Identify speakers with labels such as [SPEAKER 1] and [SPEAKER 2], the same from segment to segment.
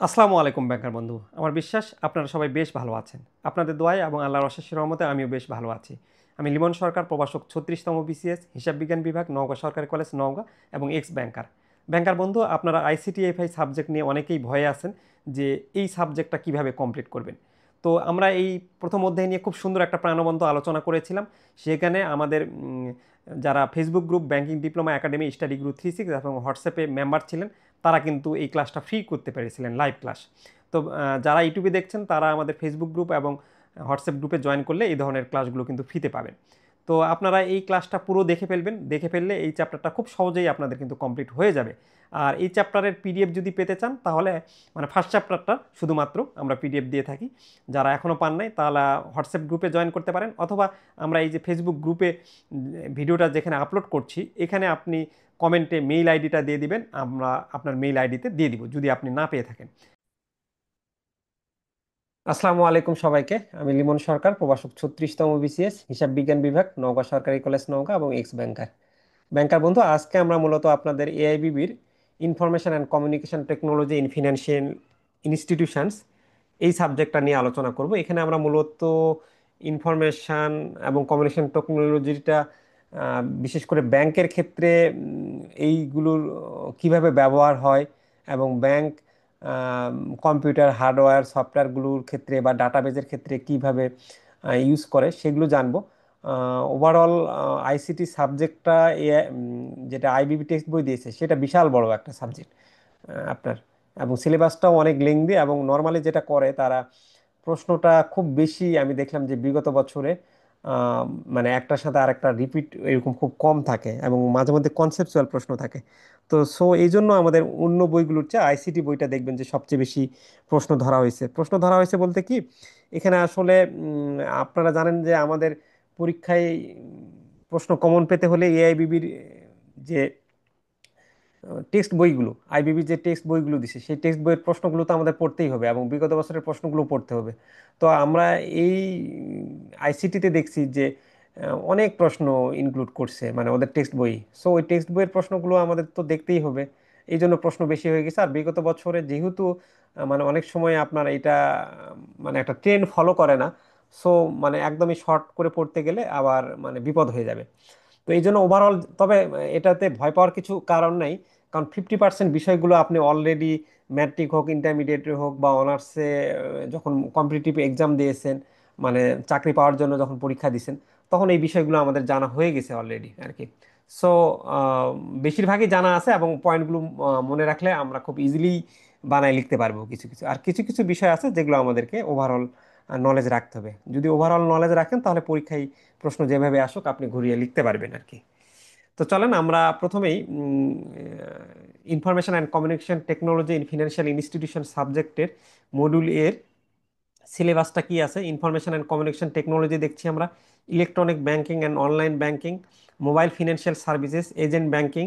[SPEAKER 1] আসসালামু আলাইকুম ব্যাংকার বন্ধু। আমার বিশ্বাস আপনারা সবাই বেশ ভালো আছেন। আপনাদের দোয়ায় এবং আল্লাহর অশেষ রহমতে আমিও বেশ ভালো আছি। আমি লিমন সরকার, প্রভাষক 36তম বিসিএস, হিসাব বিজ্ঞান বিভাগ, নওগাঁ সরকারি কলেজ, নওগাঁ এবং এক্স ব্যাংকার। ব্যাংকার বন্ধু, আপনারা আইসিটি এফআই সাবজেক্ট নিয়ে অনেকেই ভয়ে আছেন যে এই সাবজেক্টটা কিভাবে কমপ্লিট করবেন। তো আমরা এই প্রথম অধ্যায় নিয়ে খুব সুন্দর একটা প্রাণবন্ত আলোচনা করেছিলাম। সেখানে আমাদের যারা Facebook group banking diploma academy study group 36 এবং হোয়াটসঅ্যাপে মেম্বার ছিলেন, তারা কিন্তু এই ক্লাসটা ফ্রি করতে পেরেছিলেন, লাইভ ক্লাস। তো যারা ইউটিউবে দেখছেন তারা আমাদের ফেসবুক গ্রুপ এবং হোয়াটসঅ্যাপ গ্রুপে জয়েন করলে এই ধরনের ক্লাসগুলো কিন্তু ফ্রিতে পাবেন। তো আপনারা এই ক্লাসটা পুরো দেখে ফেলবেন, দেখে ফেললে এই চ্যাপ্টারটা খুব সহজেই আপনাদের কিন্তু কমপ্লিট হয়ে যাবে। আর এই চ্যাপ্টারের পিডিএফ যদি পেতে চান তাহলে মানে ফার্স্ট চ্যাপ্টারটা শুধুমাত্র আমরা পিডিএফ দিয়ে থাকি। যারা এখনও পান নাই তাহলে হোয়াটসঅ্যাপ গ্রুপে জয়েন করতে পারেন, অথবা আমরা এই যে ফেসবুক গ্রুপে ভিডিওটা যেখানে আপলোড করছি এখানে আপনি কমেন্টে মেইল আইডিটা দিয়ে দিবেন, আমরা আপনার মেইল আইডিতে দিয়ে দিব যদি আপনি না পেয়ে থাকেন। আসসালামু আলাইকুম সবাইকে। আমি লিমন সরকার, প্রভাষক 36তম বিসিএস, হিসাব বিজ্ঞান বিভাগ, নওগাঁ সরকারি কলেজ, নওগাঁ এবং এক্স ব্যাংকার। ব্যাংকার বন্ধু, আজকে আমরা মূলত আপনাদের এআইবিবির information and communication technology in financial institutions এই সাবজেক্টটা নিয়ে আলোচনা করব। এখানে আমরা মূলত ইনফরমেশন এবং কমিউনিকেশন টেকনোলজিটা বিশেষ করে ব্যাংকের ক্ষেত্রে এইগুলোর কিভাবে ব্যবহার হয় এবং ব্যাংক কম্পিউটার হার্ডওয়্যার সফটওয়্যারগুলোর ক্ষেত্রে বা ডাটাবেজের ক্ষেত্রে কিভাবে ইউজ করে সেগুলো জানবো। ওভারঅল আইসিটি সাবজেক্টটা যেটা আইবিবি টেক্সট বই দিয়েছে সেটা বিশাল বড় একটা সাবজেক্ট আপনার, এবং সিলেবাসটাও অনেক লেংদি। এবং নর্মালি যেটা করে তারা প্রশ্নটা খুব বেশি, আমি দেখলাম যে বিগত বছরে আহ, মানে একটার সাথে আরেকটা রিপিট এরকম খুব কম থাকে এবং মাঝে মধ্যে কনসেপচুয়াল প্রশ্ন থাকে। তো এই জন্য আমাদের অন্য বইগুলোর চেয়ে আইসিটি বইটা দেখবেন যে সবচেয়ে বেশি প্রশ্ন ধরা হয়েছে বলতে কি, এখানে আসলে আপনারা জানেন যে আমাদের পরীক্ষায় প্রশ্ন কমন পেতে হলে এআইবিবির যে টেক্সট বইগুলো, আইবিবি যে টেক্সট বইগুলো দিছে সেই টেক্সট বইয়ের প্রশ্নগুলো তো আমাদের পড়তেই হবে এবং বিগত বছরের প্রশ্নগুলো পড়তে হবে। তো আমরা এই আইসিটিতে দেখছি যে অনেক প্রশ্ন ইনক্লুড করছে মানে ওদের টেক্সট বই। সো ওই টেক্সট বইয়ের প্রশ্নগুলো আমাদের তো দেখতেই হবে, এই জন্য প্রশ্ন বেশি হয়ে গেছে। আর বিগত বছরে যেহেতু মানে অনেক সময় আপনার এটা মানে একটা ট্রেন্ড ফলো করে না, সো মানে একদমই শর্ট করে পড়তে গেলে আবার মানে বিপদ হয়ে যাবে। তো এই জন্য ওভারঅল, তবে এটাতে ভয় পাওয়ার কিছু কারণ নাই, কারণ 50% বিষয়গুলো আপনি অলরেডি ম্যাট্রিক হোক, ইন্টারমিডিয়েট হোক বা অনার্সে যখন কম্পিটিটিভ এক্সাম দিয়েছেন, মানে চাকরি পাওয়ার জন্য যখন পরীক্ষা দিয়েছেন, তখন এই বিষয়গুলো আমাদের জানা হয়ে গেছে অলরেডি আর কি। সো বেশিরভাগই জানা আছে এবং পয়েন্টগুলো মনে রাখলে আমরা খুব ইজিলি বানায় লিখতে পারবো। কিছু কিছু আর কিছু কিছু বিষয় আছে যেগুলো আমাদেরকে ওভারঅল নলেজ রাখতে হবে। যদি ওভারঅল নলেজ রাখেন তাহলে পরীক্ষায় প্রশ্ন যেভাবে আসুক আপনি ঘুরিয়ে লিখতে পারবেন আর কি। তো চলেন আমরা প্রথমেই information and communication technology in financial institution সাবজেক্টের মডিউল এর সিলেবাসটা কি আছে। ইনফরমেশন অ্যান্ড কমিউনিকেশন টেকনোলজি দেখছি আমরা electronic banking and online banking, mobile financial services, agent banking,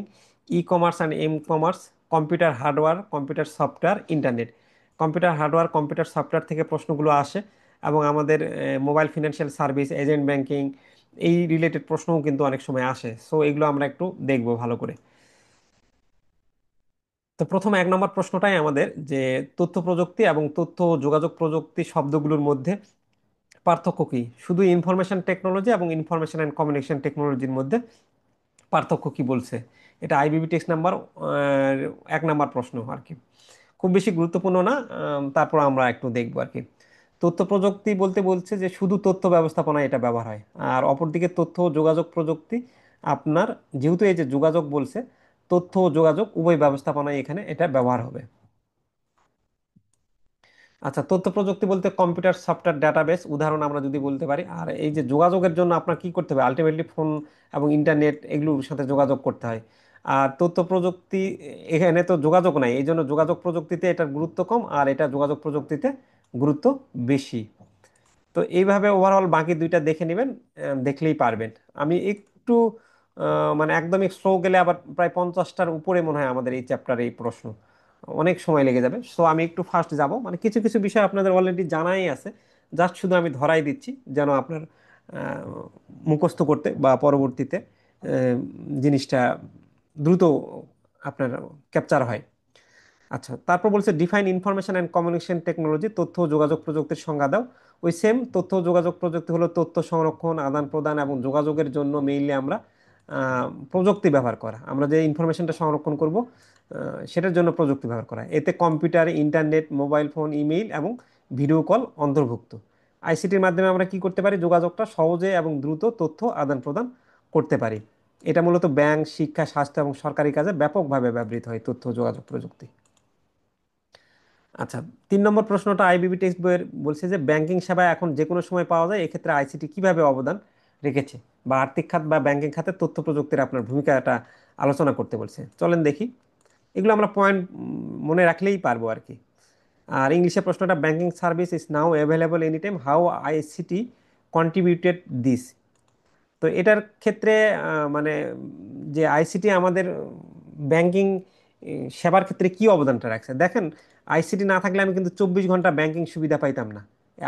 [SPEAKER 1] e commerce and m commerce, computer hardware, computer software, internet. Computer hardware, computer software থেকে প্রশ্নগুলো আসে এবং আমাদের mobile financial service, agent banking এই related প্রশ্নও কিন্তু অনেক সময় আসে। সো এগুলো আমরা একটু দেখবো ভালো করে। তো প্রথমে 1 নম্বর প্রশ্নটাই আমাদের যে তথ্য প্রযুক্তি এবং তথ্য ও যোগাযোগ প্রযুক্তি শব্দগুলোর মধ্যে পার্থক্য কি, শুধু ইনফরমেশন টেকনোলজি এবং ইনফরমেশন অ্যান্ড কমিউনিকেশন টেকনোলজির মধ্যে পার্থক্য কি বলছে। এটা আইবিবি টেক্সট নাম্বার 1 নম্বর প্রশ্ন আর কি, খুব বেশি গুরুত্বপূর্ণ না। তারপর আমরা একটু দেখবো আর কি। তথ্য প্রযুক্তি বলতে বলছে যে শুধু তথ্য ব্যবস্থাপনায় এটা ব্যবহার হয়। আর অপরদিকে তথ্য ও যোগাযোগ প্রযুক্তি আপনার, যেহেতু এই যে যোগাযোগ বলছে, তথ্য ও যোগাযোগ উভয় ব্যবস্থাপনায় এখানে এটা ব্যবহার হবে। আচ্ছা, তথ্য প্রযুক্তি বলতে কম্পিউটার সফটওয়্যার ডাটাবেস উদাহরণ আমরা যদি বলতে পারি। আর এই যে যোগাযোগের জন্য আপনার কি করতে হবে, আলটিমেটলি ফোন এবং ইন্টারনেট এগুলোর সাথে যোগাযোগ করতে হয়। আর তথ্য প্রযুক্তি, এখানে তো যোগাযোগ নাই, এই জন্য যোগাযোগ প্রযুক্তিতে এটার গুরুত্ব কম আর এটা যোগাযোগ প্রযুক্তিতে গুরুত্ব বেশি। তো এইভাবে ওভারঅল বাকি দুইটা দেখে নেবেন, দেখলেই পারবেন। আমি একটু মানে একদমই স্লো গেলে আবার প্রায় 50টার উপরে মনে হয় আমাদের এই চ্যাপ্টারে এই প্রশ্ন, অনেক সময় লেগে যাবে। সো আমি একটু ফাস্ট যাব, মানে কিছু কিছু বিষয় আপনাদের অলরেডি জানাই আছে, জাস্ট শুধু আমি ধরাই দিচ্ছি যেন আপনার আহ, মুখস্থ করতে বা পরবর্তীতে জিনিসটা দ্রুত আপনার ক্যাপচার হয়। আচ্ছা, তারপর বলছে define information and communication technology, তথ্য ও যোগাযোগ প্রযুক্তির সংজ্ঞা দাও। ওই সেম, তথ্য ও যোগাযোগ প্রযুক্তি হলো তথ্য সংরক্ষণ, আদান প্রদান এবং যোগাযোগের জন্য মেইনলি আমরা প্রযুক্তি ব্যবহার করা। আমরা যে ইনফরমেশনটা সংরক্ষণ করব সেটার জন্য প্রযুক্তি ব্যবহার করা, এতে computer, internet, mobile phone, email এবং ভিডিও কল অন্তর্ভুক্ত। আইসিটির মাধ্যমে আমরা কি করতে পারি, যোগাযোগটা সহজে এবং দ্রুত তথ্য আদান প্রদান করতে পারি। এটা মূলত ব্যাংক, শিক্ষা, স্বাস্থ্য এবং সরকারি কাজে ব্যাপকভাবে ব্যবহৃত হয় তথ্য ও যোগাযোগ প্রযুক্তি। আচ্ছা, 3 নম্বর প্রশ্নটা আইবিবি টেক্সট বইয়ের বলছে যে ব্যাংকিং সেবা এখন যে কোনো সময় পাওয়া যায়, এক্ষেত্রে আইসিটি কিভাবে অবদান রেখেছে, বা আর্থিক খাত বা ব্যাংকিং খাতে তথ্য প্রযুক্তির আপনার ভূমিকাটা আলোচনা করতে বলছে। চলেন দেখি, এগুলো আমরা পয়েন্ট মনে রাখলেই পারবো আর কি। আর ইংলিশে প্রশ্নটা, banking service is now available any time, how ICT contributed this. তো এটার ক্ষেত্রে মানে যে আইসিটি আমাদের ব্যাংকিং সেবার ক্ষেত্রে কি অবদানটা রাখছে দেখেন। আইসিটি না থাকলে আমি কিন্তু 24 ঘন্টা ব্যাংকিং সুবিধা পাইতাম না।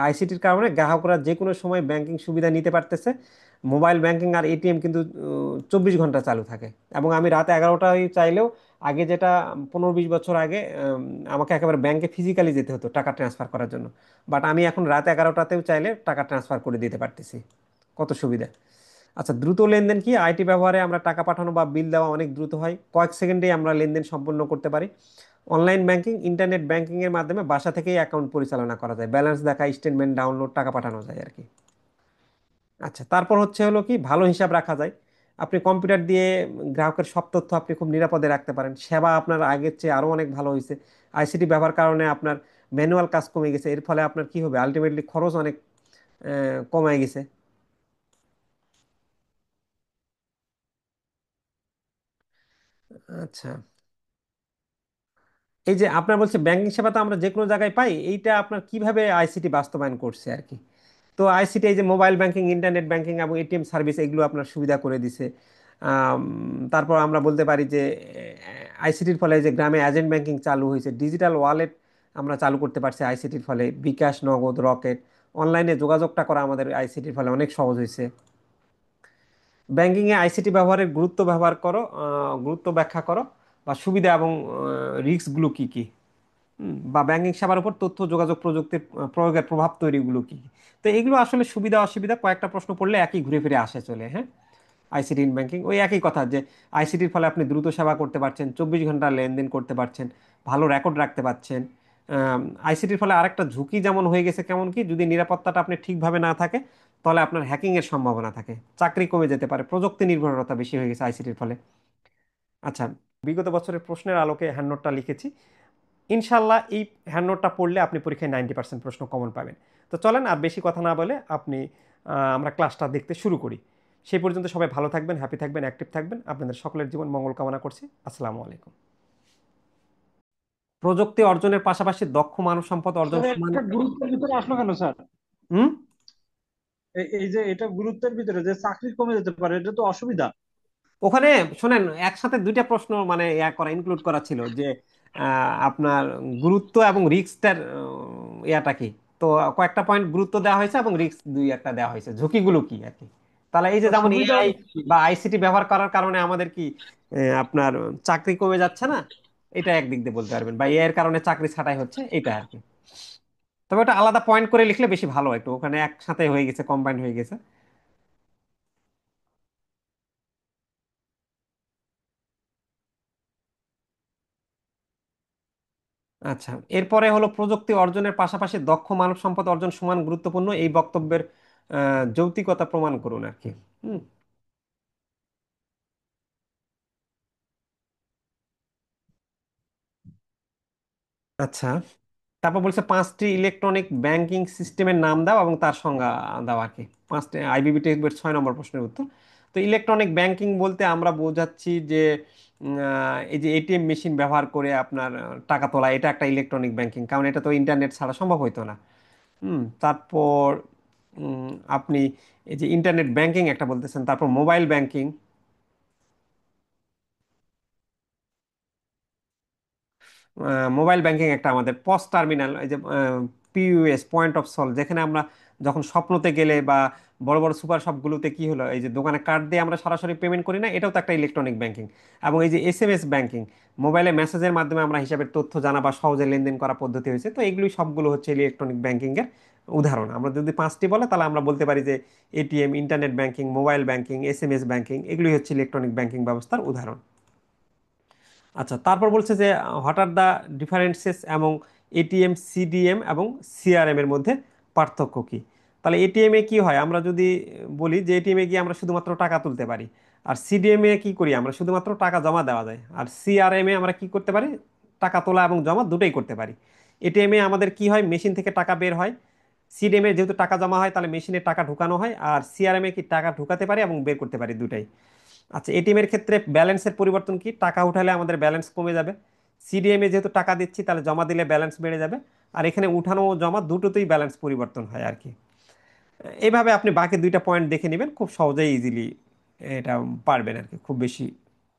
[SPEAKER 1] আইসিটির কারণে গ্রাহকরা যে কোনো সময় ব্যাংকিং সুবিধা নিতে পারতেছে। মোবাইল ব্যাংকিং আর এটিএম কিন্তু 24 ঘন্টা চালু থাকে। এবং আমি রাত 11টায় চাইলেও, আগে যেটা 15-20 বছর আগে আমাকে একেবারে ব্যাংকে ফিজিক্যালি যেতে হতো টাকা ট্রান্সফার করার জন্য, বাট আমি এখন রাত 11টাতেও চাইলে টাকা ট্রান্সফার করে দিতে পারতেছি। কত সুবিধা। আচ্ছা, দ্রুত লেনদেন কি, আইটি ব্যবহারে আমরা টাকা পাঠানো বা বিল দেওয়া অনেক দ্রুত হয়, কয়েক সেকেন্ডেই আমরা লেনদেন সম্পন্ন করতে পারি। অনলাইন ব্যাংকিং, ইন্টারনেট ব্যাংকিং এর মাধ্যমে বাসা থেকেই অ্যাকাউন্ট পরিচালনা করা যায়, ব্যালেন্স দেখা, স্টেটমেন্ট ডাউনলোড, টাকা পাঠানো যায় আর কি। আচ্ছা, তারপর হচ্ছে হলো কি, ভালো হিসাব রাখা যায়। আপনি কম্পিউটার দিয়ে গ্রাহকের সব তথ্য আপনি খুব নিরাপদে রাখতে পারেন, সেবা আপনার আগের চেয়ে আরো অনেক ভালো হয়েছে। আইসিটি ব্যবহার কারণে আপনার ম্যানুয়াল কাজ কমে গেছে, এর ফলে আপনার কি হবে, আলটিমেটলি খরচ অনেক কমে গেছে। আচ্ছা, এই যে আপনার বলছে ব্যাংকিং সেবা তো আমরা যে কোনো জায়গায় পাই, এইটা আপনার কিভাবে আইসিটি বাস্তবায়ন করছে আর কি। তো আইসিটি এই যে মোবাইল ব্যাংকিং, ইন্টারনেট ব্যাংকিং এবং এটিএম সার্ভিস, এগুলো আপনার সুবিধা করে দিছে। আম, তারপর আমরা বলতে পারি যে আইসিটির ফলে যে গ্রামে এজেন্ট ব্যাংকিং চালু হয়েছে, ডিজিটাল ওয়ালেট আমরা চালু করতে পারছি আইসিটির ফলে, বিকাশ, নগদ, রকেট, অনলাইনে যোগাযোগটা করা আমাদের আইসিটির ফলে অনেক সহজ হয়েছে। ব্যাংকিংয়ে আইসিটি ব্যবহারের গুরুত্ব ব্যবহার করো, গুরুত্ব ব্যাখ্যা করো, বা সুবিধা এবং রিস্কগুলো কি কি। বা ব্যাংকিং সেবার উপর তথ্য যোগাযোগ প্রযুক্তির প্রয়োগের প্রভাব তৈরিগুলো কি কি। তো এগুলো আসলে সুবিধা অসুবিধা কয়েকটা প্রশ্ন পড়লে একই ঘুরে ফিরে আসে চলে, হ্যাঁ। আইসিটি ইন ব্যাংকিং ওই একই কথা, যে আইসিটির ফলে আপনি দ্রুত সেবা করতে পারছেন, 24 ঘন্টা লেনদেন করতে পারছেন, ভালো রেকর্ড রাখতে পারছেন। আইসিটির ফলে আরেকটা ঝুঁকি যেমন হয়ে গেছে, কেমন কি, যদি নিরাপত্তাটা আপনি ঠিকভাবে না থাকে, তাহলে আপনার হ্যাকিং এর সম্ভাবনা থাকে, চাকরি কমে যেতে পারে, প্রযুক্তি নির্ভরতা বেশি হয়ে গেছে আইসিটির ফলে। আচ্ছা, বিগত বছরের প্রশ্নের আলোকে হ্যান্ড নোটটা লিখেছি। ইনশাল্লাহ এই হ্যান্ড নোটটা পড়লে আপনি পরীক্ষায় 90% প্রশ্ন কমন পাবেন। তো চলেন আর বেশি কথা না বলে আপনি আমরা ক্লাসটা দেখতে শুরু করি। সেই পর্যন্ত সবাই ভালো থাকবেন, হ্যাপি থাকবেন, অ্যাক্টিভ থাকবেন। আপনাদের সকলের জীবন মঙ্গল কামনা করছি। আসসালামু আলাইকুম। প্রযুক্তি অর্জনের পাশাপাশি দক্ষ মানব সম্পদ অর্জন
[SPEAKER 2] স্যার
[SPEAKER 1] সমান।
[SPEAKER 2] এটা গুরুত্বের ভিতরে আসলো কেন স্যার?
[SPEAKER 1] হুম।
[SPEAKER 2] এই যে এটা গুরুত্বের ভিতরে যে চাকরি কমে যেতে পারে, এটা তো অসুবিধা।
[SPEAKER 1] ওখানে শোনেন, একসাথে দুইটা প্রশ্ন মানে ইনক্লুড করা ছিল যে আপনার গুরুত্ব এবং রিস্কটার ইয়াটা কি। তো কয়েকটা পয়েন্ট গুরুত্ব দেওয়া হয়েছে এবং রিস্ক দুই একটা দেওয়া হয়েছে, ঝুঁকিগুলো কি আর কি। তাহলে এই যে
[SPEAKER 2] তো
[SPEAKER 1] যেমন
[SPEAKER 2] সুবিধা
[SPEAKER 1] এআই
[SPEAKER 2] হলো কি?
[SPEAKER 1] বা আইসিটি ব্যবহার করার কারণে আমাদের কি আপনার চাকরি কমে যাচ্ছে না, এটা একদিক দিয়ে বলতে পারবেন, বা এআই এর কারণে চাকরি ছাঁটাই হচ্ছে, এটা আর কি। তবে ওটা আলাদা পয়েন্ট করে লিখলে বেশি ভালো, একটু ওখানে একসাথে হয়ে গেছে, কম্বাইন্ড হয়ে গেছে। আচ্ছা, এরপরে হলো প্রযুক্তি অর্জনের পাশাপাশি দক্ষ মানব সম্পদ অর্জন সমান গুরুত্বপূর্ণ, এই বক্তব্যের যৌক্তিকতা প্রমাণ করুন আর কি। হুম। আচ্ছা, তারপর বলছে 5টি ইলেকট্রনিক ব্যাংকিং সিস্টেমের নাম দাও এবং তার সংজ্ঞা দাও আর কি। 5টি আইবিবি টেক্সটের 6 নম্বর প্রশ্নের উত্তর। তো ইলেকট্রনিক ব্যাংকিং বলতে আমরা বোঝাচ্ছি যে এই যে এটিএম মেশিন ব্যবহার করে আপনার টাকা তোলা, এটা একটা ইলেকট্রনিক ব্যাংকিং, কারণ এটা তো ইন্টারনেট ছাড়া সম্ভব হইতো না। তারপর আপনি এই যে ইন্টারনেট ব্যাংকিং একটা বলতেছেন, তারপর মোবাইল ব্যাংকিং, মোবাইল ব্যাংকিং একটা আমাদের পস টার্মিনাল, এই যে পিইউএস, পয়েন্ট অফ সল, যেখানে আমরা যখন স্বপ্নতে গেলে বা বড় বড় সুপার শপগুলোতে কি হলো, এই যে দোকানে কার্ড দিয়ে আমরা সরাসরি পেমেন্ট করি না, এটাও তো একটা ইলেকট্রনিক ব্যাংকিং। এবং এই যে এসএমএস ব্যাংকিং, মোবাইলে মেসেজের মাধ্যমে আমরা হিসাবের তথ্য জানা বা সহজে লেনদেন করা পদ্ধতি হয়েছে, তো এগুলি সবগুলো হচ্ছে ইলেকট্রনিক ব্যাংকিং এর উদাহরণ। আমরা যদি পাঁচটি বলে তাহলে আমরা বলতে পারি যে ATM, internet banking, mobile banking, SMS banking, এগুলি হচ্ছে ইলেকট্রনিক ব্যাংকিং ব্যবস্থার উদাহরণ। আচ্ছা, তারপর বলছে যে হোয়াট আর দ্য ডিফারেন্সেস এবং এটিএম, সিডিএম এবং সিআরএম এর মধ্যে পার্থক্য কি। তাহলে এটিএম এ কি হয়, আমরা যদি বলি যে এটিএম এ গিয়ে আমরা শুধুমাত্র টাকা তুলতে পারি, আর সিডিএম এ কি করি, আমরা শুধুমাত্র টাকা জমা দেওয়া যায়, আর সিআরএম এ আমরা কি করতে পারি, টাকা তোলা এবং জমা দুটোই করতে পারি। এটিএম এ আমাদের কি হয়, মেশিন থেকে টাকা বের হয়। সিডিএম এ যেহেতু টাকা জমা হয় তাহলে মেশিনে টাকা ঢুকানো হয়, আর সিআরএম এ কি টাকা ঢুকাতে পারি এবং বের করতে পারি দুটাই। আচ্ছা, এটিএম এর ক্ষেত্রে ব্যালেন্সের পরিবর্তন কি, টাকা উঠালে আমাদের ব্যালেন্স কমে যাবে। সিডিএম এ যেহেতু টাকা দিচ্ছি তাহলে জমা দিলে ব্যালেন্স বেড়ে যাবে। আর এখানে উঠানো ও জমা দুটোতেই ব্যালেন্স পরিবর্তন হয় আর কি। এইভাবে আপনি বাকি দুইটা পয়েন্ট দেখে নেবেন, খুব সহজেই ইজিলি এটা পারবেন আর কি, খুব বেশি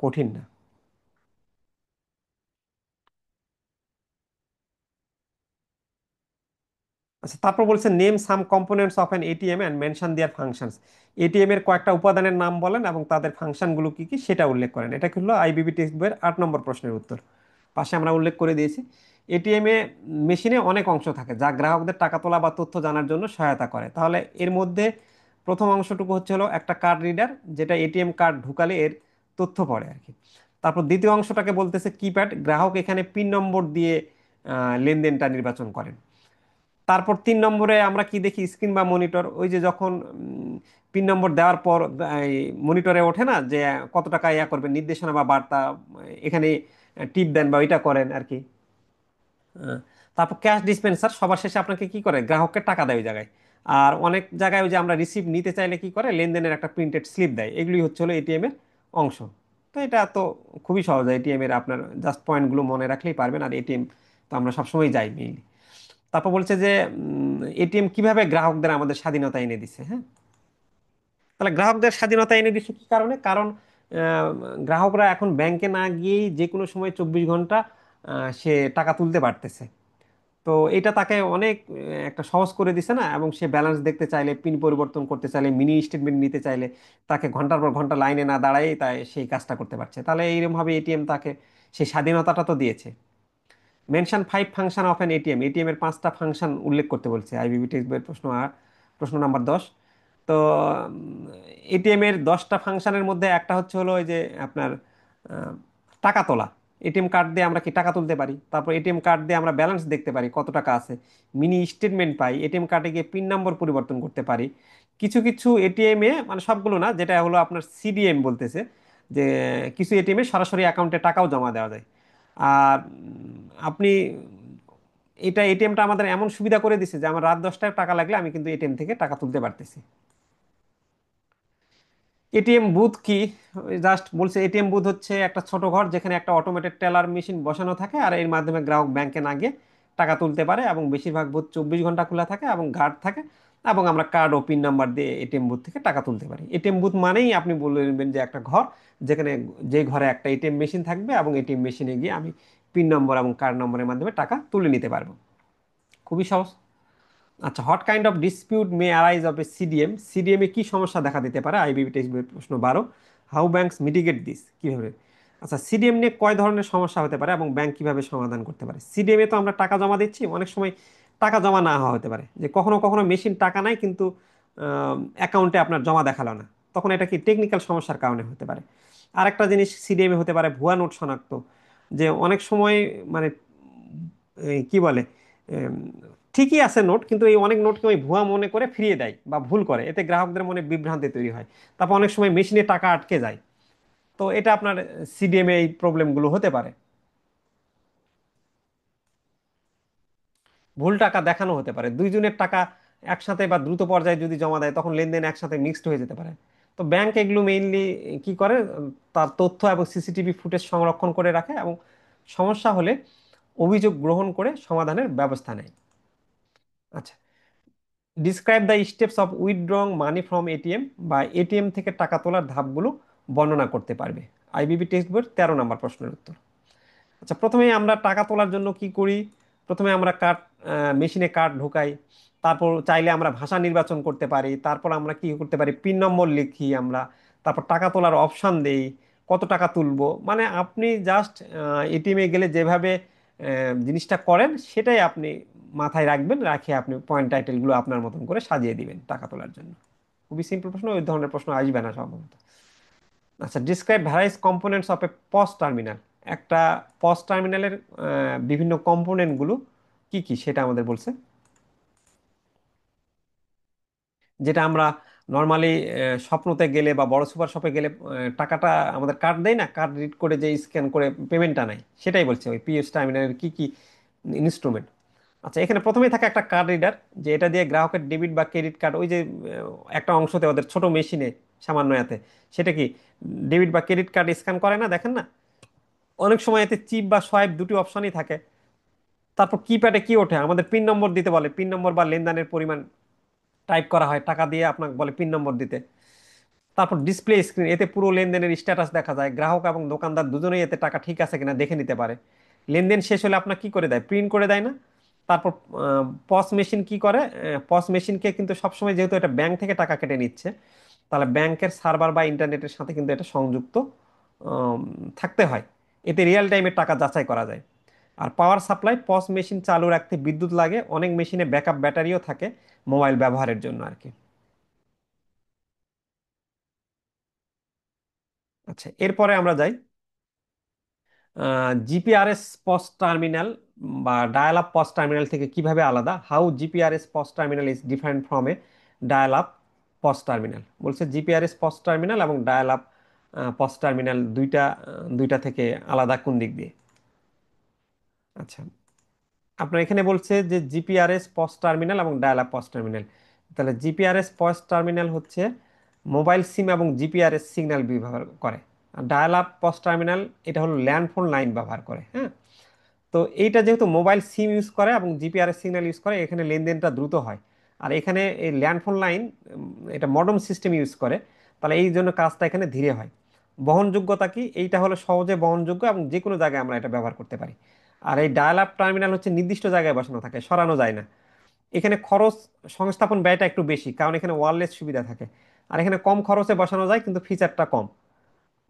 [SPEAKER 1] কঠিন না। আচ্ছা, তারপর বলছে name some components of an ATM and mention there functions. ATM এর কয়েকটা উপাদানের নাম বলেন এবং তাদের ফাংশনগুলো কি কি সেটা উল্লেখ করেন। এটা হলো আইবিবি টেক্সট বইয়ের 8 নম্বর প্রশ্নের উত্তর, পাশে আমরা উল্লেখ করে দিয়েছি। এটিএম এ মেশিনে অনেক অংশ থাকে যা গ্রাহকদের টাকা তোলা বা তথ্য জানার জন্য সহায়তা করে। তাহলে এর মধ্যে প্রথম অংশটুকু হচ্ছে হলো একটা কার্ড রিডার, যেটা এটিএম কার্ড ঢুকালে এর তথ্য পড়ে আর কি। তারপর দ্বিতীয় অংশটাকে বলতেছে কিপ্যাড, গ্রাহক এখানে পিন নম্বর দিয়ে লেনদেনটা নির্বাচন করেন। তারপর 3 নম্বরে আমরা কি দেখি, স্ক্রিন বা মনিটর, ওই যে যখন পিন নম্বর দেওয়ার পর মনিটরে ওঠে না যে কত টাকা ইয়া করবেন, নির্দেশনা বা বার্তা, এখানে টিপ দেন বা ওইটা করেন আর কি। আহ, তারপর ক্যাশ ডিসপেন্সার, সবার শেষে আপনাকে কি করে, গ্রাহককে টাকা দেয় ওই জায়গায়। আর অনেক জায়গায় ওই যে আমরা রিসিপ্ট নিতে চাইলে কি করে, লেনদেনের একটা প্রিন্টেড স্লিপ দেয়। এগুলি হচ্ছে হলো এটিএম এর অংশ। তো এটা তো খুবই সহজ, এটিএম এর আপনার জাস্ট পয়েন্টগুলো মনে রাখলেই পারবেন। আর এটিএম তো আমরা সবসময় যাই মেইনলি। তারপর বলছে যে এটিএম কিভাবে গ্রাহকদের আমাদের স্বাধীনতা এনে দিছে। হ্যাঁ, তাহলে গ্রাহকদের স্বাধীনতা এনে দিচ্ছে কি কারণে, কারণ গ্রাহকরা এখন ব্যাংকে না গিয়েই যে কোনো সময় 24 ঘন্টা সে টাকা তুলতে পারতেছে। তো এটা তাকে অনেক একটা সহজ করে দিছে না, এবং সে ব্যালেন্স দেখতে চাইলে, পিন পরিবর্তন করতে চাইলে, মিনি স্টেটমেন্ট নিতে চাইলে তাকে ঘন্টার পর ঘন্টা লাইনে না দাঁড়াই তাই সেই কাজটা করতে পারছে। তাহলে এইরকম ভাবে এটিএম তাকে সেই স্বাধীনতাটা তো দিয়েছে। Mention 5 function of N ATM, ATM এর 5টা ফাংশন উল্লেখ করতে বলছে আইবিবি টেক্সট বইয়ের প্রশ্ন নাম্বার 10। তো এটিএম এর 10টা ফাংশনের মধ্যে একটা হচ্ছে হলো ওই যে আপনার আহ, টাকা তোলা। এটিএম কার্ড দিয়ে আমরা কি টাকা তুলতে পারি, তারপর এটিএম কার্ড দিয়ে আমরা ব্যালেন্স দেখতে পারি কত টাকা আছে, মিনি স্টেটমেন্ট পাই, এটিএম কার্ডে গিয়ে পিন নম্বর পরিবর্তন করতে পারি। কিছু কিছু এটিএম এ, মানে সবগুলো না, যেটা হলো আপনার সিডিএম বলতেছে, যে কিছু এটিএম এ সরাসরি অ্যাকাউন্টে টাকাও জমা দেওয়া যায়। আর আপনি এটা, এটিএমটা আমাদের এমন সুবিধা করে দিছে যে আমার রাত 10টায় টাকা লাগলে আমি কিন্তু এটিএম থেকে টাকা তুলতে পারতেছি। এটিএম বুথ কি, জাস্ট বলছে এটিএম বুথ হচ্ছে একটা ছোট ঘর যেখানে একটা অটোমেটেড টেলার মেশিন বসানো থাকে, আর এর মাধ্যমে গ্রাহক ব্যাংকে না গিয়ে টাকা তুলতে পারে। এবং বেশিরভাগ বুথ 24 ঘন্টা খোলা থাকে এবং গার্ড থাকে, এবং আমরা কার্ড ও পিন নাম্বার দিয়ে এটিএম বুথ থেকে টাকা তুলতে পারি। এটিএম বুথ মানেই আপনি বলবেন যে একটা ঘর, যেখানে, যে ঘরে একটা এটিএম মেশিন থাকবে এবং এটিএম মেশিনে গিয়ে আমি পিন নম্বর এবং কার্ড নম্বরের মাধ্যমে টাকা তুলে নিতে পারবো। খুবই সহজ। আচ্ছা, what kind of dispute may arise of a CDM, CDM এ কি সমস্যা দেখা দিতে পারে, আইবিবি টেক্সট বইয়ের প্রশ্ন 12। হাউ ব্যাংকস মিটিগেট দিস, কিভাবে। আচ্ছা, সিডিএম নিয়ে কয় ধরনের সমস্যা হতে পারে এবং ব্যাংক কিভাবে সমাধান করতে পারে। সিডিএম এ তো আমরা টাকা জমা দিচ্ছি, অনেক সময় টাকা জমা না হওয়া হতে পারে, যে কখনো কখনো মেশিন টাকা নাই কিন্তু অ্যাকাউন্টে আপনার জমা দেখালো না, তখন এটা কি টেকনিক্যাল সমস্যার কারণে হতে পারে। আরেকটা জিনিস সিডিএম এ হতে পারে ভুয়া নোট শনাক্ত, যে অনেক সময় মানে কি বলে, এম, ঠিকই আছে নোট, কিন্তু এই অনেক নোটকে ওই ভুয়া মনে করে ফিরিয়ে দেয় বা ভুল করে, এতে গ্রাহকদের মনে বিভ্রান্তি তৈরি হয়। তারপর অনেক সময় মেশিনে টাকা আটকে যায়। তো এটা আপনার সিডিএম এ এই প্রবলেমগুলো হতে পারে। ভুল টাকা দেখানো হতে পারে, দুইজনের টাকা একসাথে বা দ্রুত পর্যায়ে যদি জমা দেয় তখন লেনদেন একসাথে মিক্সড হয়ে যেতে পারে। তো ব্যাংক এগুলো মেইনলি কি করে, তার তথ্য এবং সিসিটিভি ফুটেজ সংরক্ষণ করে রাখে এবং সমস্যা হলে অভিযোগ গ্রহণ করে সমাধানের ব্যবস্থা নেয়। আচ্ছা, describe the steps of withdrawing money from ATM, বা এটিএম থেকে টাকা তোলার ধাপগুলো বর্ণনা করতে পারবে। আইবিবি টেক্সট বইয়ের 13 নম্বর প্রশ্নের উত্তর। আচ্ছা, প্রথমে আমরা টাকা তোলার জন্য কি করি, প্রথমে আমরা কার্ড, মেশিনে কার্ড ঢোকাই, তারপর চাইলে আমরা ভাষা নির্বাচন করতে পারি, তারপর আমরা কি করতে পারি, পিন নম্বর লিখি আমরা, তারপর টাকা তোলার অপশান দেই, কত টাকা তুলবো। মানে আপনি জাস্ট এটিএমে গেলে যেভাবে জিনিসটা করেন সেটাই আপনি মাথায় রাখবেন, রাখে আপনি পয়েন্ট টাইটেলগুলো আপনার মতন করে সাজিয়ে দিবেন টাকা তোলার জন্য। খুবই সিম্পল প্রশ্ন, ওই ধরনের প্রশ্ন আসবে না সম্ভবত। আচ্ছা, describe various components of a POS terminal. একটা পস টার্মিনালের বিভিন্ন কম্পোনেন্টগুলো কি কি সেটা আমাদের বলছে। যেটা আমরা নর্মালি স্বপ্নতে গেলে বা বড় সুপার শপে গেলে টাকাটা আমাদের কার্ড দেয় না, কার্ড রিড করে যে স্ক্যান করে পেমেন্টটা নেয়, সেটাই বলছে ওই পিএস টার্মিনালের কি কি ইনস্ট্রুমেন্ট। আচ্ছা, এখানে প্রথমেই থাকে একটা কার্ড রিডার, যে এটা দিয়ে গ্রাহকের ডেবিট বা ক্রেডিট কার্ড, ওই যে একটা অংশতে ওদের ছোট মেশিনে সামান্য এতে, সেটা কি ডেবিট বা ক্রেডিট কার্ড স্ক্যান করে না, দেখেন না? অনেক সময় এতে চিপ বা সোয়াইপ দুটি অপশনই থাকে। তারপর কিপ্যাডে কি ওঠে, আমাদের পিন নম্বর দিতে বলে, পিন নম্বর বা লেনদেনের পরিমাণ টাইপ করা হয়, টাকা দিয়ে আপনাকে বলে পিন নম্বর দিতে। তারপর ডিসপ্লে স্ক্রিন, এতে পুরো লেনদেনের স্ট্যাটাস দেখা যায়, গ্রাহক এবং দোকানদার দুজনেই এতে টাকা ঠিক আছে কিনা দেখে নিতে পারে। লেনদেন শেষ হলে আপনার কি করে দেয়, প্রিন্ট করে দেয় না? তারপর পস মেশিন কি করে, পস মেশিনকে কিন্তু সবসময়, যেহেতু এটা ব্যাংক থেকে টাকা কেটে নিচ্ছে, তাহলে ব্যাংকের সার্ভার বা ইন্টারনেটের সাথে কিন্তু এটা সংযুক্ত উম, থাকতে হয়। এতে রিয়েল টাইমে টাকা যাচাই করা যায়। আর পাওয়ার সাপ্লাই, পস মেশিন চালু রাখতে বিদ্যুৎ লাগে, অনেক মেশিনে ব্যাকআপ ব্যাটারিও থাকে মোবাইল ব্যবহারের জন্য আর কি। আচ্ছা, এরপরে আমরা যাই জিপিআরএস পস টার্মিনাল বা ডায়াল আপ পস টার্মিনাল থেকে কিভাবে আলাদা, how GPRS pause terminal is different from a dial up pause terminal. বলছে জিপিআরএস পস টার্মিনাল এবং ডায়াল আপ পস টার্মিনাল দুইটা থেকে আলাদা কোন দিক দিয়ে। আচ্ছা, আপনার এখানে বলছে যে জিপিআরএস পস টার্মিনাল এবং ডায়াল আপ পস টার্মিনাল। তাহলে জিপিআরএস পস টার্মিনাল হচ্ছে মোবাইল সিম এবং জিপিআরএস সিগন্যাল ব্যবহার করে। আর ডায়াল আপ পস টার্মিনাল এটা হলো ল্যান্ডফোন লাইন ব্যবহার করে, হ্যাঁ। তো এইটা যেহেতু মোবাইল সিম ইউজ করে এবং জিপিআরএস সিগন্যাল ইউজ করে, এখানে লেনদেনটা দ্রুত হয়। আর এখানে এই ল্যান্ডফোন লাইন এটা মডার্ন সিস্টেম ইউজ করে, তাহলে এই জন্য কাজটা এখানে ধীরে হয়। বহনযোগ্যতা কি, এইটা হলো সহজে বহনযোগ্য এবং যে কোনো জায়গায় আমরা এটা ব্যবহার করতে পারি। আর এই ডায়াল আপ টার্মিনাল হচ্ছে নির্দিষ্ট জায়গায় বসানো থাকে, সরানো যায় না। এখানে খরচ, সংস্থাপন ব্যয়টা একটু বেশি, কারণ এখানে ওয়্যারলেস সুবিধা থাকে। আর এখানে কম খরচে বসানো যায় কিন্তু ফিচারটা কম।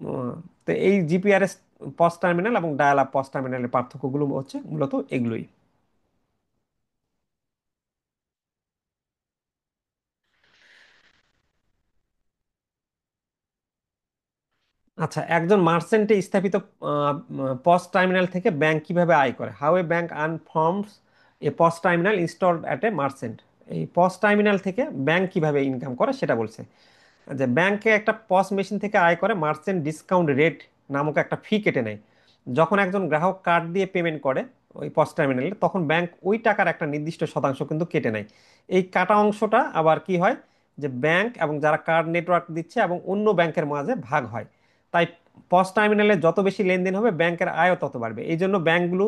[SPEAKER 1] উম, তো এই জিপিআরএস পস টার্মিনাল এবং ডায়াল আপ পস টার্মিনালের পার্থক্যগুলো হচ্ছে মূলত এগুলোই। আচ্ছা, একজন মার্চেন্টে স্থাপিত পস টার্মিনাল থেকে ব্যাংক কিভাবে আয় করে, how A bank earn forms A POS terminal installed at a merchant. এই পস টার্মিনাল থেকে ব্যাংক কিভাবে ইনকাম করে সেটা বলছে। যে ব্যাংকে একটা পস মেশিন থেকে আয় করে মার্চেন্ট ডিসকাউন্ট রেট নামক একটা ফি কেটে নেয়। যখন একজন গ্রাহক কার্ড দিয়ে পেমেন্ট করে ওই পস টার্মিনালে, তখন ব্যাংক ওই টাকার একটা নির্দিষ্ট শতাংশ কিন্তু কেটে নেয়। এই কাটা অংশটা আবার কি হয়, যে ব্যাংক এবং যারা কার্ড নেটওয়ার্ক দিচ্ছে এবং অন্য ব্যাংকের মাঝে ভাগ হয়। তাই পস টার্মিনালে যত বেশি লেনদেন হবে ব্যাংকের আয়ও তত বাড়বে। এই জন্য ব্যাংকগুলো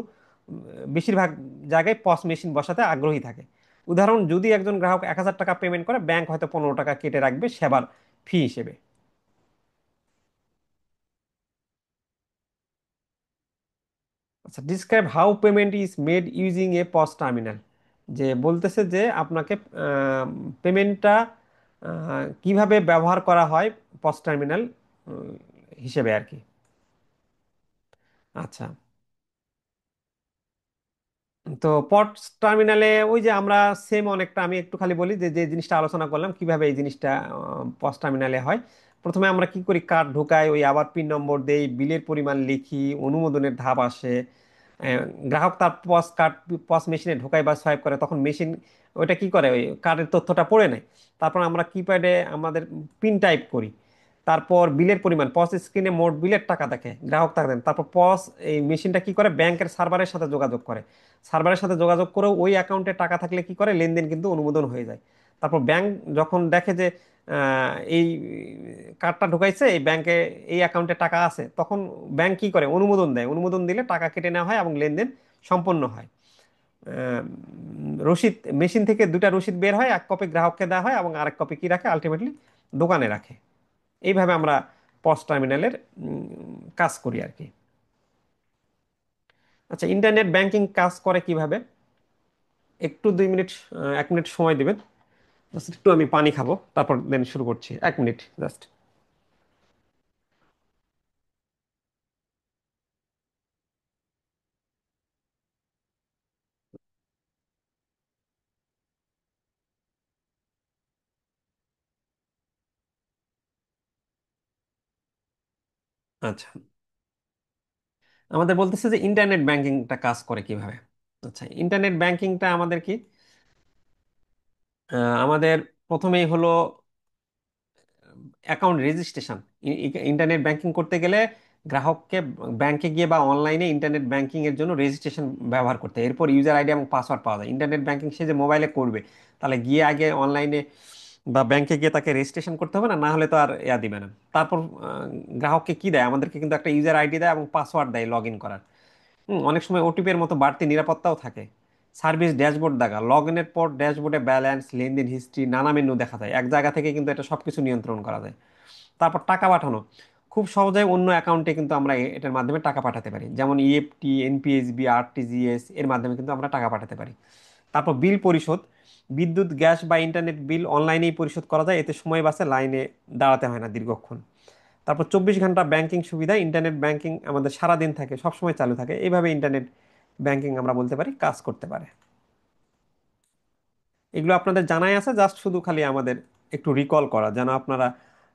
[SPEAKER 1] বেশিরভাগ জায়গায় পস মেশিন বসাতে আগ্রহী থাকে। উদাহরণ, যদি একজন গ্রাহক 1,000 টাকা পেমেন্ট করে, ব্যাংক হয়তো 15 টাকা কেটে রাখবে সেবার ফি হিসেবে। আচ্ছা, describe how payment is made using a POS terminal. যে বলতেছে যে আপনাকে পেমেন্টটা কিভাবে ব্যবহার করা হয় পস টার্মিনাল হিসেবে আর কি। আচ্ছা, তো পটস টার্মিনালে ওই যে আমরা সেম অনেকটা, আমি একটু খালি বলি যে যে জিনিসটা আলোচনা করলাম কিভাবে এই জিনিসটা পস টার্মিনালে হয়। প্রথমে আমরা কি করি, কার্ড ঢোকাই, ওই আবার পিন নম্বর দেই, বিলের পরিমাণ লিখি, অনুমোদনের ধাপ আসে। আহ, গ্রাহক তার পস কার্ড পস মেশিনে ঢোকায় বা সোয়াইপ করে, তখন মেশিন ওইটা কি করে, ওই কার্ডের তথ্যটা পড়ে নেয়। তারপর আমরা কিপ্যাডে আমাদের পিন টাইপ করি। তারপর বিলের পরিমাণ, পস স্ক্রিনে মোট বিলের টাকা দেখে, গ্রাহক টাকা দেন। তারপর পস এই মেশিনটা কি করে, ব্যাংকের সার্ভারের সাথে যোগাযোগ করে। সার্ভারের সাথে যোগাযোগ করেও ওই অ্যাকাউন্টে টাকা থাকলে কি করে, লেনদেন কিন্তু অনুমোদন হয়ে যায়। তারপর ব্যাংক যখন দেখে যে এই কার্ডটা ঢুকাইছে, এই ব্যাংকে এই অ্যাকাউন্টে টাকা আছে, তখন ব্যাংক কি করে, অনুমোদন দেয়। অনুমোদন দিলে টাকা কেটে নেওয়া হয় এবং লেনদেন সম্পন্ন হয়। আহ, রসিদ, মেশিন থেকে দুটা রসিদ বের হয়, এক কপি গ্রাহককে দেওয়া হয় এবং আরেক কপি কি রাখে, আলটিমেটলি দোকানে রাখে। এইভাবে আমরা পস টার্মিনালের কাজ করি আর কি। আচ্ছা, ইন্টারনেট ব্যাংকিং কাজ করে কিভাবে। একটু 2 মিনিট, 1 মিনিট সময় দিবেন। জাস্ট একটু আমি পানি খাবো, তারপর দেন শুরু করছি। 1 মিনিট জাস্ট। আচ্ছা, আমাদের বলতেছে যে ইন্টারনেট ব্যাংকিংটা কাজ করে কিভাবে। আচ্ছা, ইন্টারনেট ব্যাংকিংটা আমাদের কি, আমাদের প্রথমেই হলো অ্যাকাউন্ট রেজিস্ট্রেশন। ইন্টারনেট ব্যাংকিং করতে গেলে গ্রাহককে ব্যাংকে গিয়ে বা অনলাইনে ইন্টারনেট ব্যাংকিং এর জন্য রেজিস্ট্রেশন ব্যবহার করতে হয়। এরপর ইউজার আইডি এবং পাসওয়ার্ড পাওয়া যায়। ইন্টারনেট ব্যাংকিং সে যে মোবাইলে করবে, তাহলে গিয়ে আগে অনলাইনে বা ব্যাংকে গিয়ে তাকে রেজিস্ট্রেশন করতে হবে না, না হলে তো আর দিবে না। তারপর গ্রাহককে কি দেয়, আমাদেরকে কিন্তু একটা ইউজার আইডি দেয় এবং পাসওয়ার্ড দেয় লগ ইন করার। অনেক সময় ওটিপি এর মতো বাড়তি নিরাপত্তাও থাকে। সার্ভিস ড্যাশবোর্ড দেখা, লগ ইনের পর ড্যাশবোর্ডে ব্যালেন্স, লেনদেন হিস্ট্রি, নানা মেনু দেখা যায়। এক জায়গা থেকে কিন্তু এটা সবকিছু নিয়ন্ত্রণ করা যায়। তারপর টাকা পাঠানো, খুব সহজে অন্য অ্যাকাউন্টে কিন্তু আমরা এটার মাধ্যমে টাকা পাঠাতে পারি, যেমন ইএফটি, এনপিএসবি, আরটিজিএস এর মাধ্যমে কিন্তু আমরা টাকা পাঠাতে পারি। তারপর বিল পরিশোধ, বিদ্যুৎ, গ্যাস বা ইন্টারনেট বিল অনলাইনেই পরিশোধ করা যায়, এতে সময় বাঁচে, লাইনে দাঁড়াতে হয় না দীর্ঘক্ষণ। তারপর 24 ঘন্টা ব্যাংকিং সুবিধা, ইন্টারনেট ব্যাংকিং আমাদের সারা দিন থাকে, সবসময় চালু থাকে। এইভাবে ইন্টারনেট ব্যাংকিং আমরা বলতে পারি কাজ করতে পারে। এগুলো আপনাদের জানাই আছে, জাস্ট শুধু খালি আমাদের একটু রিকল করা, যেন আপনারা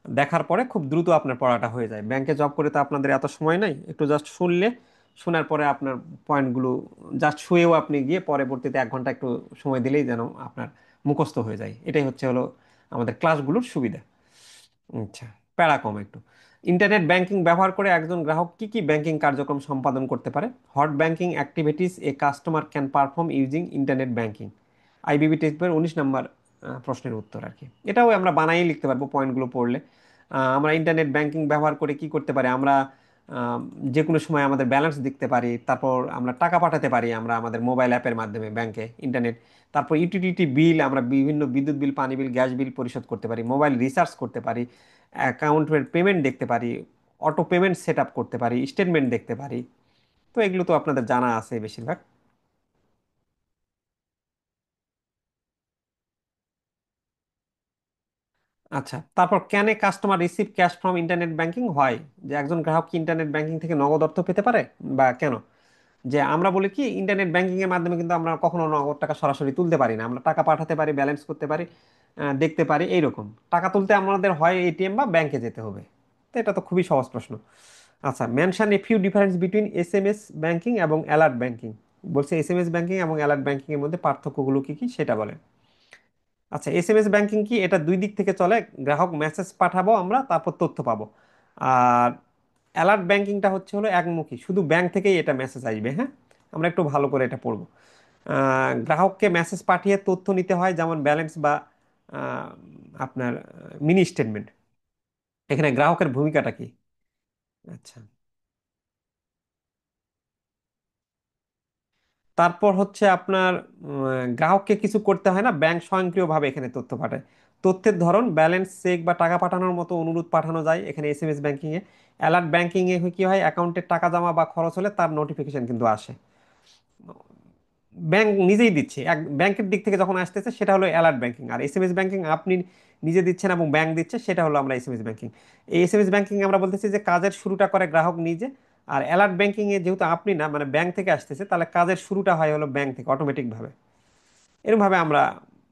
[SPEAKER 1] দেখার পরে খুব দ্রুত আপনার পড়াটা হয়ে যায়। ব্যাংকে জব করে তো আপনাদের এত সময় নাই, একটু জাস্ট শুনলে, শোনার পরে আপনার পয়েন্টগুলো জাস্ট শুয়েও আপনি গিয়ে পরবর্তীতে 1 ঘন্টা একটু সময় দিলেই যেন আপনার মুখস্থ হয়ে যায়। এটাই হচ্ছে হলো আমাদের ক্লাসগুলোর সুবিধা। আচ্ছা, প্যারা কম একটু। ইন্টারনেট ব্যাংকিং ব্যবহার করে একজন গ্রাহক কি কি ব্যাংকিং কার্যক্রম সম্পাদন করতে পারে? Hot banking activities A customer can perform using internet banking. IBB text বইয়ের 19 নম্বর প্রশ্নের উত্তর আর কি। এটাও আমরা বানাই লিখতে পারবো পয়েন্টগুলো পড়লে। আমরা ইন্টারনেট ব্যাংকিং ব্যবহার করে কি করতে পারি, আমরা আহ, যে কোনো সময় আমাদের ব্যালেন্স দেখতে পারি, তারপর আমরা টাকা পাঠাতে পারি আমরা আমাদের মোবাইল অ্যাপের মাধ্যমে ব্যাংকে ইন্টারনেট। তারপর ইউটিলিটি বিল, আমরা বিভিন্ন বিদ্যুৎ বিল, পানি বিল, গ্যাস বিল পরিশোধ করতে পারি, মোবাইল রিচার্জ করতে পারি, অ্যাকাউন্টের পেমেন্ট দেখতে পারি, অটো পেমেন্ট সেট আপ করতে পারি, স্টেটমেন্ট দেখতে পারি। তো এগুলো তো আপনাদের জানা আছে বেশিরভাগ। আচ্ছা, তারপর can A customer receive cash from internet banking হয়, যে একজন গ্রাহক কি ইন্টারনেট ব্যাংকিং থেকে নগদ অর্থ পেতে পারে, বা কেন? যে আমরা বলি কি, ইন্টারনেট ব্যাংকিং এর মাধ্যমে কিন্তু আমরা কখনো নগদ টাকা সরাসরি তুলতে পারি না, আমরা টাকা পাঠাতে পারি, ব্যালেন্স করতে পারি, দেখতে পারি, এইরকম। টাকা তুলতে আমাদের হয় এটিএম বা ব্যাংকে যেতে হবে। তো এটা তো খুবই সহজ প্রশ্ন। আচ্ছা, mention a few difference between SMS banking এবং অ্যালার্ট ব্যাংকিং। বলছে এসএমএস ব্যাংকিং এবং অ্যালার্ট ব্যাংকিং এর মধ্যে পার্থক্যগুলো কি কি সেটা বলে। আচ্ছা, এসএমএস ব্যাংকিং কি, এটা দুই দিক থেকে চলে। গ্রাহক মেসেজ পাঠাবো আমরা, তারপর তথ্য পাবো। আর অ্যালার্ট ব্যাংকিংটা হচ্ছে হলো একমুখী, শুধু ব্যাংক থেকেই এটা মেসেজ আসবে। হ্যাঁ, আমরা একটু ভালো করে এটা পড়বো। গ্রাহককে মেসেজ পাঠিয়ে তথ্য নিতে হয়, যেমন ব্যালেন্স বা আহ, আপনার মিনি স্টেটমেন্ট। এখানে গ্রাহকের ভূমিকাটা কি? আচ্ছা, তারপর হচ্ছে আপনার গ্রাহককে কিছু করতে হয় না, ব্যাংক স্বয়ংক্রিয়ভাবে এখানে তথ্য পাঠায়। তথ্যের ধরন ব্যালেন্স চেক বা টাকা পাঠানোর মতো অনুরোধ পাঠানো যায় এখানে এসএমএস ব্যাংকিং এ। অ্যালার্ট ব্যাংকিং এ কি হয়, অ্যাকাউন্টে টাকা জমা বা খরচ হলে তার নোটিফিকেশন কিন্তু আসে, ব্যাংক নিজেই দিচ্ছে। এক ব্যাংকের দিক থেকে যখন আসতেছে সেটা হলো অ্যালার্ট ব্যাংকিং। আর এসএমএস ব্যাংকিং আপনি নিজে দিচ্ছেন এবং ব্যাংক দিচ্ছে, সেটা হলো আমরা এসএমএস ব্যাংকিং। এই এসএমএস ব্যাংকিং আমরা বলতেছি যে কাজের শুরুটা করে গ্রাহক নিজে। আর অ্যালার্ট ব্যাংকিং এ যেহেতু আপনি না, মানে ব্যাংক থেকে আসতেছে, তাহলে কাজের শুরুটা হয় হলো ব্যাংক থেকে অটোমেটিক ভাবে। এরকম ভাবে আমরা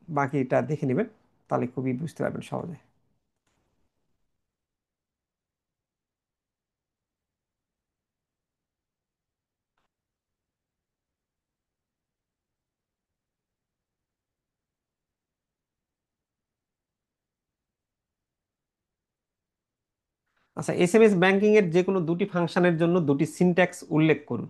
[SPEAKER 1] বাকিটা দেখে নেবেন, তাহলে খুবই বুঝতে পারবেন সহজে। আচ্ছা, এসএমএস ব্যাংকিং এর যে কোনো দুটি ফাংশনের জন্য দুটি সিনট্যাক্স উল্লেখ করুন।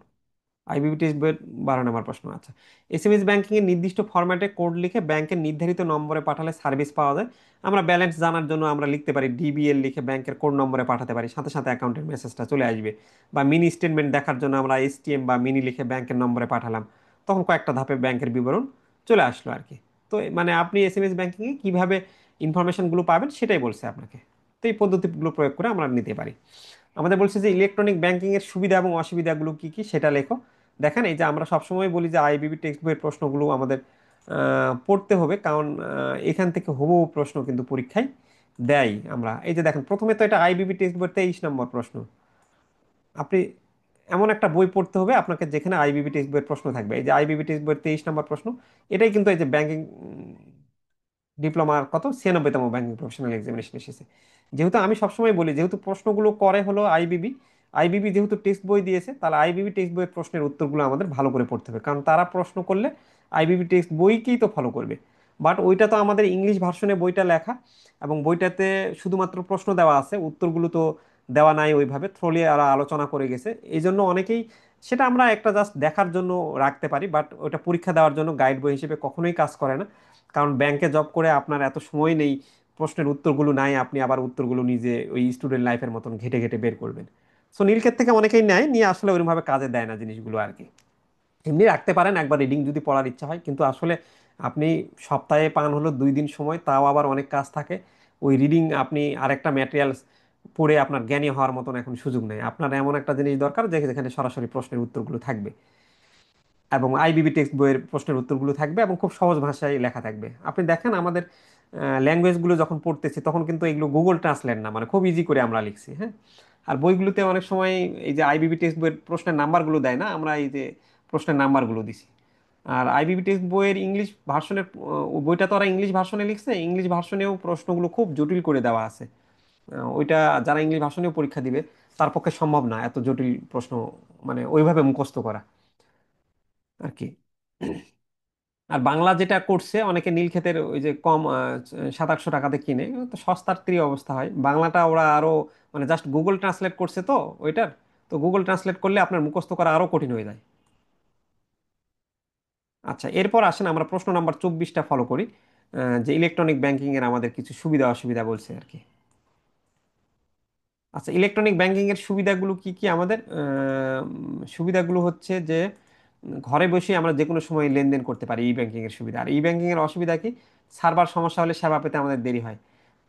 [SPEAKER 1] আইবিপিটিএস বইয়ের 12 নম্বর প্রশ্ন। আচ্ছা, এসএমএস ব্যাংকিং এর নির্দিষ্ট ফরম্যাটে কোড লিখে ব্যাংকের নির্ধারিত নম্বরে পাঠালে সার্ভিস পাওয়া যায়। আমরা ব্যালেন্স জানার জন্য আমরা লিখতে পারি ডিবিএল লিখে ব্যাংকের কোড নম্বরে পাঠাতে পারি, সাথে সাথে অ্যাকাউন্টের মেসেজটা চলে আসবে। বা মিনি স্টেটমেন্ট দেখার জন্য আমরা এসটিএম বা মিনি লিখে ব্যাংকের নম্বরে পাঠালাম, তখন কয়েকটা ধাপে ব্যাংকের বিবরণ চলে আসলো আর কি। তো মানে আপনি এসএমএস ব্যাংকিংয়ে কিভাবে ইনফরমেশনগুলো পাবেন সেটাই বলছে আপনাকে। তো এই পদ্ধতিগুলো প্রয়োগ করে আমরা নিতে পারি। আমাদের বলছে যে ইলেকট্রনিক ব্যাংকিং এর সুবিধা এবং অসুবিধাগুলো কি কি সেটা লেখো। দেখেন, এই যে আমরা সবসময় বলি যে আইবিবি টেক্সট বইয়ের প্রশ্নগুলো আমাদের পড়তে হবে, কারণ এখান থেকে হুবহু প্রশ্ন কিন্তু পরীক্ষায় দেয়। আমরা এই যে দেখেন, প্রথমে তো এটা আইবিবি টেক্সট বই 23 নম্বর প্রশ্ন। আপনি এমন একটা বই পড়তে হবে আপনাকে যেখানে আইবিবি টেক্সট বইয়ের প্রশ্ন থাকবে। এই যে আইবিবি টেক্সট বইয়ের 23 নম্বর প্রশ্ন, এটাই কিন্তু এই যে ব্যাংকিং ডিপ্লোমার কত 96তম ব্যাংকিং প্রফেশনাল এক্সামিনেশন এসেছে। যেহেতু আমি সবসময় বলি, যেহেতু প্রশ্নগুলো করে হলো আইবিবি, আইবিবি যেহেতু টেক্সট বই দিয়েছে, তাহলে আইবিবি টেক্সট বইয়ের প্রশ্নের উত্তরগুলো আমাদের ভালো করে পড়তে হবে, কারণ তারা প্রশ্ন করলে আইবিবি টেক্সট বইকেই তো ফলো করবে। বাট ওইটা তো আমাদের ইংলিশ ভার্সনে বইটা লেখা, এবং বইটাতে শুধুমাত্র প্রশ্ন দেওয়া আছে, উত্তরগুলো তো দেওয়া নাই ওইভাবে, থ্রোলি আর আলোচনা করে গেছে। এই জন্য অনেকেই সেটা আমরা একটা জাস্ট দেখার জন্য রাখতে পারি, বাট ওটা পরীক্ষা দেওয়ার জন্য গাইড বই হিসেবে কখনোই কাজ করে না। কারণ ব্যাংকে জব করে আপনার এত সময় নেই, প্রশ্নের উত্তরগুলো নাই, আপনি আবার উত্তরগুলো নিজে ওই স্টুডেন্ট লাইফের মতন ঘেটে ঘেটে বের করবেন। সো নীলক্ষেত থেকে অনেকেই নেয়, নিয়ে আসলে ওইরকমভাবে কাজে দেয় না জিনিসগুলো আর কি। এমনি রাখতে পারেন একবার রিডিং যদি পড়ার ইচ্ছা হয়, কিন্তু আসলে আপনি সপ্তাহে পান হলো 2 দিন সময়, তাও আবার অনেক কাজ থাকে। ওই রিডিং আপনি আরেকটা ম্যাটেরিয়ালস পড়ে আপনার জ্ঞানী হওয়ার মতন এখন সুযোগ নেই। আপনার এমন একটা জিনিস দরকার যেখানে সরাসরি প্রশ্নের উত্তরগুলো থাকবে, এবং আইবিবি টেক্সট বইয়ের প্রশ্নের উত্তরগুলো থাকবে এবং খুব সহজ ভাষায় লেখা থাকবে। আপনি দেখেন আমাদের ল্যাঙ্গুয়েজগুলো যখন পড়তেছি তখন কিন্তু এগুলো গুগল ট্রান্সলেট না, মানে খুব ইজি করে আমরা লিখছি, হ্যাঁ। আর বইগুলোতে অনেক সময় এই যে আইবিবি টেক্সট বইয়ের প্রশ্নের নাম্বারগুলো দেয় না, আমরা এই যে প্রশ্নের নাম্বারগুলো দিছি। আর আইবিবি টেক্সট বইয়ের ইংলিশ ভার্সনের বইটা তো ওরা ইংলিশ ভার্সনে লিখছে, ইংলিশ ভার্সনেও প্রশ্নগুলো খুব জটিল করে দেওয়া আছে। ওইটা যারা ইংলিশ ভার্সনেও পরীক্ষা দিবে তার পক্ষে সম্ভব না এত জটিল প্রশ্ন মানে ওইভাবে মুখস্থ করা আর কি। আর বাংলা যেটা করছে অনেকে নীলক্ষেতের ওই যে কম 700-800 টাকাতে কিনে, তো সস্তার তীরে অবস্থা হয়। বাংলাটা ওরা আরো মানে জাস্ট গুগল ট্রান্সলেট করছে তো ওইটার, তো গুগল ট্রান্সলেট করলে আপনার মুখস্থ করা আরো কঠিন হয়ে যায়। আচ্ছা, এরপর আসেন আমরা প্রশ্ন নাম্বার 24টা ফলো করি। যে ইলেকট্রনিক ব্যাংকিং এর আমাদের কিছু সুবিধা অসুবিধা বলছে আর কি। আচ্ছা, ইলেকট্রনিক ব্যাংকিং এর সুবিধাগুলো কি কি আমাদের? সুবিধাগুলো হচ্ছে যে ঘরে বসে আমরা যে কোনো সময় লেনদেন করতে পারি, ই ব্যাংকিং এর সুবিধা। আর ই ব্যাংকিং এর অসুবিধা কি? সার্ভার সমস্যা হলে সেবা পেতে আমাদের দেরি হয়।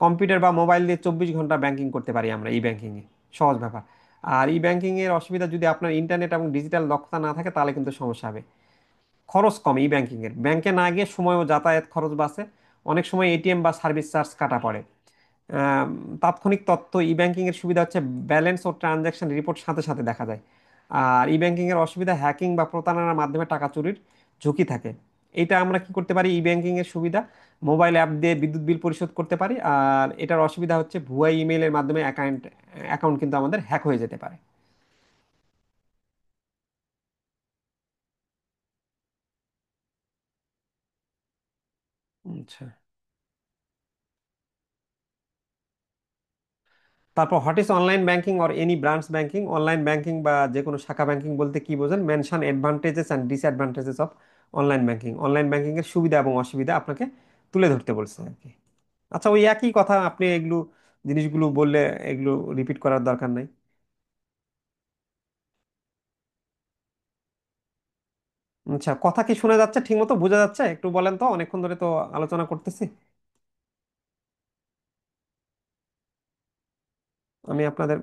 [SPEAKER 1] কম্পিউটার বা মোবাইল দিয়ে 24 ঘন্টা ব্যাংকিং করতে পারি আমরা ই ব্যাংকিং এ, সহজ ব্যাপার। আর ই ব্যাংকিং এর অসুবিধা, যদি আপনার ইন্টারনেট এবং ডিজিটাল দক্ষতা না থাকে তাহলে কিন্তু সমস্যা হবে। খরচ কম ই ব্যাংকিং এর, ব্যাংকে না গিয়ে সময় ও যাতায়াত খরচ বাঁচে। অনেক সময় এটিএম বা সার্ভিস চার্জ কাটা পড়ে। আম, তাৎক্ষণিক তথ্য, ই ব্যাংকিং এর সুবিধা হচ্ছে ব্যালেন্স ও ট্রানজ্যাকশন রিপোর্ট সাথে সাথে দেখা যায়। আর ই ব্যাংকিং এর অসুবিধা, হ্যাকিং বা প্রতারণার মাধ্যমে টাকা চুরির ঝুঁকি থাকে। এটা আমরা কি করতে পারি? ই ব্যাংকিং এর সুবিধা, মোবাইল অ্যাপ দিয়ে বিদ্যুৎ বিল পরিশোধ করতে পারি। আর এটার অসুবিধা হচ্ছে ভুয়া ইমেইলের মাধ্যমে অ্যাকাউন্ট অ্যাকাউন্ট কিন্তু আমাদের হ্যাক হয়ে যেতে পারে। আচ্ছা, তারপর what is online banking or any branch banking? Online banking বা যে কোনো শাখা ব্যাংকিং বলতে কি বোঝেন? Mention advantages and disadvantages of online banking. Online banking এর সুবিধা এবং অসুবিধা আপনাকে তুলে ধরতে বলছে আর কি। আচ্ছা, ওই একই কথা, আপনি এগুলো জিনিসগুলো বললে এগুলো রিপিট করার দরকার নাই। আচ্ছা, কথা কি শোনা যাচ্ছে? ঠিক মতো বোঝা যাচ্ছে? একটু বলেন তো, অনেকক্ষণ ধরে তো আলোচনা করতেছি। আমি আপনাদের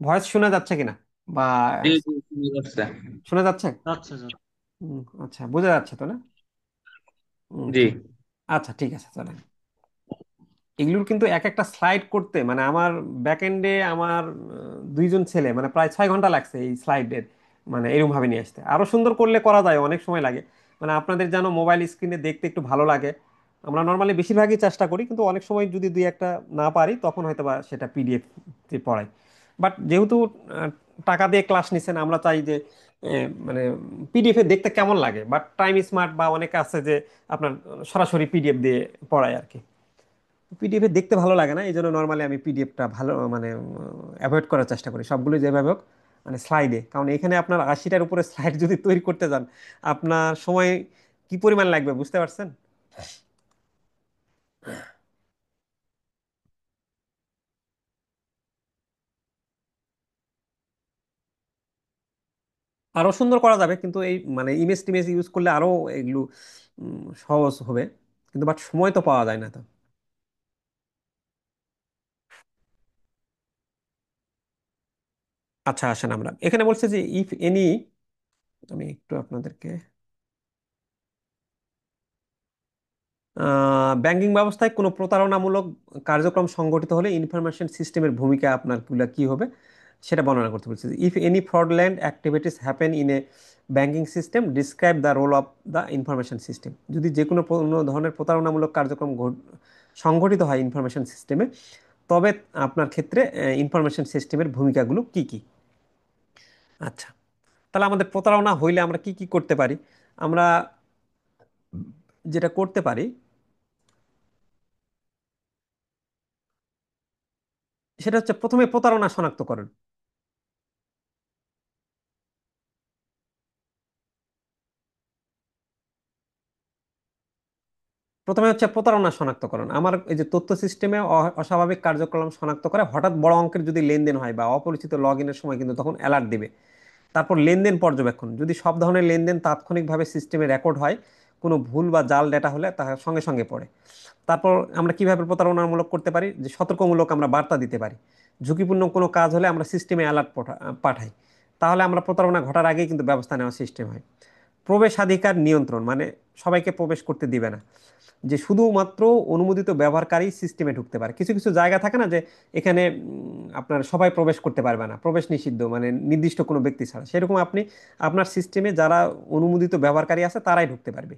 [SPEAKER 1] ভয়েস শোনা যাচ্ছে কিনা, বা
[SPEAKER 2] জি জি শুরু করছে।
[SPEAKER 1] শোনা যাচ্ছে?
[SPEAKER 2] আচ্ছা আচ্ছা।
[SPEAKER 1] আচ্ছা, বোঝা যাচ্ছে তো না?
[SPEAKER 2] জি
[SPEAKER 1] ঠিক। আচ্ছা, ঠিক আছে, চলেন। এগুলোর কিন্তু এক একটা স্লাইড করতে মানে আমার ব্যাক এন্ডে আমার 2জন ছেলে মানে প্রায় 6 ঘন্টা লাগছে এই স্লাইডের, মানে এরকম ভাবে নিয়ে আসতে। আরো সুন্দর করলে করা যায়, অনেক সময় লাগে। মানে আপনাদের যেন মোবাইল স্ক্রিনে দেখতে একটু ভালো লাগে, আমরা নর্মালি বেশিরভাগই চেষ্টা করি, কিন্তু অনেক সময় যদি দুই একটা না পারি তখন হয়তো বা সেটা পিডিএফ তে পড়াই। বাট যেহেতু টাকা দিয়ে ক্লাস নিছেন, আমরা চাই যে মানে পিডিএফ এ দেখতে কেমন লাগে। বাট টাইম স্মার্ট বা অনেকে আছে যে আপনার সরাসরি পিডিএফ দিয়ে পড়ায় আর কি। পিডিএফ এ দেখতে ভালো লাগে না, এই জন্য নর্মালি আমি পিডিএফটা ভালো মানে অ্যাভয়েড করার চেষ্টা করি সবগুলো যেভাবে হোক মানে স্লাইডে। কারণ এখানে আপনার 80টার উপরে স্লাইড যদি তৈরি করতে যান, আপনার সময় কি পরিমাণ লাগবে বুঝতে পারছেন? আরো সুন্দর করা যাবে, কিন্তু এই মানে ইমেজ টিমেজ ইউজ করলে আরো এগুলো সহজ হবে, কিন্তু বাট সময় তো পাওয়া যায় না তো। আচ্ছা, আসেন আমরা এখানে বলছে যে ইফ এনি, আমি একটু আপনাদেরকে ব্যাংকিং ব্যবস্থায় কোনো প্রতারণামূলক কার্যক্রম সংগঠিত হলে ইনফরমেশন সিস্টেমের ভূমিকা আপনার কি হবে সেটা বর্ণনা করতে বলছে। If any fraudulent activities happen in a banking system, describe the role of the information system. যদি যে কোনো ধরনের প্রতারণামূলক কার্যক্রম সংগঠিত হয় ইনফরমেশন সিস্টেমে, তবে আপনার ক্ষেত্রে ইনফরমেশন সিস্টেমের ভূমিকাগুলো কি কি। আচ্ছা, তাহলে আমাদের প্রতারণা হইলে আমরা কি কি করতে পারি। আমরা যেটা করতে পারি সেটা হচ্ছে প্রথমে প্রতারণা শনাক্তকরণ। প্রথমে হচ্ছে প্রতারণা শনাক্তকরণ। আমার এই যে তথ্য সিস্টেমে অস্বাভাবিক কার্যক্রম শনাক্ত করে, হঠাৎ বড় অঙ্কের যদি লেনদেন হয় বা অপরিচিত লগ ইনের সময় কিন্তু তখন অ্যালার্ট দিবে। তারপর লেনদেন পর্যবেক্ষণ, যদি সব ধরনের লেনদেন তাৎক্ষণিকভাবে সিস্টেমে রেকর্ড হয়, কোনো ভুল বা জাল ডেটা হলে তা সঙ্গে সঙ্গে পড়ে। তারপর আমরা কিভাবে প্রতারণামূলক করতে পারি, যে সতর্কমূলক আমরা বার্তা দিতে পারি। ঝুঁকিপূর্ণ কোনো কাজ হলে আমরা সিস্টেমে অ্যালার্ট পাঠাই। তাহলে আমরা প্রতারণা ঘটার আগেই কিন্তু ব্যবস্থা নেওয়ার সিস্টেম হয়। প্রবেশাধিকার নিয়ন্ত্রণ, মানে সবাইকে প্রবেশ করতে দিবে না, যে শুধুমাত্র অনুমোদিত ব্যবহারকারী সিস্টেমে ঢুকতে পারে। কিছু কিছু জায়গা থাকে না যে এখানে আপনার সবাই প্রবেশ করতে পারবে না, প্রবেশ নিষিদ্ধ, মানে নির্দিষ্ট কোনো ব্যক্তি ছাড়া। সেরকম আপনি আপনার সিস্টেমে যারা অনুমোদিত ব্যবহারকারী আছে তারাই ঢুকতে পারবে।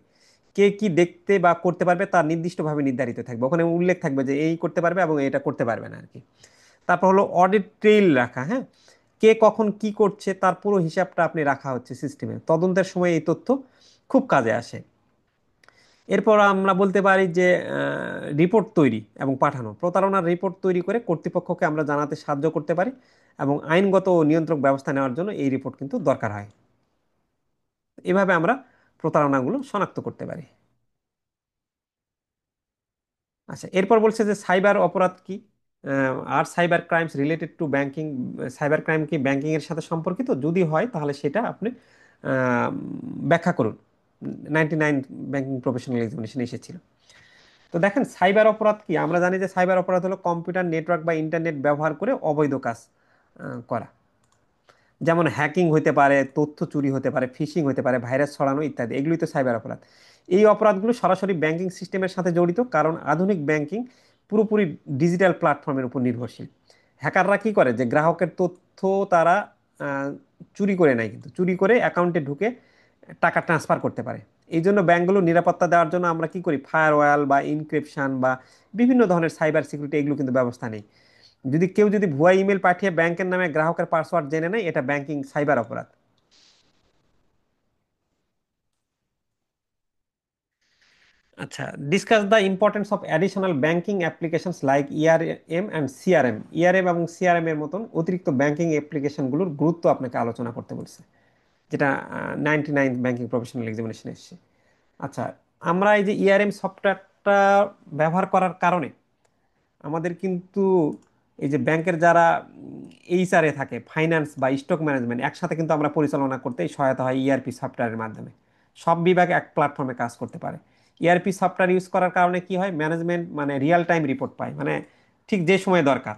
[SPEAKER 1] কে কি দেখতে বা করতে পারবে তার নির্দিষ্টভাবে নির্ধারিত থাকবে, ওখানে উল্লেখ থাকবে যে এই করতে পারবে এবং এটা করতে পারবে না আর কি। তারপর হলো অডিট ট্রেইল রাখা, হ্যাঁ, কে কখন কি করছে তার পুরো হিসাবটা আপনি রাখা হচ্ছে সিস্টেমে, তদন্তের সময় এই তথ্য খুব কাজে আসে। এরপর আমরা বলতে পারি যে রিপোর্ট তৈরি এবং পাঠানো, প্রতারণার রিপোর্ট তৈরি করে কর্তৃপক্ষকে আমরা জানাতে সাহায্য করতে পারি, এবং আইনগত ও নিয়ন্ত্রক ব্যবস্থা নেওয়ার জন্য এই রিপোর্ট কিন্তু দরকার হয়। এভাবে আমরা প্রতারণাগুলো শনাক্ত করতে পারি। আচ্ছা, এরপর বলছে যে সাইবার অপরাধ কি, আর cyber crimes related to banking. Cyber crime কি ব্যাংকিং এর সাথে সম্পর্কিত? যদি হয় তাহলে সেটা আপনি আহ, ব্যাখ্যা করুন। 99 ব্যাংকিং প্রফেশনাল এক্সামিনেশন এসেছিল। তো দেখেন, সাইবার অপরাধ কি, আমরা জানি যে সাইবার অপরাধ হলো কম্পিউটার নেটওয়ার্ক বা ইন্টারনেট ব্যবহার করে অবৈধ কাজ করা। যেমন হ্যাকিং হতে পারে, তথ্য চুরি হতে পারে, ফিশিং হতে পারে, ভাইরাস ছড়ানো ইত্যাদি, এগুলোই তো সাইবার অপরাধ। এই অপরাধগুলো সরাসরি ব্যাংকিং সিস্টেমের সাথে জড়িত, কারণ আধুনিক ব্যাংকিং পুরোপুরি ডিজিটাল প্ল্যাটফর্মের উপর নির্ভরশীল। হ্যাকাররা কি করে, যে গ্রাহকের তথ্য তারা আহ, চুরি করে নেয়, কিন্তু চুরি করে অ্যাকাউন্টে ঢুকে টাকা ট্রান্সফার করতে পারে। এই জন্য ব্যাংকগুলো নিরাপত্তা দেওয়ার জন্য আমরা কি করি, ফায়ারওয়াল বা ইনক্রিপশন বা বিভিন্ন ধরনের সাইবার সিকিউরিটি এগুলো কিন্তু ব্যবস্থা নেই। যদি কেউ ভুয়া ইমেল পাঠিয়ে ব্যাংকের নামে গ্রাহকের পাসওয়ার্ড জেনে নেয়, এটা ব্যাংকিং সাইবার অপরাধ। আচ্ছা, discuss the importance of additional banking applications like ERM and CRM. ERM এবং সিআরএম এর মতন অতিরিক্ত ব্যাংকিং অ্যাপ্লিকেশনগুলোর গুরুত্ব আপনাকে আলোচনা করতে বলছে, যেটা 99 ব্যাংকিং প্রফেশনাল এক্সামিনেশন এসছে। আচ্ছা, আমরা এই যে ইআরএম সফটওয়্যারটা ব্যবহার করার কারণে আমাদের কিন্তু এই যে ব্যাংকের যারা এইচআরএ থাকে, ফাইন্যান্স বা স্টক ম্যানেজমেন্ট, একসাথে কিন্তু আমরা পরিচালনা করতে সহায়তা হয় ইআরপি সফটওয়্যারের মাধ্যমে। সব বিভাগ এক প্ল্যাটফর্মে কাজ করতে পারে। ইআরপি সফটওয়্যার ইউজ করার কারণে কি হয়, ম্যানেজমেন্ট মানে রিয়েল টাইম রিপোর্ট পায়, মানে ঠিক যে সময় দরকার,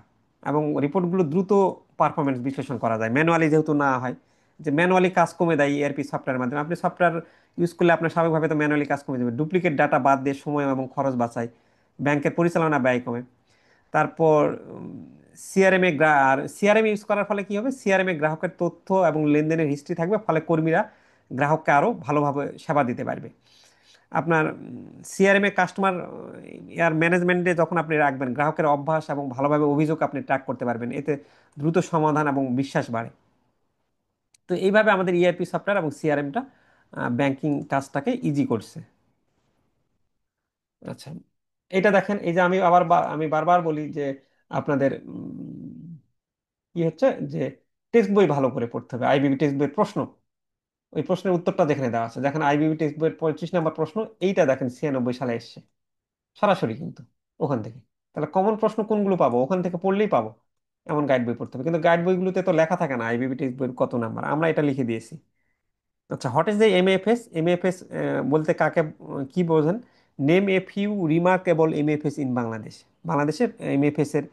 [SPEAKER 1] এবং রিপোর্টগুলো দ্রুত পারফরমেন্স বিশ্লেষণ করা যায়, ম্যানুয়ালি যেহেতু না হয়। যে ম্যানুয়ালি কাজ কমে দেয় ইআরপি সফটওয়্যারের মাধ্যমে। আপনি সফটওয়্যার ইউজ করলে আপনার স্বাভাবিকভাবে তো ম্যানুয়ালি কাজ কমে যাবে, ডুপ্লিকেট ডাটা বাদ দিয়ে সময় এবং খরচ বাঁচায়, ব্যাংকের পরিচালনা ব্যয় কমে। তারপর সিআরএম এ আর সিআরএম ইউজ করার ফলে কি হবে, সিআরএম এ গ্রাহকের তথ্য এবং লেনদেনের হিস্ট্রি থাকবে, ফলে কর্মীরা গ্রাহককে আরো ভালোভাবে সেবা দিতে পারবে। আপনার সিআরএম এ কাস্টমার ইয়ার ম্যানেজমেন্টে যখন আপনি রাখবেন, গ্রাহকের অভ্যাস এবং ভালোভাবে অভিযোগ আপনি ট্র্যাক করতে পারবেন, এতে দ্রুত সমাধান এবং বিশ্বাস বাড়ে। তো এইভাবে আমাদের ইআরপি সফটওয়্যার এবং সিআরএমটা ব্যাংকিং কাজটাকে ইজি করছে। আচ্ছা, এটা দেখেন, এই যে আমি আবার আমি বারবার বলি যে আপনাদের কি হচ্ছে, যে টেক্সট বই ভালো করে পড়তে হবে। আইবিবি টেক্সট বইয়ের প্রশ্ন, ওই প্রশ্নের উত্তরটা যেখানে দেওয়া আছে, দেখেন আইবিবি টেক্সট বইয়ের 25 নম্বর প্রশ্ন, এইটা দেখেন 96 সালে এসছে, সরাসরি কিন্তু ওখান থেকে। তাহলে কমন প্রশ্ন কোনগুলো পাবো, ওখান থেকে পড়লেই পাবো। এমন গাইড বই পড়তে হবে, কিন্তু গাইড বইগুলোতে তো লেখা থাকে না আইবিবি টেক্সট বইয়ের কত নাম্বার, আমরা এটা লিখে দিয়েছি। আচ্ছা, what is the MFS? MFS বলতে কাকে কি বোঝেন? Name a few remarkable MFS in Bangladesh. বাংলাদেশের এমএফএস এর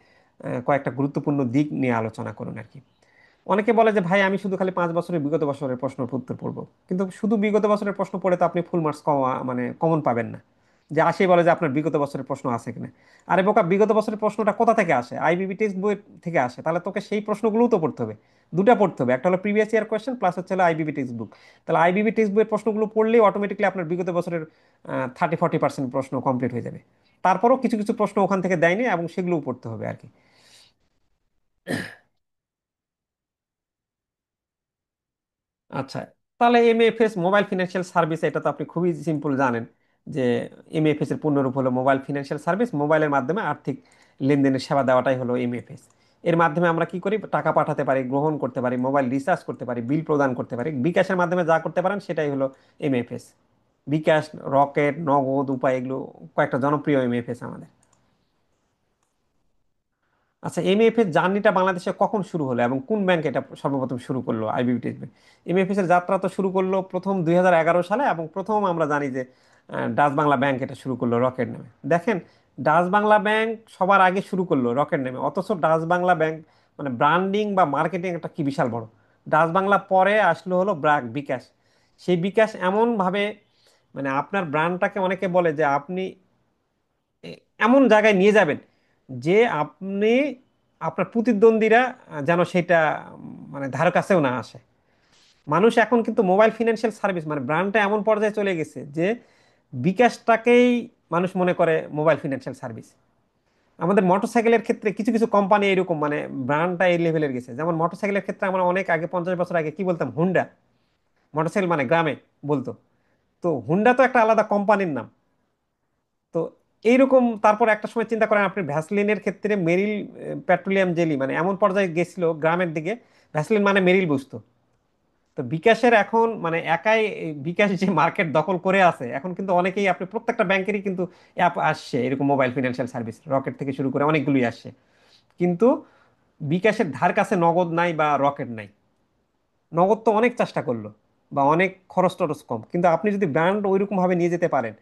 [SPEAKER 1] কয়েকটা গুরুত্বপূর্ণ দিক নিয়ে আলোচনা করুন আর কি। অনেকে বলে যে ভাই আমি শুধু খালি 5 বছরের বিগত বছরের প্রশ্ন উত্তর পড়বো, কিন্তু শুধু বিগত বছরের প্রশ্ন পড়ে তো আপনি ফুল মার্কস মানে কমন পাবেন না। যে আসেই বলে যে আপনার বিগত বছরের প্রশ্ন আছে কিনা। আরে বোকা, বিগত বছরের প্রশ্নটা কোথা থেকে আসে? আইবিবি টেক্সট বই থেকে আসে। তাহলে তোকে সেই প্রশ্নগুলোও তো পড়তে হবে, দুটা পড়তে হবে, একটা হলো প্রিভিয়াস ইয়ার কোয়েশ্চেন প্লাস হচ্ছে হলো আইবিবি টেক্সট বুক। তাহলে আইবিবি টেক্সট বইয়ের প্রশ্নগুলো পড়লেই অটোমেটিকলি আপনার বিগত বছরের 30-40% প্রশ্ন কমপ্লিট হয়ে যাবে। তারপরও কিছু কিছু প্রশ্ন ওখান থেকে দেয়নি এবং সেগুলোও পড়তে হবে আর কি। আচ্ছা, তাহলে এমএফএস মোবাইল ফিনান্সিয়াল সার্ভিস, এটা তো আপনি খুবই সিম্পল জানেন যে এমএফএস এর পূর্ণরূপ হলো মোবাইল ফিনান্সিয়াল সার্ভিস। মোবাইলের মাধ্যমে আর্থিক লেনদেনের সেবা দেওয়াটাই হলো এমএফএস। এর মাধ্যমে আমরা কি করি? টাকা পাঠাতে পারি, গ্রহণ করতে পারি, মোবাইল রিচার্জ করতে পারি, বিল প্রদান করতে পারি। বিকাশের মাধ্যমে যা করতে পারেন সেটাই হলো এমএফএস। বিকাশ, রকেট, নগদ, উপায়, এগুলো কয়েকটা জনপ্রিয় এমএফএস আমাদের। আচ্ছা, এমএএফ এর জার্নিটা বাংলাদেশে কখন শুরু হলো এবং কোন ব্যাংক এটা সর্বপ্রথম শুরু করলো? আইবিবিটি ব্যাংক। এমএএফএস এর যাত্রা তো শুরু করলো প্রথম 2011 সালে, এবং প্রথম আমরা জানি যে ডাচ বাংলা ব্যাংক এটা শুরু করলো রকেট নামে। দেখেন, ডাচ বাংলা ব্যাংক সবার আগে শুরু করলো রকেট নামে, অথচ ডাচ বাংলা ব্যাংক মানে ব্র্যান্ডিং বা মার্কেটিং একটা কি বিশাল বড়। ডাচ বাংলা পরে আসলো হলো বিকাশ। সেই বিকাশ এমন ভাবে মানে আপনার ব্র্যান্ডটাকে, অনেকে বলে যে আপনি এমন জায়গায় নিয়ে যাবেন যে আপনি আপনার প্রতিদ্বন্দ্বীরা যেন সেটা মানে ধার কাছেও না আসে। মানুষ এখন কিন্তু মোবাইল ফিনান্সিয়াল সার্ভিস মানে ব্র্যান্ডটা এমন পর্যায়ে চলে গেছে যে বিকাশটাকেই মানুষ মনে করে মোবাইল ফিনান্সিয়াল সার্ভিস। আমাদের মোটরসাইকেলের ক্ষেত্রে কিছু কিছু কোম্পানি এরকম মানে ব্র্যান্ডটা এই লেভেলের গেছে। যেমন মোটরসাইকেলের ক্ষেত্রে আমরা অনেক আগে 50 বছর আগে কি বলতাম? হুন্ডা। মোটরসাইকেল মানে গ্রামে বলতো। তো হুন্ডা তো একটা আলাদা কোম্পানির নাম। তো এইরকম তারপর একটা সময় চিন্তা করেন আপনি ভ্যাসলিনের ক্ষেত্রে মেরিল পেট্রোলিয়াম জেলি মানে এমন পর্যায়ে গেছিল গ্রামের দিকে, ভ্যাসলিন মানে মেরিল বুঝতো। তো বিকাশের এখন মানে একাই এই বিকাশ যে মার্কেট দখল করে আছে, এখন কিন্তু অনেকেই, আপনি প্রত্যেকটা ব্যাংকেরই কিন্তু অ্যাপ আসছে এরকম মোবাইল ফিনান্সিয়াল সার্ভিস, রকেট থেকে শুরু করে অনেকগুলোই আসছে। কিন্তু বিকাশের ধার কাছে নগদ নাই বা রকেট নাই। নগদ তো অনেক চেষ্টা করলো বা অনেক খরচ টরচ কম, কিন্তু আপনি যদি ব্র্যান্ড ওইরকম ভাবে নিয়ে যেতে পারেন,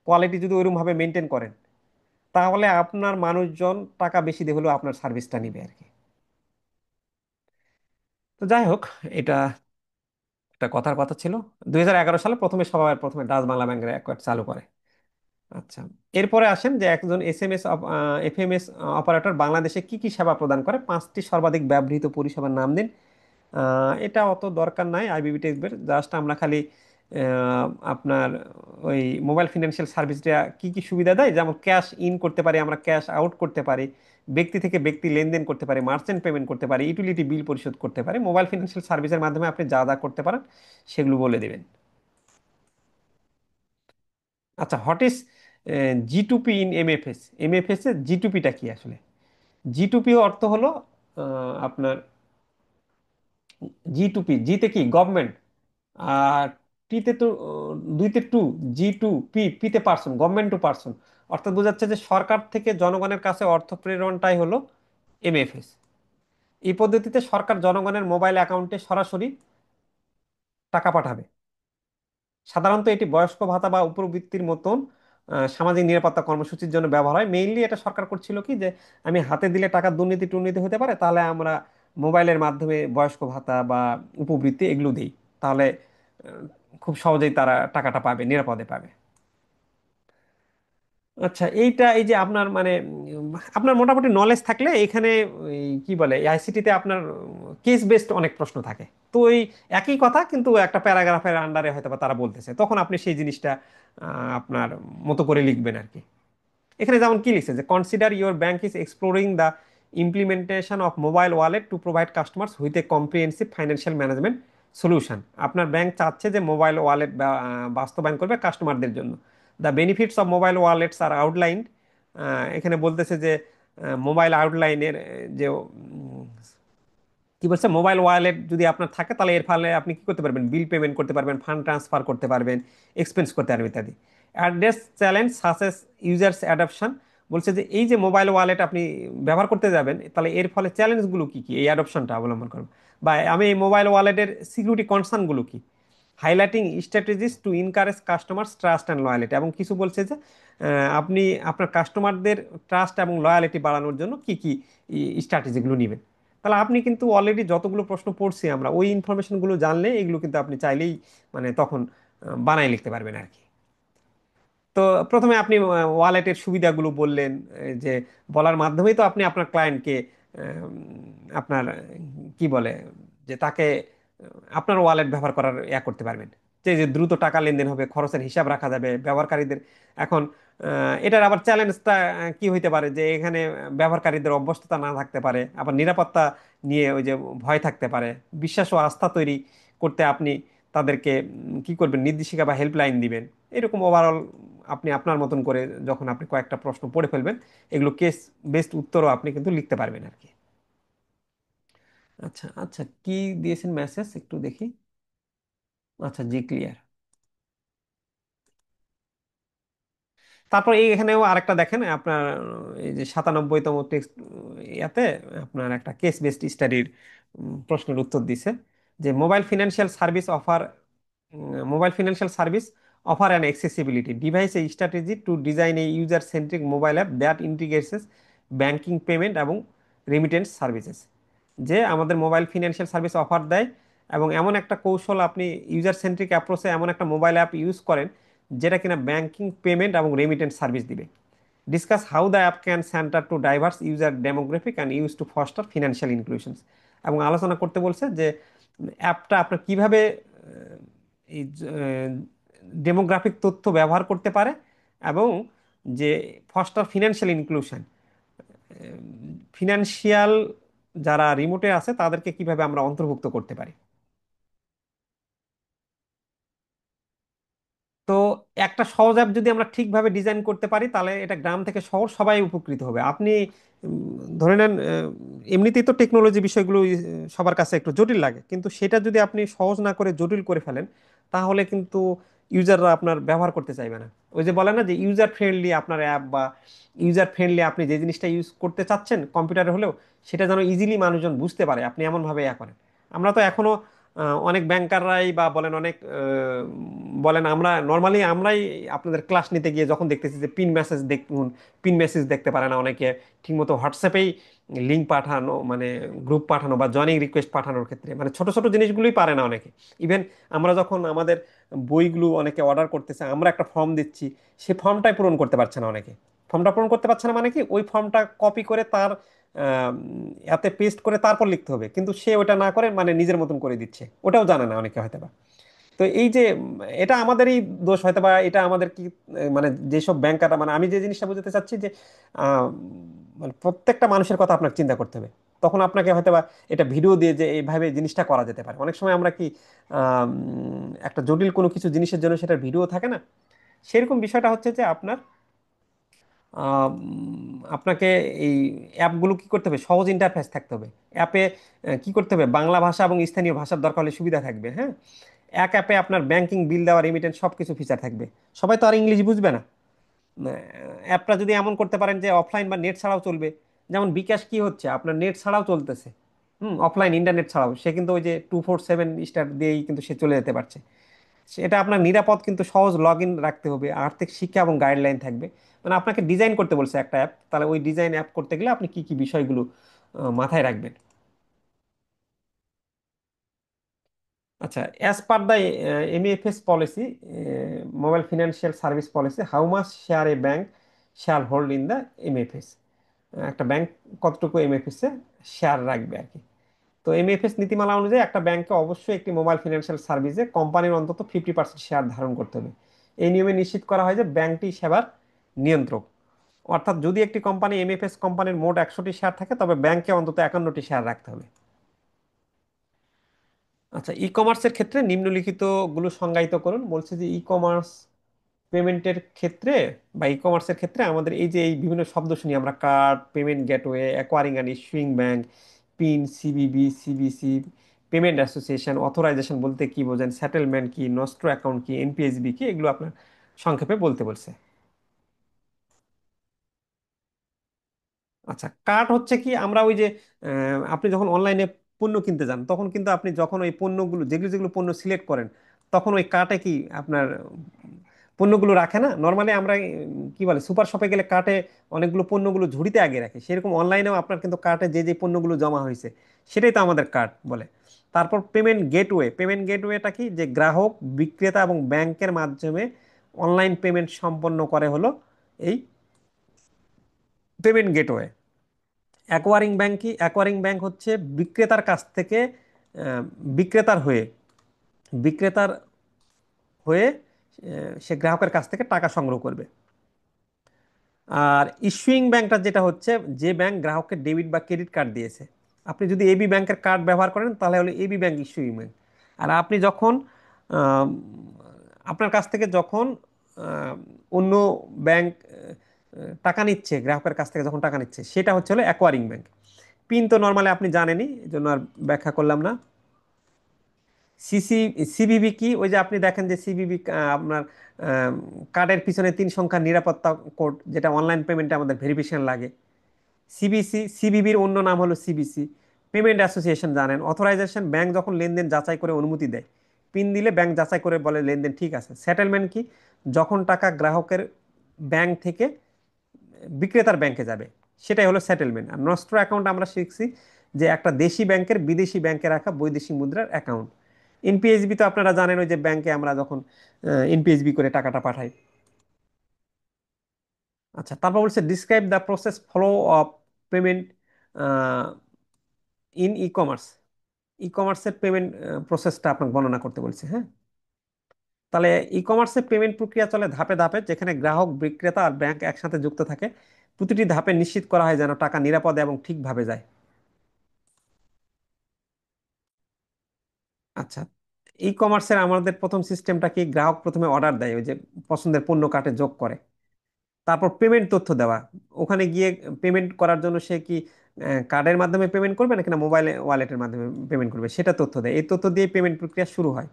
[SPEAKER 1] কোয়ালিটি যদি ওইরকম ভাবে মেনটেন করেন, তাহলে আপনার মানুষজন টাকা বেশি দিয়ে হলেও আপনার সার্ভিসটা নিবে আর কি। তো যাই হোক, এটা একটা কথার কথা ছিল। 2011 সালে প্রথমে সবার প্রথমে ডাচ বাংলা ব্যাংকের অ্যাকাউন্ট চালু করে। আচ্ছা, এরপরে আসেন যে একজন এসএমএস এফএমএস অপারেটর বাংলাদেশে কি কি সেবা প্রদান করে, 5টি সর্বাধিক ব্যবহৃত পরিষেবার নাম দিন। এটা অত দরকার নাই আইবিবি টেক্সবের, জাস্ট আমরা খালি আপনার ওই মোবাইল ফিনান্সিয়াল সার্ভিসটা কি কি সুবিধা দেয়, যেমন ক্যাশ ইন করতে পারি আমরা, ক্যাশ আউট করতে পারি, ব্যক্তি থেকে ব্যক্তি লেনদেন করতে পারি, মার্চেন্ট পেমেন্ট করতে পারি, ইউটিলিটি বিল পরিশোধ করতে পারি। মোবাইল ফিনান্সিয়াল সার্ভিসের মাধ্যমে আপনি যা যা করতে পারেন সেগুলো বলে দেবেন। আচ্ছা, what is G2P in MFS? MFS এর জি2পিটা কি আসলে? জি2পি অর্থ হলো আপনার জি2পি, জিতে কি গভর্নমেন্ট, আর টিতে তো দুইতে টু, জি2পি, পিতে পার্সন, গভর্নমেন্ট টু পার্সন। অর্থাৎ বোঝাচ্ছে যে সরকার থেকে জনগণের কাছে অর্থ প্রেরণটাই হলো এমএফএস। এই পদ্ধতিতে সরকার জনগণের মোবাইল অ্যাকাউন্টে সরাসরি টাকা পাঠাবে। সাধারণত এটি বয়স্ক ভাতা বা উপবৃত্তির মতন সামাজিক নিরাপত্তা কর্মসূচির জন্য ব্যবহার হয়। মেইনলি এটা সরকার করছিল কি যে আমি হাতে দিলে টাকা দুর্নীতি টুর্নীতি হতে পারে, তাহলে আমরা মোবাইলের মাধ্যমে বয়স্ক ভাতা বা উপবৃত্তি এগুলো দিই। তাহলে খুব সহজেই তারা টাকাটা পাবে, নিরাপদে পাবে। আচ্ছা, এইটা এই যে আপনার মানে আপনার মোটামুটি নলেজ থাকলে এখানে ওই কি বলে আইসিটিতে আপনার কেস বেসড অনেক প্রশ্ন থাকে। তো ওই একই কথা কিন্তু একটা প্যারাগ্রাফের আন্ডারে হয়তো বা তারা বলতেছে, তখন আপনি সেই জিনিসটা আপনার মতো করে লিখবেন আর কি। এখানে যেমন কি লিখছে যে consider your bank is exploring the implementation of mobile wallet to provide customers with a comprehensive financial management solution. আপনার ব্যাংক চাচ্ছে যে মোবাইল ওয়ালেট বাস্তবায়ন করবে কাস্টমারদের জন্য। The benefits of mobile wallets are outlined. এখানে বলতেছে যে মোবাইল আউটলাইনের যে কি বলছে, মোবাইল ওয়ালেট যদি আপনার থাকে তাহলে এর ফলে আপনি কি করতে পারবেন? বিল পেমেন্ট করতে পারবেন, ফান্ড ট্রান্সফার করতে পারবেন, এক্সপেন্স করতে পারবেন ইত্যাদি। Address challenge সাসেস users adoption. বলছে যে এই যে মোবাইল ওয়ালেট আপনি ব্যবহার করতে যাবেন, তাহলে এর ফলে চ্যালেঞ্জগুলো কি কি এই অ্যাডপশনটা অবলম্বন করবেন, বা আমি এই মোবাইল ওয়ালেটের সিকিউরিটি কনসার্নগুলো কি, highlighting strategies two encourage customers trust and loyalty. এবং কিছু বলছে যে আপনি আপনার কাস্টমারদের ট্রাস্ট এবং লয়ালিটি বাড়ানোর জন্য কি কি স্ট্র্যাটেজিগুলো নেবেন। তাহলে আপনি কিন্তু অলরেডি যতগুলো প্রশ্ন পড়ছি আমরা, ওই ইনফরমেশনগুলো জানলে এগুলো কিন্তু আপনি চাইলেই মানে তখন বানাই লিখতে পারবেন আর কি। তো প্রথমে আপনি ওয়ালেটের সুবিধাগুলো বললেন, যে বলার মাধ্যমেই তো আপনি আপনার ক্লায়েন্টকে আপনার কি বলে যে তাকে আপনার ওয়ালেট ব্যবহার করার করতে পারবেন, যে যে দ্রুত টাকা লেনদেন হবে, খরচের হিসাব রাখা যাবে ব্যবহারকারীদের। এখন এটার আবার চ্যালেঞ্জটা কি হইতে পারে, যে এখানে ব্যবহারকারীদের অভ্যস্ততা না থাকতে পারে, আবার নিরাপত্তা নিয়ে ওই যে ভয় থাকতে পারে। বিশ্বাস ও আস্থা তৈরি করতে আপনি তাদেরকে কি করবেন, নির্দেশিকা বা হেল্পলাইন দিবেন। এরকম ওভারঅল আপনি আপনার মতন করে যখন আপনি কয়েকটা প্রশ্ন পড়ে ফেলবেন, এগুলো কেস বেসড উত্তরও আপনি কিন্তু লিখতে পারবেন আর কি। আচ্ছা আচ্ছা, কি দিয়েছেন মেসেজ একটু দেখি। আচ্ছা জি, ক্লিয়ার। তারপর এই এখানেও আরেকটা দেখেন আপনার, এই যে 97তম টেক্সট ইয়াতে আপনার একটা কেস বেসড স্টাডির প্রশ্নের উত্তর দিছে, যে mobile financial service offer an accessibility device a strategy to design a user centric mobile app that integrates banking payment এবং রেমিটেন্স সার্ভিসেস। যে আমাদের মোবাইল ফিনান্সিয়াল সার্ভিস অফার দেয়, এবং এমন একটা কৌশল আপনি ইউজার সেন্ট্রিক অ্যাপ্রোচে এমন একটা মোবাইল অ্যাপ ইউজ করেন যেটা কিনা ব্যাংকিং পেমেন্ট এবং রেমিটেন্স সার্ভিস দিবে। Discuss how the app can centre to diverse user demographic and use to foster financial inclusions. এবং আলোচনা করতে বলছে যে অ্যাপটা আপনার কিভাবে এই ডেমোগ্রাফিক তথ্য ব্যবহার করতে পারে, এবং যে ফস্টার ফিনান্সিয়াল ইনক্লুশন, ফিনান্সিয়াল যারা রিমোটে আছে তাদেরকে কিভাবে আমরা অন্তর্ভুক্ত করতে পারি। তো একটা সহজ অ্যাপ যদি আমরা ঠিকভাবে ডিজাইন করতে পারি, তাহলে এটা গ্রাম থেকে শহর সবাই উপকৃত হবে। আপনি ধরে নেন এমনিতেই তো টেকনোলজি বিষয়গুলো সবার কাছে একটু জটিল লাগে, কিন্তু সেটা যদি আপনি সহজ না করে জটিল করে ফেলেন, তাহলে কিন্তু ইউজাররা আপনার ব্যবহার করতে চাইবে না। ওই যে বলে না যে ইউজার ফ্রেন্ডলি আপনার অ্যাপ, বা ইউজার ফ্রেন্ডলি আপনি যে জিনিসটা ইউজ করতে চাচ্ছেন কম্পিউটারে হলেও, সেটা যেন ইজিলি মানুষজন বুঝতে পারে, আপনি এমনভাবে করেন। আমরা তো এখনো অনেক ব্যাংকাররাই বা বলেন অনেক বলেন আমরা নর্মালি আমরাই আপনাদের ক্লাস নিতে গিয়ে যখন দেখতেছি যে পিন মেসেজ দেখতে পারে না অনেকে, ঠিকমতো হোয়াটসঅ্যাপেই লিঙ্ক পাঠানো মানে গ্রুপ পাঠানো বা জয়েনিং রিকোয়েস্ট পাঠানোর ক্ষেত্রে মানে ছোট ছোট জিনিসগুলোই পারে না অনেকে। ইভেন আমরা যখন আমাদের বইগুলো অনেকে অর্ডার করতেছে, আমরা একটা ফর্ম দিচ্ছি, সেই ফর্মটাই পূরণ করতে পারছে না অনেকে। ফর্মটা পূরণ করতে পারছে না মানে কি, ওই ফর্মটা কপি করে তার এতে পেস্ট করে তারপর লিখতে হবে, কিন্তু সে ওটা না করে মানে নিজের মতন করে দিচ্ছে, ওটাও জানে না অনেকে হয়তো বা। তো এই যে এটা আমাদেরই দোষ হয়তো, বা এটা আমাদের কি মানে যেসব ব্যাংকাররা মানে আমি যে জিনিসটা বুঝতে চাচ্ছি যে আহ, মানে প্রত্যেকটা মানুষের কথা আপনাকে চিন্তা করতে হবে। তখন আপনাকে হয়তো বা এটা ভিডিও দিয়ে যে এইভাবে জিনিসটা করা যেতে পারে। অনেক সময় আমরা কি একটা জটিল কোনো কিছু জিনিসের জন্য সেটার ভিডিও থাকে না, সেরকম বিষয়টা হচ্ছে যে আপনার আপনাকে এই অ্যাপগুলো কি করতে হবে, সহজ ইন্টারফেস থাকতে হবে অ্যাপে। কি করতে হবে, বাংলা ভাষা এবং স্থানীয় ভাষার দরকার হলে সুবিধা থাকবে। হ্যাঁ, এক অ্যাপে আপনার ব্যাংকিং, বিল দেওয়া, রেমিটেন্স সব কিছু ফিচার থাকবে। সবাই তো আর ইংলিশ বুঝবে না। অ্যাপটা যদি এমন করতে পারেন যে অফলাইন বা নেট ছাড়াও চলবে, যেমন বিকাশ কি হচ্ছে আপনার নেট ছাড়াও চলতেছে, অফলাইন ইন্টারনেট ছাড়াও সে কিন্তু ওই যে 247 স্টার দিয়েই কিন্তু সে চলে যেতে পারছে। সেটা আপনার নিরাপদ কিন্তু সহজ লগ ইন রাখতে হবে, আর্থিক শিক্ষা এবং গাইডলাইন থাকবে। মানে আপনাকে ডিজাইন করতে বলছে একটা অ্যাপ, তাহলে ওই ডিজাইন অ্যাপ করতে গেলে আপনি কি কি বিষয়গুলো মাথায় রাখবেন। আচ্ছা, as per the MFS policy, mobile financial service policy, how much share A bank shall hold in the MFS. একটা ব্যাংক কতটুকু এমএফএস এ শেয়ার রাখবে আর কি। তো এমএফএস নীতিমালা অনুযায়ী একটা ব্যাংকে অবশ্যই একটি মোবাইল ফিনান্সিয়াল সার্ভিসে কোম্পানির অন্তত 50% শেয়ার ধারণ করতে হবে। এই নিয়মে নিশ্চিত করা হয় যে ব্যাংকটি সেবার নিয়ন্ত্রক। অর্থাৎ যদি একটি কোম্পানি এমএফএস কোম্পানির মোট 100টি শেয়ার থাকে, তবে ব্যাংকে অন্তত 51টি শেয়ার রাখতে হবে। আচ্ছা, ই কমার্সের ক্ষেত্রে নিম্নলিখিত গুলো সংজ্ঞায়িত করুন। বলছে যে ই কমার্স পেমেন্টের ক্ষেত্রে বা ই কমার্সের ক্ষেত্রে আমাদের এই যে এই বিভিন্ন শব্দ শুনি আমরা, card, payment gateway, acquiring and issuing bank, pin, CVV, CBC, payment association, authorisation বলতে কি বোঝেন, সেটেলমেন্ট কি, নস্ট্রো অ্যাকাউন্ট কি, এনপিএসবি কি, এগুলো আপনার সংক্ষেপে বলতে বলছে। আচ্ছা, কার্ট হচ্ছে কি, আমরা ওই যে আপনি যখন অনলাইনে পণ্য কিনতে যান, তখন কিন্তু আপনি যখন ওই পণ্যগুলো যেগুলো যেগুলো পণ্য সিলেক্ট করেন, তখন ওই কার্টে কি আপনার পণ্যগুলো রাখে না নর্মালি। আমরা কি বলে সুপার শপে গেলে কার্টে অনেকগুলো পণ্যগুলো ঝুড়িতে আগে রাখে, সেরকম অনলাইনেও আপনার কিন্তু কার্টে যে যে পণ্যগুলো জমা হয়েছে সেটাই তো আমাদের কার্ট বলে। তারপর পেমেন্ট গেটওয়েটা কি, যে গ্রাহক, বিক্রেতা এবং ব্যাংকের মাধ্যমে অনলাইন পেমেন্ট সম্পন্ন করে হলো এই পেমেন্ট গেটওয়ে। অ্যাকোয়ারিং ব্যাংক কি? অ্যাকোয়ারিং ব্যাংক হচ্ছে বিক্রেতার কাছ থেকে আহ, বিক্রেতার হয়ে বিক্রেতার হয়ে সে গ্রাহকের কাছ থেকে টাকা সংগ্রহ করবে। আর ইস্যুইং ব্যাংকটা যেটা হচ্ছে, যে ব্যাংক গ্রাহককে ডেবিট বা ক্রেডিট কার্ড দিয়েছে। আপনি যদি এবি ব্যাংকের কার্ড ব্যবহার করেন তাহলে হলো এবি ব্যাংক ইস্যুইং ব্যাংক। আর আপনি যখন আম, আপনার কাছ থেকে যখন অন্য ব্যাংক টাকা নিচ্ছে, গ্রাহকের কাছ থেকে যখন টাকা নিচ্ছে, সেটা হচ্ছে হলো অ্যাকোয়ারিং ব্যাংক। পিন তো নর্মালি আপনি জানেনই, এই জন্য আর ব্যাখ্যা করলাম না। সিসি সিবিবি কি? ওই যে আপনি দেখেন যে সিবিবি আপনার কার্ডের পিছনে 3 সংখ্যার নিরাপত্তা কোড, যেটা অনলাইন পেমেন্টে আমাদের ভেরিফিকেশন লাগে। সিবিবির অন্য নাম হলো সিবিসি, পেমেন্ট অ্যাসোসিয়েশন জানেন। অথরাইজেশন, ব্যাংক যখন লেনদেন যাচাই করে অনুমতি দেয়। পিন দিলে ব্যাংক যাচাই করে বলে লেনদেন ঠিক আছে। সেটেলমেন্ট কি? যখন টাকা গ্রাহকের ব্যাংক থেকে বিক্রেতার ব্যাংকে যাবে, সেটাই হলো সেটেলমেন্ট। আর নস্ট্রো অ্যাকাউন্ট আমরা শিখছি যে একটা দেশি ব্যাংকের বিদেশি ব্যাংকে রাখা বৈদেশিক মুদ্রার অ্যাকাউন্ট। এনপিএসবি তো আপনারা জানেন, ওই যে ব্যাংকে আমরা যখন এনপিএসবি করে টাকাটা পাঠাই। আচ্ছা, তারপর বলছে describe the process follow of payment in e commerce. ই কমার্সের পেমেন্ট প্রসেসটা আপনাকে বর্ণনা করতে বলছে। হ্যাঁ, তাহলে ই কমার্সের পেমেন্ট প্রক্রিয়া চলে ধাপে ধাপে, যেখানে গ্রাহক, বিক্রেতা আর ব্যাংক একসাথে যুক্ত থাকে। প্রতিটি ধাপে নিশ্চিত করা হয় যেন টাকা নিরাপদে এবং ঠিকভাবে যায়। আচ্ছা, ই কমার্সের আমাদের প্রথম সিস্টেমটা কি? গ্রাহক প্রথমে অর্ডার দেয়, ওই যে পছন্দের পণ্য কার্টে যোগ করে। তারপর পেমেন্ট তথ্য দেওয়া। ওখানে গিয়ে পেমেন্ট করার জন্য সে কি কার্ডের মাধ্যমে পেমেন্ট করবে নাকি না মোবাইল ওয়ালেটের মাধ্যমে পেমেন্ট করবে, সেটা তথ্য দেয়। এই তথ্য দিয়ে পেমেন্ট প্রক্রিয়া শুরু হয়।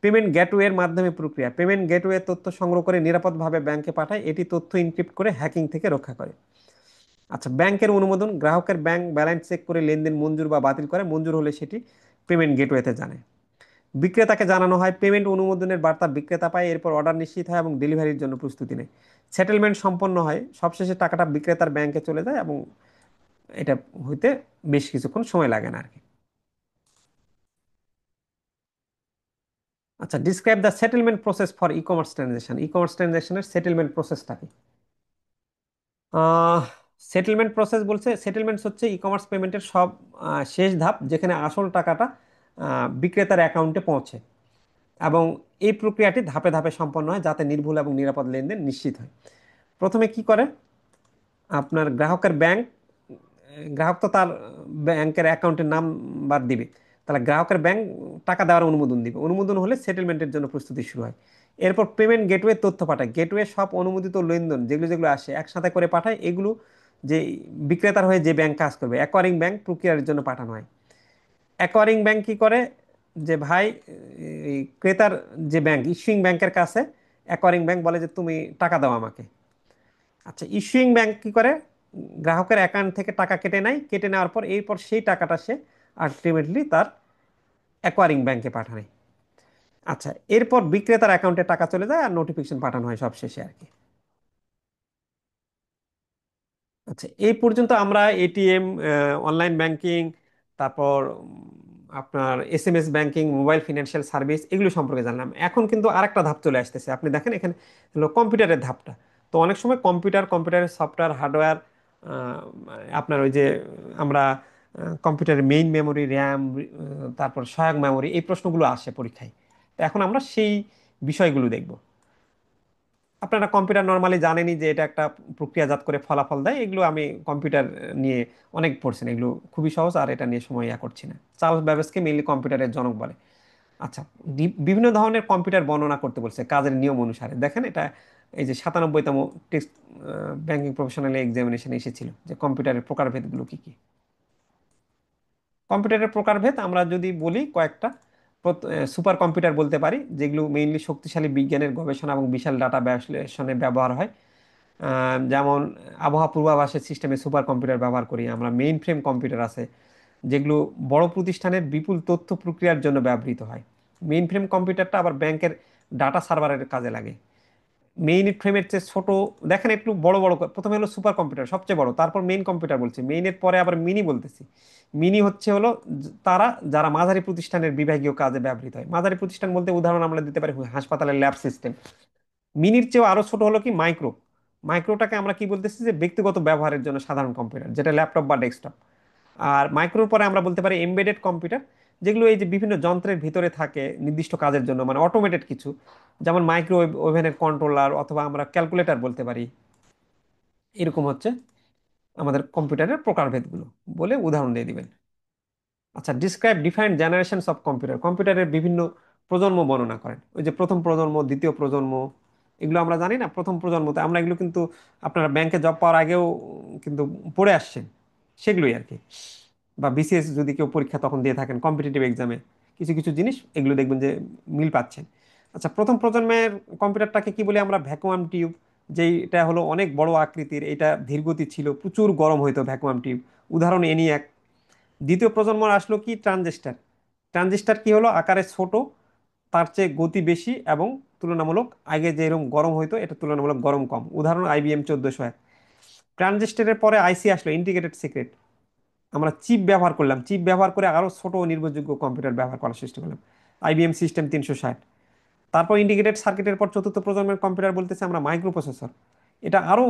[SPEAKER 1] পেমেন্ট গেটওয়ের মাধ্যমে প্রক্রিয়া, পেমেন্ট গেটওয়ে তথ্য সংগ্রহ করে নিরাপদভাবে ব্যাংকে পাঠায়। এটি তথ্য ইনক্রিপ্ট করে হ্যাকিং থেকে রক্ষা করে। আচ্ছা, ব্যাংকের অনুমোদন, গ্রাহকের ব্যাংক ব্যালেন্স চেক করে লেনদেন মঞ্জুর বা বাতিল করে। মঞ্জুর হলে সেটি পেমেন্ট গেটওয়েতে জানে। বিক্রেতাকে জানানো হয়, পেমেন্ট অনুমোদনের বার্তা বিক্রেতা পায়। এরপর অর্ডার নিশ্চিত হয় এবং ডেলিভারির জন্য প্রস্তুতি নেয়। সেটেলমেন্ট সম্পন্ন হয়, সবশেষে টাকাটা বিক্রেতার ব্যাংকে চলে যায় এবং এটা হইতে বেশ কিছুক্ষণ সময় লাগে না আর কি। আচ্ছা, describe the settlement process for e commerce transaction. E commerce ট্রানজ্যাকশনের সেটেলমেন্ট প্রসেসটা কি? সেটেলমেন্ট প্রসেস বলছে, সেটেলমেন্টস হচ্ছে ই কমার্স পেমেন্টের সব শেষ ধাপ, যেখানে আসল টাকাটা বিক্রেতার অ্যাকাউন্টে পৌঁছে। এবং এই প্রক্রিয়াটি ধাপে ধাপে সম্পন্ন হয় যাতে নির্ভুল এবং নিরাপদ লেনদেন নিশ্চিত হয়। প্রথমে কি করে? আপনার গ্রাহকের ব্যাংক, গ্রাহক তো তার ব্যাংকের অ্যাকাউন্টের নাম্বার দিবে। তাহলে গ্রাহকের ব্যাংক টাকা দেওয়ার অনুমোদন দিবে। অনুমোদন হলে সেটেলমেন্টের জন্য প্রস্তুতি শুরু হয়। এরপর পেমেন্ট গেটওয়ে তথ্য পাঠায়। গেটওয়ে সব অনুমোদিত লেনদেন যেগুলো যেগুলো আসে একসাথে করে পাঠায়। এগুলো যে বিক্রেতার হয়ে যে ব্যাংক কাজ করবে, অ্যাকোয়ারিং ব্যাংক প্রক্রিয়ার জন্য পাঠানো হয়। অ্যাকোয়ারিং ব্যাংক কি করে? যে ভাই, এই ক্রেতার যে ব্যাংক ইস্যুইং ব্যাংকের কাছে অ্যাকোয়ারিং ব্যাংক বলে যে তুমি টাকা দাও আমাকে। আচ্ছা, ইস্যুইং ব্যাংক কি করে? গ্রাহকের অ্যাকাউন্ট থেকে টাকা কেটে নেয়, কেটে নেওয়ার পর এরপর সেই টাকাটা সে আলটিমেটলি তার অ্যাকোয়ারিং ব্যাংকে পাঠায়। আচ্ছা, এরপর বিক্রেতার অ্যাকাউন্টে টাকা চলে যায় আর নোটিফিকেশন পাঠানো হয় সব শেষে আর কি। আচ্ছা, এই পর্যন্ত আমরা এটিএম, অনলাইন ব্যাংকিং, তারপর আপনার SMS banking, mobile financial service, এগুলো সম্পর্কে জানলাম। এখন কিন্তু আরেকটা ধাপ চলে আসতেছে, আপনি দেখেন এখানে হলো কম্পিউটারের ধাপটা। তো অনেক সময় কম্পিউটারের সফটওয়্যার, হার্ডওয়্যার, আপনার ওই যে আমরা কম্পিউটারের মেইন মেমোরি, র্যাম, তারপর সহায়ক মেমোরি, এই প্রশ্নগুলো আসে পরীক্ষায়। তো এখন আমরা সেই বিষয়গুলো দেখব। আপনারা কম্পিউটার নর্মালি জানেনই যে এটা একটা প্রক্রিয়াজাত করে ফলাফল দেয়। এগুলো আমি কম্পিউটার নিয়ে অনেক পড়ছেন, এগুলো খুবই সহজ, আর এটা নিয়ে সময় করছি না। চার্লস ব্যাবেজকে মেইনলি কম্পিউটারের জনক বলে। আচ্ছা, বিভিন্ন ধরনের কম্পিউটার বর্ণনা করতে বলছে কাজের নিয়ম অনুসারে। দেখেন এটা এই যে 97তম টেস্ট ব্যাংকিং প্রফেশনাল এক্সামিনেশনে এসেছিল যে কম্পিউটারের প্রকারভেদগুলো কি কি। কম্পিউটারের প্রকারভেদ আমরা যদি বলি কয়েকটা, সুপার কম্পিউটার বলতে পারি, যেগুলো মেইনলি শক্তিশালী বিজ্ঞানের গবেষণা এবং বিশাল ডাটা বিশ্লেষণে ব্যবহার হয়। যেমন আবহাওয়া পূর্বাভাসের সিস্টেমে সুপার কম্পিউটার ব্যবহার করি আমরা। মেইন ফ্রেম কম্পিউটার আছে যেগুলো বড় প্রতিষ্ঠানের বিপুল তথ্য প্রক্রিয়ার জন্য ব্যবহৃত হয়। মেইন ফ্রেম কম্পিউটারটা আবার ব্যাংকের ডাটা সার্ভারের কাজে লাগে। মেইন ফ্রেমের চেয়ে ছোট, দেখেন একটু বড় বড় প্রথমে হলো সুপার কম্পিউটার সবচেয়ে বড়, তারপর মেইন কম্পিউটার বলছে, মেইনের পরে আবার মিনি বলতেছি। মিনি হচ্ছে হলো তারা যারা মাঝারি প্রতিষ্ঠানের বিভাগীয় কাজে ব্যবহৃত হয়। মাঝারি প্রতিষ্ঠান বলতে উদাহরণ আমরা দিতে পারি হাসপাতালের ল্যাব সিস্টেম, মিনির চেয়েও আরো ছোট হলো কি মাইক্রো। মাইক্রোটাকে আমরা কি বলতেছি, যে ব্যক্তিগত ব্যবহারের জন্য সাধারণ কম্পিউটার, যেটা ল্যাপটপ বা ডেস্কটপ। আর মাইক্রোর পরে আমরা বলতে পারি এমবেডেড কম্পিউটার, যেগুলো এই যে বিভিন্ন যন্ত্রের ভিতরে থাকে নির্দিষ্ট কাজের জন্য, মানে অটোমেটেড কিছু, যেমন মাইক্রো ওভেনের কন্ট্রোলার, অথবা আমরা ক্যালকুলেটর বলতে পারি। এরকম হচ্ছে আমাদের কম্পিউটারের প্রকারভেদগুলো, বলে উদাহরণ দিয়ে দিবেন। আচ্ছা, describe different generations of computer, কম্পিউটারের বিভিন্ন প্রজন্ম বর্ণনা করেন। ওই যে প্রথম প্রজন্ম, দ্বিতীয় প্রজন্ম, এগুলো আমরা জানি না। প্রথম প্রজন্মতে আমরা এগুলো কিন্তু আপনারা ব্যাংকে জব পাওয়ার আগেও কিন্তু পড়ে আসছেন, সেগুলোই আর কি। বা বিসিএস যদি কেউ পরীক্ষা তখন দিয়ে থাকেন কম্পিটিটিভ এক্সামে, কিছু কিছু জিনিস এগুলো দেখবেন যে মিল পাচ্ছেন। আচ্ছা, প্রথম প্রজন্মের কম্পিউটারটাকে কি বলি আমরা? Vacuum tube. যেইটা হলো অনেক বড় আকৃতির, এটা ধীরগতি ছিল, প্রচুর গরম হইতো ভ্যাকুয়াম টিউব। উদাহরণ ENIAC। দ্বিতীয় প্রজন্ম আসলো কি? ট্রানজিস্টার। ট্রানজিস্টার কি হলো? আকারে ছোট, তার চেয়ে গতি বেশি, এবং তুলনামূলক আগে যেরকম গরম হইতো এটা তুলনামূলক গরম কম। উদাহরণ IBM 1401। ট্রানজিস্টারের পরে আইসি আসলো, ইন্টিগ্রেটেড সিক্রেট। আমরা চিপ ব্যবহার করলাম, চিপ ব্যবহার করে আরো ছোট ও নির্ভরযোগ্য কম্পিউটার ব্যবহার করার চেষ্টা করলাম, IBM সিস্টেম 360। তারপর ইন্টিগ্রেটেড সার্কিটের পর চতুর্থ প্রজন্মের কম্পিউটার বলতেছে আমরা মাইক্রো প্রসেসর। এটা আরো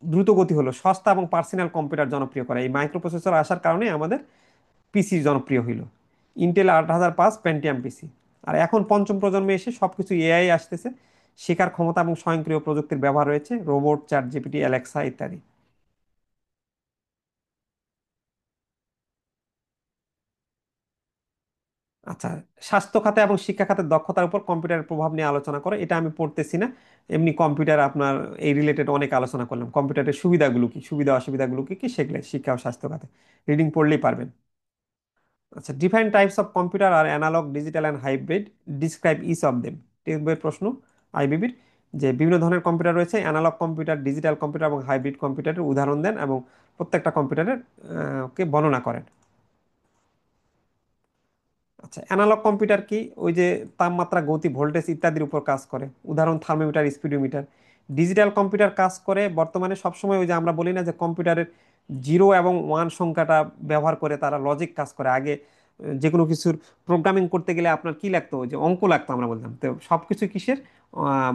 [SPEAKER 1] দ্রুত গতি হলো, সস্তা এবং পার্সোনাল কম্পিউটার জনপ্রিয় করে। এই মাইক্রো প্রসেসর আসার কারণে আমাদের পিসি জনপ্রিয় হইল, ইন্টেল 8005 পেন্টিয়াম পিসি। আর এখন পঞ্চম প্রজন্মে এসে সবকিছু এআই আসতেছে, শেখার ক্ষমতা এবং স্বয়ংক্রিয় প্রযুক্তির ব্যবহার রয়েছে, রোবট, চ্যাট জিপিটি, অ্যালেক্সা ইত্যাদি। আচ্ছা, স্বাস্থ্য খাতে এবং শিক্ষা খাতের দক্ষতার উপর কম্পিউটারের প্রভাব নিয়ে আলোচনা করে, এটা আমি পড়তেছি না। এমনি কম্পিউটার আপনার এই রিলেটেড অনেক আলোচনা করলাম, কম্পিউটারের সুবিধাগুলো কি, সুবিধা অসুবিধাগুলো কি কি, সেগুলো শিক্ষা ও স্বাস্থ্য খাতে রিডিং পড়লেই পারবেন। আচ্ছা, different types of computer are analog, digital and hybrid, describe each of them. Text প্রশ্ন আইবিবির, যে বিভিন্ন ধরনের কম্পিউটার রয়েছে, অ্যানালগ কম্পিউটার, ডিজিটাল কম্পিউটার এবং হাইব্রিড কম্পিউটারের উদাহরণ দেন, এবং প্রত্যেকটা কম্পিউটারের কে বর্ণনা করেন। আচ্ছা, অ্যানালগ কম্পিউটার কি? ওই যে তাপমাত্রা, গতি, ভোল্টেজ ইত্যাদির উপর কাজ করে, উদাহরণ থার্মোমিটার, স্পিডোমিটার। ডিজিটাল কম্পিউটার কাজ করে বর্তমানে সবসময় ওই যে আমরা বলি না যে কম্পিউটারের 0 এবং 1 সংখ্যাটা ব্যবহার করে তারা লজিক কাজ করে। আগে যে কোনো কিছুর প্রোগ্রামিং করতে গেলে আপনার কি লাগতো? ওই যে অঙ্ক লাগতো, আমরা বলতাম তো সবকিছু কিসের,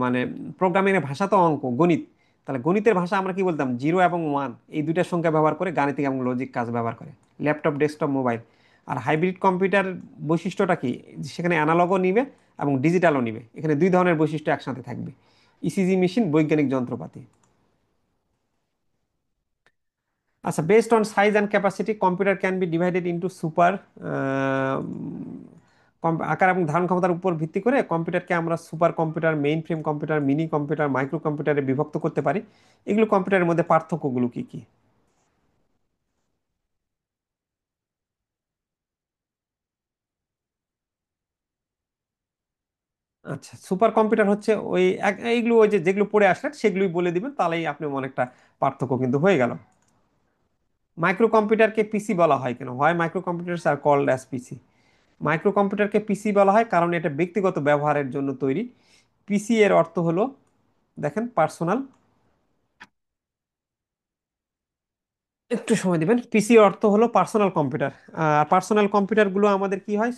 [SPEAKER 1] মানে প্রোগ্রামিং এর ভাষা তো অঙ্ক, গণিত। তাহলে গণিতের ভাষা আমরা কি বলতাম? 0 এবং 1, এই দুইটা সংখ্যা ব্যবহার করে গাণিতিক এবং লজিক কাজ ব্যবহার করে। Laptop, desktop, mobile. আর হাইব্রিড কম্পিউটার বৈশিষ্ট্যটা কি? সেখানে অ্যানালগও নিবে এবং ডিজিটালও নিবে, এখানে দুই ধরনের বৈশিষ্ট্য একসাথে থাকবে। ইসিজি মেশিন, বৈজ্ঞানিক যন্ত্রপাতি। আচ্ছা, based on size and capacity computer can be divided into super, আকার এবং ধারণ ক্ষমতার উপর ভিত্তি করে কম্পিউটারকে আমরা super computer, main frame computer, mini computer, micro কম্পিউটারে বিভক্ত করতে পারি। এগুলো কম্পিউটারের মধ্যে পার্থক্যগুলো কি কি? আচ্ছা, সুপার কম্পিউটার হচ্ছে ওই এইগুলো ওই যে যেগুলো পড়ে আসলেন সেগুলোই বলে দিবেন, তাহলেই আপনি অনেকটা পার্থক্য কিন্তু হয়ে গেল। মাইক্রো কম্পিউটারকে পিসি বলা হয় কেন? হয় মাইক্রো কম্পিউটারস আর কল্ড অ্যাজ পিসি। মাইক্রো কম্পিউটারকে পিসি বলা হয় কারণ এটা ব্যক্তিগত ব্যবহারের জন্য তৈরি। পিসি এর অর্থ হলো, দেখেন, পার্সোনাল। একটু সময় দিবেন। পিসি অর্থ হলো পার্সোনাল কম্পিউটার। আর পার্সোনাল কম্পিউটারগুলো আমাদের কি হয়?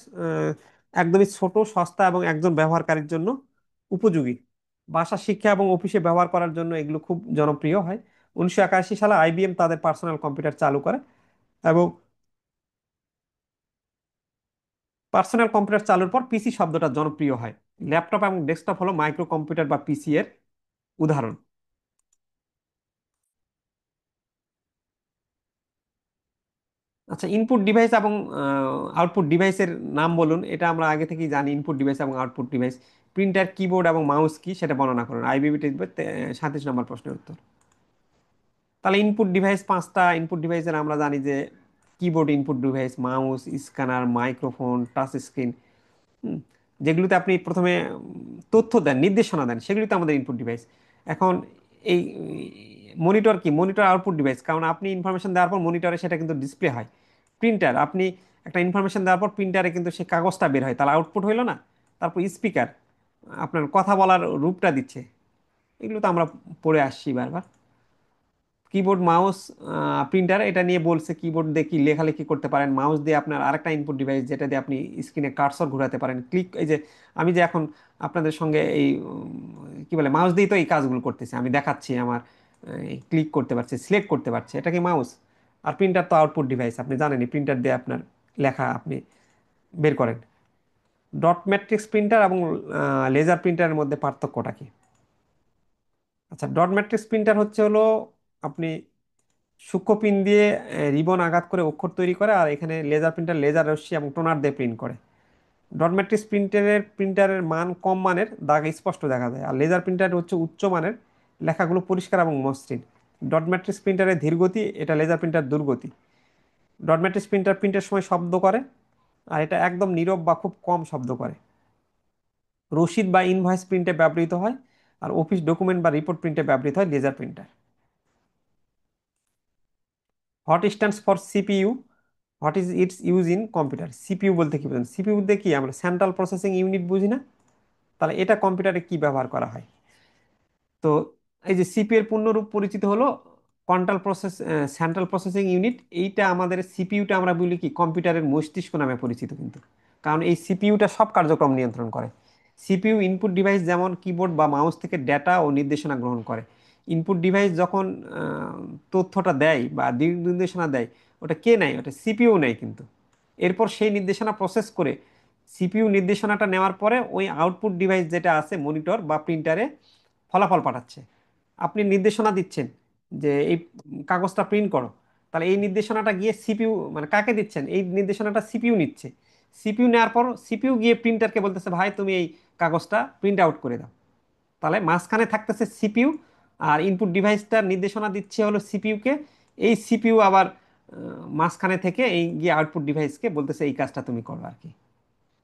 [SPEAKER 1] একদমই ছোট, সস্তা এবং একজন ব্যবহারকারীর জন্য উপযোগী। বাসা, শিক্ষা এবং অফিসে ব্যবহার করার জন্য এগুলো খুব জনপ্রিয় হয়। 1981 সালে IBM তাদের পার্সোনাল কম্পিউটার চালু করে, এবং পার্সোনাল কম্পিউটার চালুর পর পিসি শব্দটা জনপ্রিয় হয়। ল্যাপটপ এবং ডেস্কটপ হলো মাইক্রো কম্পিউটার বা পিসি এর উদাহরণ। আচ্ছা, ইনপুট ডিভাইস এবং আউটপুট ডিভাইসের নাম বলুন। এটা আমরা আগে থেকেই জানি, ইনপুট ডিভাইস এবং আউটপুট ডিভাইস। প্রিন্টার, কিবোর্ড এবং মাউস কি সেটা বর্ণনা করুন। IBB টেস্ট 37 নম্বর প্রশ্নের উত্তর। তাহলে ইনপুট ডিভাইস পাঁচটা। ইনপুট ডিভাইসের আমরা জানি যে keyboard input device, mouse, scanner, microphone, touch screen. হুম, যেগুলোতে আপনি প্রথমে তথ্য দেন, নির্দেশনা দেন, সেগুলি তো আমাদের ইনপুট ডিভাইস। এখন এই মনিটর কি? মনিটর আউটপুট ডিভাইস, কারণ আপনি ইনফরমেশন দেওয়ার পর মনিটরে সেটা কিন্তু ডিসপ্লে হয়। প্রিন্টার, আপনি একটা ইনফরমেশন দেওয়ার পর প্রিন্টারে কিন্তু সেই কাগজটা বের হয়, তাহলে আউটপুট হইলো না? তারপর স্পিকার, আপনার কথা বলার রূপটা দিচ্ছে। এগুলো তো আমরা পড়ে আসছি বারবার। কিবোর্ড, মাউস, প্রিন্টার, এটা নিয়ে বলছে কিবোর্ড দিয়ে কি লেখালেখি করতে পারেন, মাউস দিয়ে আপনার আরেকটা ইনপুট ডিভাইস যেটা দিয়ে আপনি স্ক্রিনে কার্সর ঘোরাতে পারেন, ক্লিক। এই যে আমি যে এখন আপনাদের সঙ্গে এই কি বলে, মাউস দিয়ে তো এই কাজগুলো করতেছে, আমি দেখাচ্ছি আমার ক্লিক করতে পারছে, সিলেক্ট করতে পারছে, এটা কি মাউস? আর প্রিন্টার তো আউটপুট ডিভাইস, আপনি জানেনই, প্রিন্টার দিয়ে আপনার লেখা আপনি বের করেন। ডট ম্যাট্রিক্স প্রিন্টার এবং লেজার প্রিন্টারের মধ্যে পার্থক্যটা কি? আচ্ছা, ডট ম্যাট্রিক্স প্রিন্টার হচ্ছে হলো আপনি সূক্ষ্ম পিন দিয়ে রিবন আঘাত করে অক্ষর তৈরি করে, আর এখানে লেজার প্রিন্টার লেজার রশ্মি এবং টোনার দিয়ে প্রিন্ট করে। ডট ম্যাট্রিক্স প্রিন্টারের মান কম মানের, দাগ স্পষ্ট দেখা যায়, আর লেজার প্রিন্টার হচ্ছে উচ্চ মানের, লেখাগুলো পরিষ্কার এবং মসৃণ। ডট ম্যাট্রিক্স প্রিন্টারের ধীর গতি, এটা লেজার প্রিন্টার দুর্গতি। ডট ম্যাট্রিক্স প্রিন্টার প্রিন্টের সময় শব্দ করে, আর এটা একদম নীরব বা খুব কম শব্দ করে। রসিদ বা ইনভয়েস প্রিন্টে ব্যবহৃত হয়, আর অফিস ডকুমেন্ট বা রিপোর্ট প্রিন্টে ব্যবহৃত হয় laser printer. What stands for CPU, what is its use in computer? CPU বলতে কি বোঝেন? সিপিইউ বলতে কি, আমরা সেন্ট্রাল প্রসেসিং ইউনিট বুঝি না? তাহলে এটা কম্পিউটারে কি ব্যবহার করা হয়? তো এই যে সিপি এর পূর্ণরূপ পরিচিত হলো সেন্ট্রাল প্রসেসিং ইউনিট। এইটা আমাদের সিপিইউটা আমরা বলি কি, কম্পিউটারের মস্তিষ্ক নামে পরিচিত কিন্তু, কারণ এই সিপিইউটা সব কার্যক্রম নিয়ন্ত্রণ করে। সিপিইউ ইনপুট ডিভাইস যেমন কিবোর্ড বা মাউস থেকে ডেটা ও নির্দেশনা গ্রহণ করে। ইনপুট ডিভাইস যখন তথ্যটা দেয় বা দিক নির্দেশনা দেয়, ওটা কে নেয়? ওটা সিপিইউ নেয় কিন্তু। এরপর সেই নির্দেশনা প্রসেস করে সিপিইউ নির্দেশনাটা নেওয়ার পরে ওই আউটপুট ডিভাইস যেটা আছে মনিটর বা প্রিন্টারে ফলাফল পাঠাচ্ছে। আপনি নির্দেশনা দিচ্ছেন যে এই কাগজটা প্রিন্ট করো, তাহলে এই নির্দেশনাটা গিয়ে সিপিইউ, মানে কাকে দিচ্ছেন? এই নির্দেশনাটা সিপিইউ নিচ্ছে। সিপিইউ নেওয়ার পর সিপিইউ গিয়ে প্রিন্টারকে বলতেছে, ভাই তুমি এই কাগজটা প্রিন্ট আউট করে দাও। তাহলে মাঝখানে থাকতেছে সিপিইউ, আর ইনপুট ডিভাইসটার নির্দেশনা দিচ্ছে হলো সিপিইউকে। এই সিপিইউ আবার মাঝখানে থেকে এই গিয়ে আউটপুট ডিভাইসকে বলতেছে এই কাজটা তুমি করো আর কি।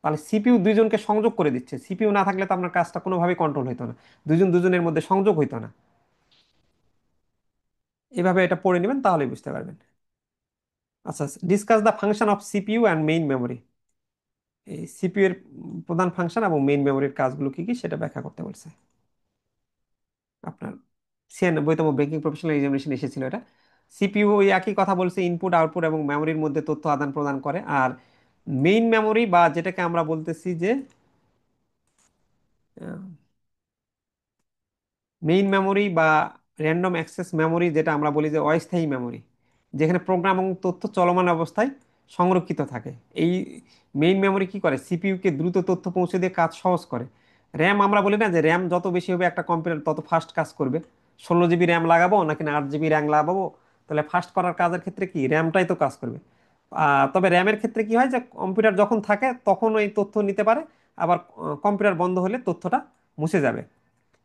[SPEAKER 1] তাহলে সিপিইউ দুইজনকে সংযোগ করে দিচ্ছে। সিপিইউ না থাকলে তো আপনার কাজটা কোনোভাবেই কন্ট্রোল হইতো না, দুইজন দুজনের মধ্যে সংযোগ হইতো না। এভাবে এটা পড়ে নেবেন, তাহলেই বুঝতে পারবেন। আচ্ছা, discuss the function of CPU and main memory. এই সিপিইউ এর প্রধান ফাংশন এবং মেইন মেমোরির কাজগুলো কি কি সেটা ব্যাখ্যা করতে বলছে। আপনার 96তম ব্যাংকিং প্রফেশনাল এক্সামিনেশন এসেছিল এটা। সিপিইউ ওই একই কথা বলছে, ইনপুট আউটপুট এবং মেমোরির মধ্যে তথ্য আদান প্রদান করে। আর মেইন মেমোরি বা যেটাকে আমরা বলতেছি যে মেইন মেমোরি বা র্যান্ডম অ্যাক্সেস মেমোরি, যেটা আমরা বলি যে অস্থায়ী মেমোরি, যেখানে প্রোগ্রাম এবং তথ্য চলমান অবস্থায় সংরক্ষিত থাকে। এই মেইন মেমোরি কি করে? সিপিইউকে দ্রুত তথ্য পৌঁছে দিয়ে কাজ সহজ করে। র্যাম, আমরা বলি না যে র্যাম যত বেশি হবে একটা কম্পিউটার তত ফাস্ট কাজ করবে। 16 জিবি র্যাম লাগাবো নাকি না 8 জিবি র্যাম লাগাবো, তাহলে ফাস্ট করার কাজের ক্ষেত্রে কি র্যামটাই তো কাজ করবে। তবে র্যামের ক্ষেত্রে কি হয় যে কম্পিউটার যখন থাকে তখন ওই তথ্য নিতে পারে, আবার কম্পিউটার বন্ধ হলে তথ্যটা মুছে যাবে।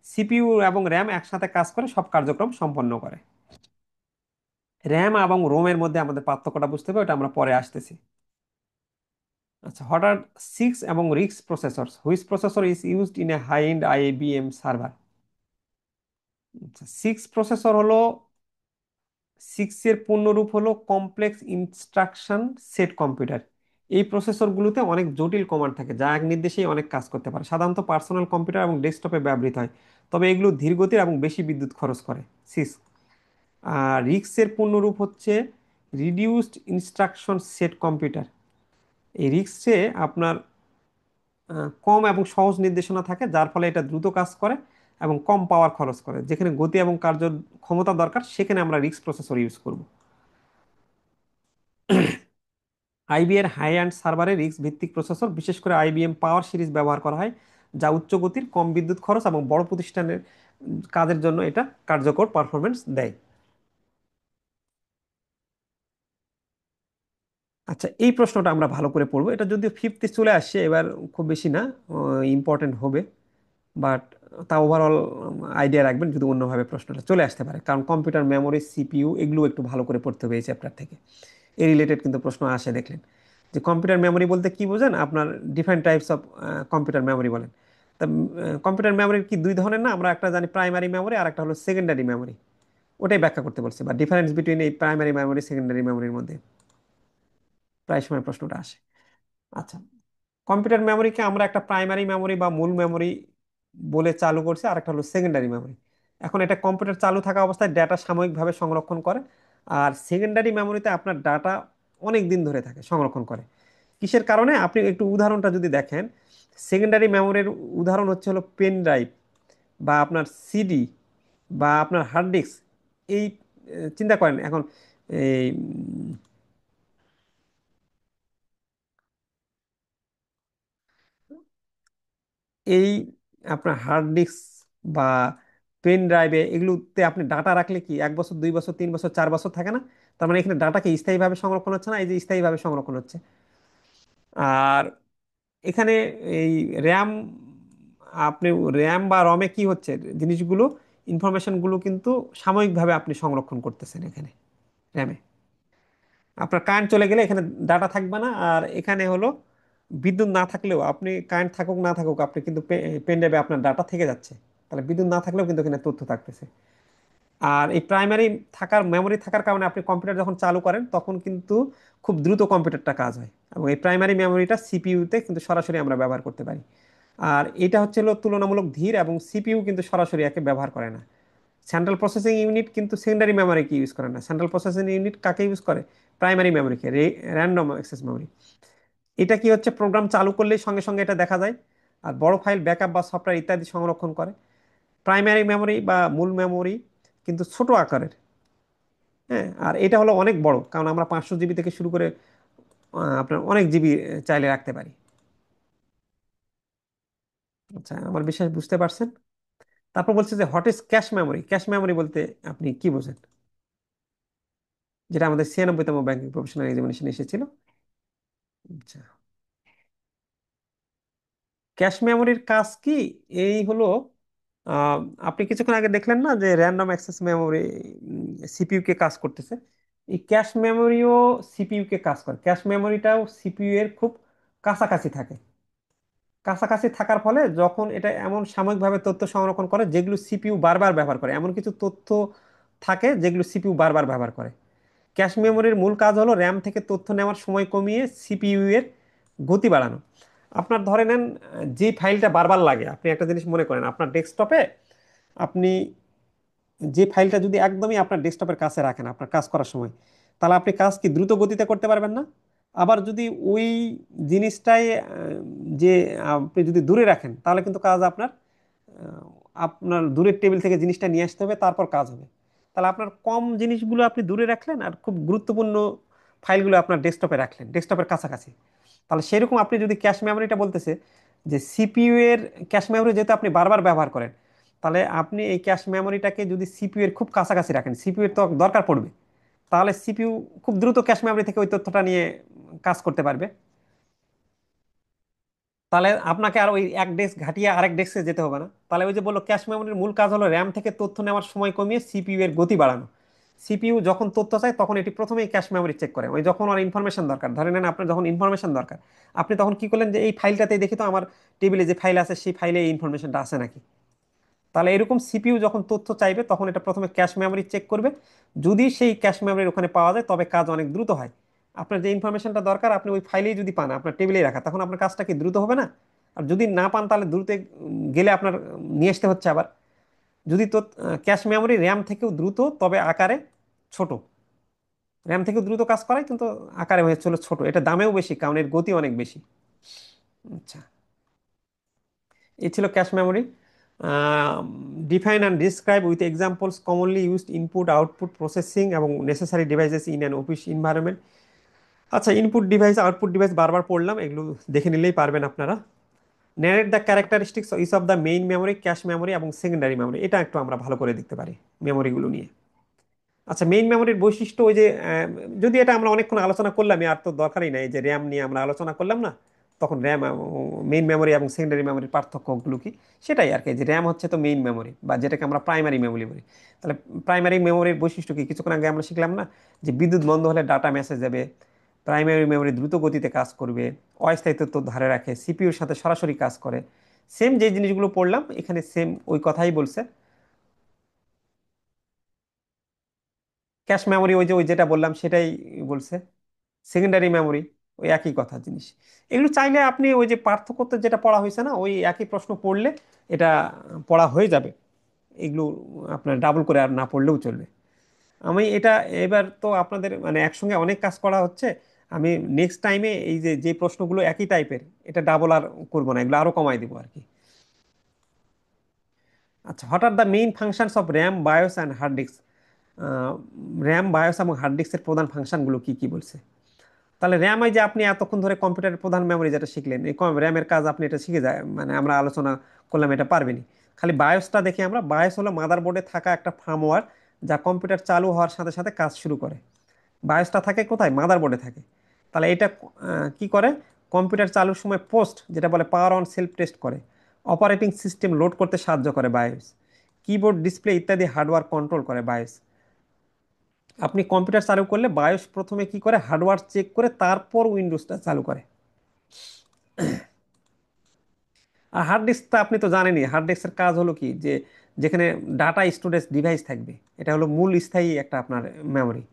[SPEAKER 1] সিপিইউ এবং র্যাম একসাথে কাজ করে সব কার্যক্রম সম্পন্ন করে। র্যাম এবং রোমের মধ্যে আমাদের পার্থক্যটা বুঝতে হবে, ওটা আমরা পরে আসতেছি। আচ্ছা, হোয়াট আর সিক্স এবং RISC processor, which processor is used in a high end IBM server? সিক্স প্রসেসর হলো, সিক্স এর পূর্ণরূপ হলো কমপ্লেক্স ইনস্ট্রাকশন সেট কম্পিউটার। এই প্রসেসরগুলোতে অনেক জটিল কমান্ড থাকে যা এক নির্দেশেই অনেক কাজ করতে পারে। সাধারণত পার্সোনাল কম্পিউটার এবং ডেস্কটপে ব্যবহৃত হয়, তবে এগুলো ধীরগতির এবং বেশি বিদ্যুৎ খরচ করে। সিক্স। আর রিক্সের পূর্ণরূপ হচ্ছে রিডিউসড ইনস্ট্রাকশন সেট কম্পিউটার। এই রিক্সে আপনার কম এবং সহজ নির্দেশনা থাকে, যার ফলে এটা দ্রুত কাজ করে এবং কম পাওয়ার খরচ করে। যেখানে গতি এবং কার্য ক্ষমতা দরকার সেখানে আমরা রিক্স প্রসেসর ইউজ করব। আইবিএম হাই অ্যান্ড সার্ভারে রিক্স ভিত্তিক প্রসেসর, বিশেষ করে আইবিএম পাওয়ার সিরিজ ব্যবহার করা হয়, যা উচ্চ গতির, কম বিদ্যুৎ খরচ এবং বড় প্রতিষ্ঠানের কাজের জন্য এটা কার্যকর পারফরমেন্স দেয়। আচ্ছা, এই প্রশ্নটা আমরা ভালো করে পড়বো, এটা যদিও ফিফথে চলে আসছে এবার, খুব বেশি না ইম্পর্টেন্ট হবে, বাট তা ওভারঅল আইডিয়া রাখবেন যদি অন্যভাবে প্রশ্নটা চলে আসতে পারে, কারণ কম্পিউটার মেমোরি সিপিইউ এগুলো একটু ভালো করে পড়তে হবে এই চ্যাপ্টার থেকে। এই রিলেটেড কিন্তু প্রশ্ন আসে, দেখলেন যে কম্পিউটার মেমোরি বলতে কি বোঝেন আপনার, different types of computer memory বলেন। তা কম্পিউটার মেমোরির কি দুই ধরনের না, আমরা একটা জানি প্রাইমারি মেমোরি, আর একটা হলো সেকেন্ডারি মেমোরি। ওটাই ব্যাখ্যা করতে বলছে, বা ডিফারেন্স বিটুইন এই প্রাইমারি মেমোরি সেকেন্ডারি মেমোরির মধ্যে প্রায় সময় প্রশ্নটা আসে। আচ্ছা, কম্পিউটার মেমোরিকে আমরা একটা প্রাইমারি মেমোরি বা মূল মেমোরি বলে চালু করছি, আর একটা হলো সেকেন্ডারি মেমোরি। এখন এটা কম্পিউটার চালু থাকা অবস্থায় ডেটা সাময়িকভাবে সংরক্ষণ করে, আর সেকেন্ডারি মেমোরিতে আপনার ডাটা অনেক দিন ধরে থাকে, সংরক্ষণ করে। কিসের কারণে? আপনি একটু উদাহরণটা যদি দেখেন, সেকেন্ডারি মেমোরির উদাহরণ হচ্ছে হলো পেন ড্রাইভ বা আপনার সিডি বা আপনার হার্ড ডিস্ক, এই চিন্তা করেন এখন এই এই আপনার হার্ড ডিস্ক বা পেন ড্রাইভে এগুলোতে আপনি ডাটা রাখলে কি 1 বছর, 2 বছর, 3 বছর, 4 বছর থাকে না? তার মানে এখানে ডাটা কি স্থায়ীভাবে সংরক্ষণ হচ্ছে না? এই যে স্থায়ীভাবে সংরক্ষণ হচ্ছে। আর এখানে এই র্যাম, আপনি র্যাম বা রমে কি হচ্ছে, জিনিসগুলো, ইনফরমেশনগুলো কিন্তু সাময়িকভাবে আপনি সংরক্ষণ করতেছেন এখানে র্যামে। আপনার কারেন্ট চলে গেলে এখানে ডাটা থাকবে না। আর এখানে হলো বিদ্যুৎ না থাকলেও, আপনি কারেন্ট থাকুক না থাকুক, আপনি কিন্তু পেন ড্রাইভে আপনার ডাটা থেকে যাচ্ছে। তাহলে বিদ্যুৎ না থাকলেও কিন্তু এখানে তথ্য থাকতেছে। আর এই প্রাইমারি থাকার, মেমোরি থাকার কারণে আপনি কম্পিউটার যখন চালু করেন তখন কিন্তু খুব দ্রুত কম্পিউটারটা কাজ হয়। এবং এই প্রাইমারি মেমোরিটা সিপিইউতে কিন্তু সরাসরি আমরা ব্যবহার করতে পারি। আর এটা হচ্ছে হলো তুলনামূলক ধীর, এবং সিপিইউ কিন্তু সরাসরি একে ব্যবহার করে না। সেন্ট্রাল প্রসেসিং ইউনিট কিন্তু সেকেন্ডারি মেমোরিকে ইউজ করে না। সেন্ট্রাল প্রসেসিং ইউনিট কাকে ইউজ করে? প্রাইমারি মেমোরিকে, র্যান্ডম অ্যাক্সেস মেমোরি। এটা কি হচ্ছে, প্রোগ্রাম চালু করলেই সঙ্গে সঙ্গে এটা দেখা যায়। আর বড় ফাইল ব্যাকআপ বা সফটওয়্যার ইত্যাদি সংরক্ষণ করে। প্রাইমারি মেমোরি বা মূল মেমোরি কিন্তু ছোট আকারের। হ্যাঁ, আর এটা হলো অনেক বড়, কারণ আমরা 500 জিবি থেকে শুরু করে আপনার অনেক জিবি চাইলে রাখতে পারি। আচ্ছা, আমার বিশ্বাস বুঝতে পারছেন। তারপর বলছে যে what is cache memory. Cache memory বলতে আপনি কি বোঝেন? যেটা আমাদের 96তম ব্যাংকিং প্রফেশনাল এক্সামিনেশন এসেছিল। আচ্ছা, ক্যাশ মেমোরির কাজ কি? এই হলো, আহ, আপনি কিছুক্ষণ আগে দেখলেন না যে র্যান্ডম অ্যাক্সেস মেমোরি সিপিইউ কে কাজ করতেছে। এই ক্যাশ মেমোরিও সিপিইউ কে কাজ করে। ক্যাশ মেমোরিটাও সিপিইউ এর খুব কাছাকাছি থাকে। কাছাকাছি থাকার ফলে যখন এটা এমন সাময়িকভাবে তথ্য সংরক্ষণ করে যেগুলো সিপিইউ বারবার ব্যবহার করে, এমন কিছু তথ্য থাকে যেগুলো সিপিইউ বারবার ব্যবহার করে। ক্যাশ মেমোরির মূল কাজ হলো র্যাম থেকে তথ্য নেওয়ার সময় কমিয়ে সিপিইউ এর গতি বাড়ানো। আপনার ধরে নেন যে ফাইলটা বারবার লাগে, আপনি একটা জিনিস মনে করেন আপনার ডেস্কটপে, আপনি যে ফাইলটা যদি একদমই আপনার ডেস্কটপের কাছে রাখেন আপনার কাজ করার সময়, তাহলে আপনি কাজ কি দ্রুত গতিতে করতে পারবেন না? আবার যদি ওই জিনিসটাই যে আপনি যদি দূরে রাখেন, তাহলে কিন্তু কাজ আপনার আপনার দূরের টেবিল থেকে জিনিসটা নিয়ে আসতে হবে, তারপর কাজ হবে। তাহলে আপনার কম জিনিসগুলো আপনি দূরে রাখলেন, আর খুব গুরুত্বপূর্ণ ফাইলগুলো আপনার ডেস্কটপে রাখলেন, ডেস্কটপের কাছাকাছি। তাহলে সেরকম আপনি যদি ক্যাশ মেমোরিটা বলতেছে যে সিপিইউ এর ক্যাশ মেমোরি যেহেতু আপনি বারবার ব্যবহার করেন, তাহলে আপনি এই ক্যাশ মেমোরিটাকে যদি সিপিইউ এর খুব কাছাকাছি রাখেন, সিপিইউ এর তো দরকার পড়বে, তাহলে সিপিইউ খুব দ্রুত ক্যাশ মেমোরি থেকে ওই তথ্যটা নিয়ে কাজ করতে পারবে। তাহলে আপনাকে আর ওই এক ডেস্ক ঘাটিয়ে আরেক ডেস্কে যেতে হবে না। তাহলে ওই যে বললো ক্যাশ মেমোরির মূল কাজ হলো র্যাম থেকে তথ্য নেওয়ার সময় কমিয়ে সিপিইউ এর গতি বাড়ানো। সিপিইউ যখন তথ্য চায় তখন এটি প্রথমেই ক্যাশ মেমোরি চেক করে, ওই যখন আর ইনফরমেশন দরকার, ধরে নেন আপনার যখন ইনফরমেশন দরকার, আপনি তখন কি করলেন যে এই ফাইলটাতেই দেখি তো আমার টেবিলে যে ফাইল আছে সেই ফাইলে এই ইনফরমেশনটা আছে নাকি। তাহলে এরকম সিপিইউ যখন তথ্য চাইবে তখন এটা প্রথমে ক্যাশ মেমোরি চেক করবে। যদি সেই ক্যাশ মেমোরির ওখানে পাওয়া যায় তবে কাজ অনেক দ্রুত হয়। আপনার যে ইনফরমেশনটা দরকার আপনি ওই ফাইলেই যদি পান, আপনার টেবিলেই রাখা, তখন আপনার কাজটা কি দ্রুত হবে না? আর যদি না পান তাহলে দ্রুত গেলে আপনার নিয়ে আসতে হচ্ছে আবার। যদি তো ক্যাশ মেমোরি র্যাম থেকেও দ্রুত, তবে আকারে ছোট। র্যাম থেকেও দ্রুত কাজ করায় কিন্তু আকারে হচ্ছে হলো ছোট, এটা দামেও বেশি কারণ এর গতি অনেক বেশি। আচ্ছা, এই ছিল cache memory. Define and describe with examples commonly used input output processing এবং necessary devices in an office environment. আচ্ছা, ইনপুট ডিভাইস আউটপুট ডিভাইস বারবার পড়লাম, এগুলো দেখে নিলেই পারবেন আপনারা। Narrate the characteristics each of the main memory, cache memory এবং সেকেন্ডারি মেমোরি, এটা একটু আমরা ভালো করে দেখতে পারি মেমোরিগুলো নিয়ে। আচ্ছা, মেইন মেমোরির বৈশিষ্ট্য, ওই যে যদি এটা আমরা অনেকক্ষণ আলোচনা করলাম, আর তো দরকারই নাই, যে র্যাম নিয়ে আমরা আলোচনা করলাম না, তখন র্যাম, মেইন মেমোরি এবং সেকেন্ডারি মেমোরির পার্থক্যগুলো কি, সেটাই আর কি। যে র্যাম হচ্ছে তো মেইন মেমোরি, বা যেটাকে আমরা প্রাইমারি মেমোরি বলি। তাহলে প্রাইমারি মেমোরির বৈশিষ্ট্য কি, কিছুক্ষণ আগে আমরা শিখলাম না, যে বিদ্যুৎ বন্ধ হলে ডাটা মেসেজ যাবে, প্রাইমারি মেমোরি দ্রুত গতিতে কাজ করবে, অস্থায়ী তথ্য ধারে রাখে, সিপিইউর সাথে সরাসরি কাজ করে। সেম যে জিনিসগুলো পড়লাম এখানে সেম ওই কথাই বলছে। ক্যাশ মেমোরি ওই যে ওই যেটা বললাম সেটাই বলছে। সেকেন্ডারি মেমোরি ওই একই কথা জিনিস। এগুলো চাইলে আপনি ওই যে পার্থক্যতে যেটা পড়া হয়েছে না, ওই একই প্রশ্ন পড়লে এটা পড়া হয়ে যাবে। এগুলো আপনার ডাবল করে আর না পড়লেও চলবে। আমি এটা, এবার তো আপনাদের মানে একসঙ্গে অনেক কাজ করা হচ্ছে, আমি নেক্সট টাইমে এই যে যে প্রশ্নগুলো একই টাইপের, এটা ডাবল আর করবো না, এগুলো আরো কমাই দিব আর কি। আচ্ছা, what are the main functions of RAM, BIOS and hard disk? RAM, BIOS এবং হার্ড ডিস্কের প্রধান ফাংশনগুলো কি কি বলছে। তাহলে র্যাম, এই যে আপনি এতক্ষণ ধরে কম্পিউটারের প্রধান মেমোরি যেটা শিখলেন, এই র্যামের কাজ আপনি এটা শিখে যায়, মানে আমরা আলোচনা করলাম এটা পারবেনি। খালি বায়োসটা দেখি আমরা। বায়োস হলো মাদারবোর্ডে থাকা একটা ফার্মওয়্যার যা কম্পিউটার চালু হওয়ার সাথে সাথে কাজ শুরু করে। বায়োসটা থাকে কোথায়? মাদারবোর্ডে থাকে। তাহলে এটা কি করে? কম্পিউটার চালুর সময় পোস্ট, যেটা বলে পাওয়ার অন সেলফ টেস্ট করে। অপারেটিং সিস্টেম লোড করতে সাহায্য করে বায়োস। কিবোর্ড, ডিসপ্লে ইত্যাদি হার্ডওয়্যার কন্ট্রোল করে বায়োস। আপনি কম্পিউটার চালু করলে বায়োস প্রথমে কি করে? হার্ডওয়্যার চেক করে তারপর উইন্ডোজটা চালু করে। আর হার্ড ডিস্কটা আপনি তো জানেনই, হার্ড ডিস্কের কাজ হলো কি, যে যেখানে ডাটা স্টোরেজ ডিভাইস থাকবে, এটা হলো মূল স্থায়ী একটা আপনার মেমোরি।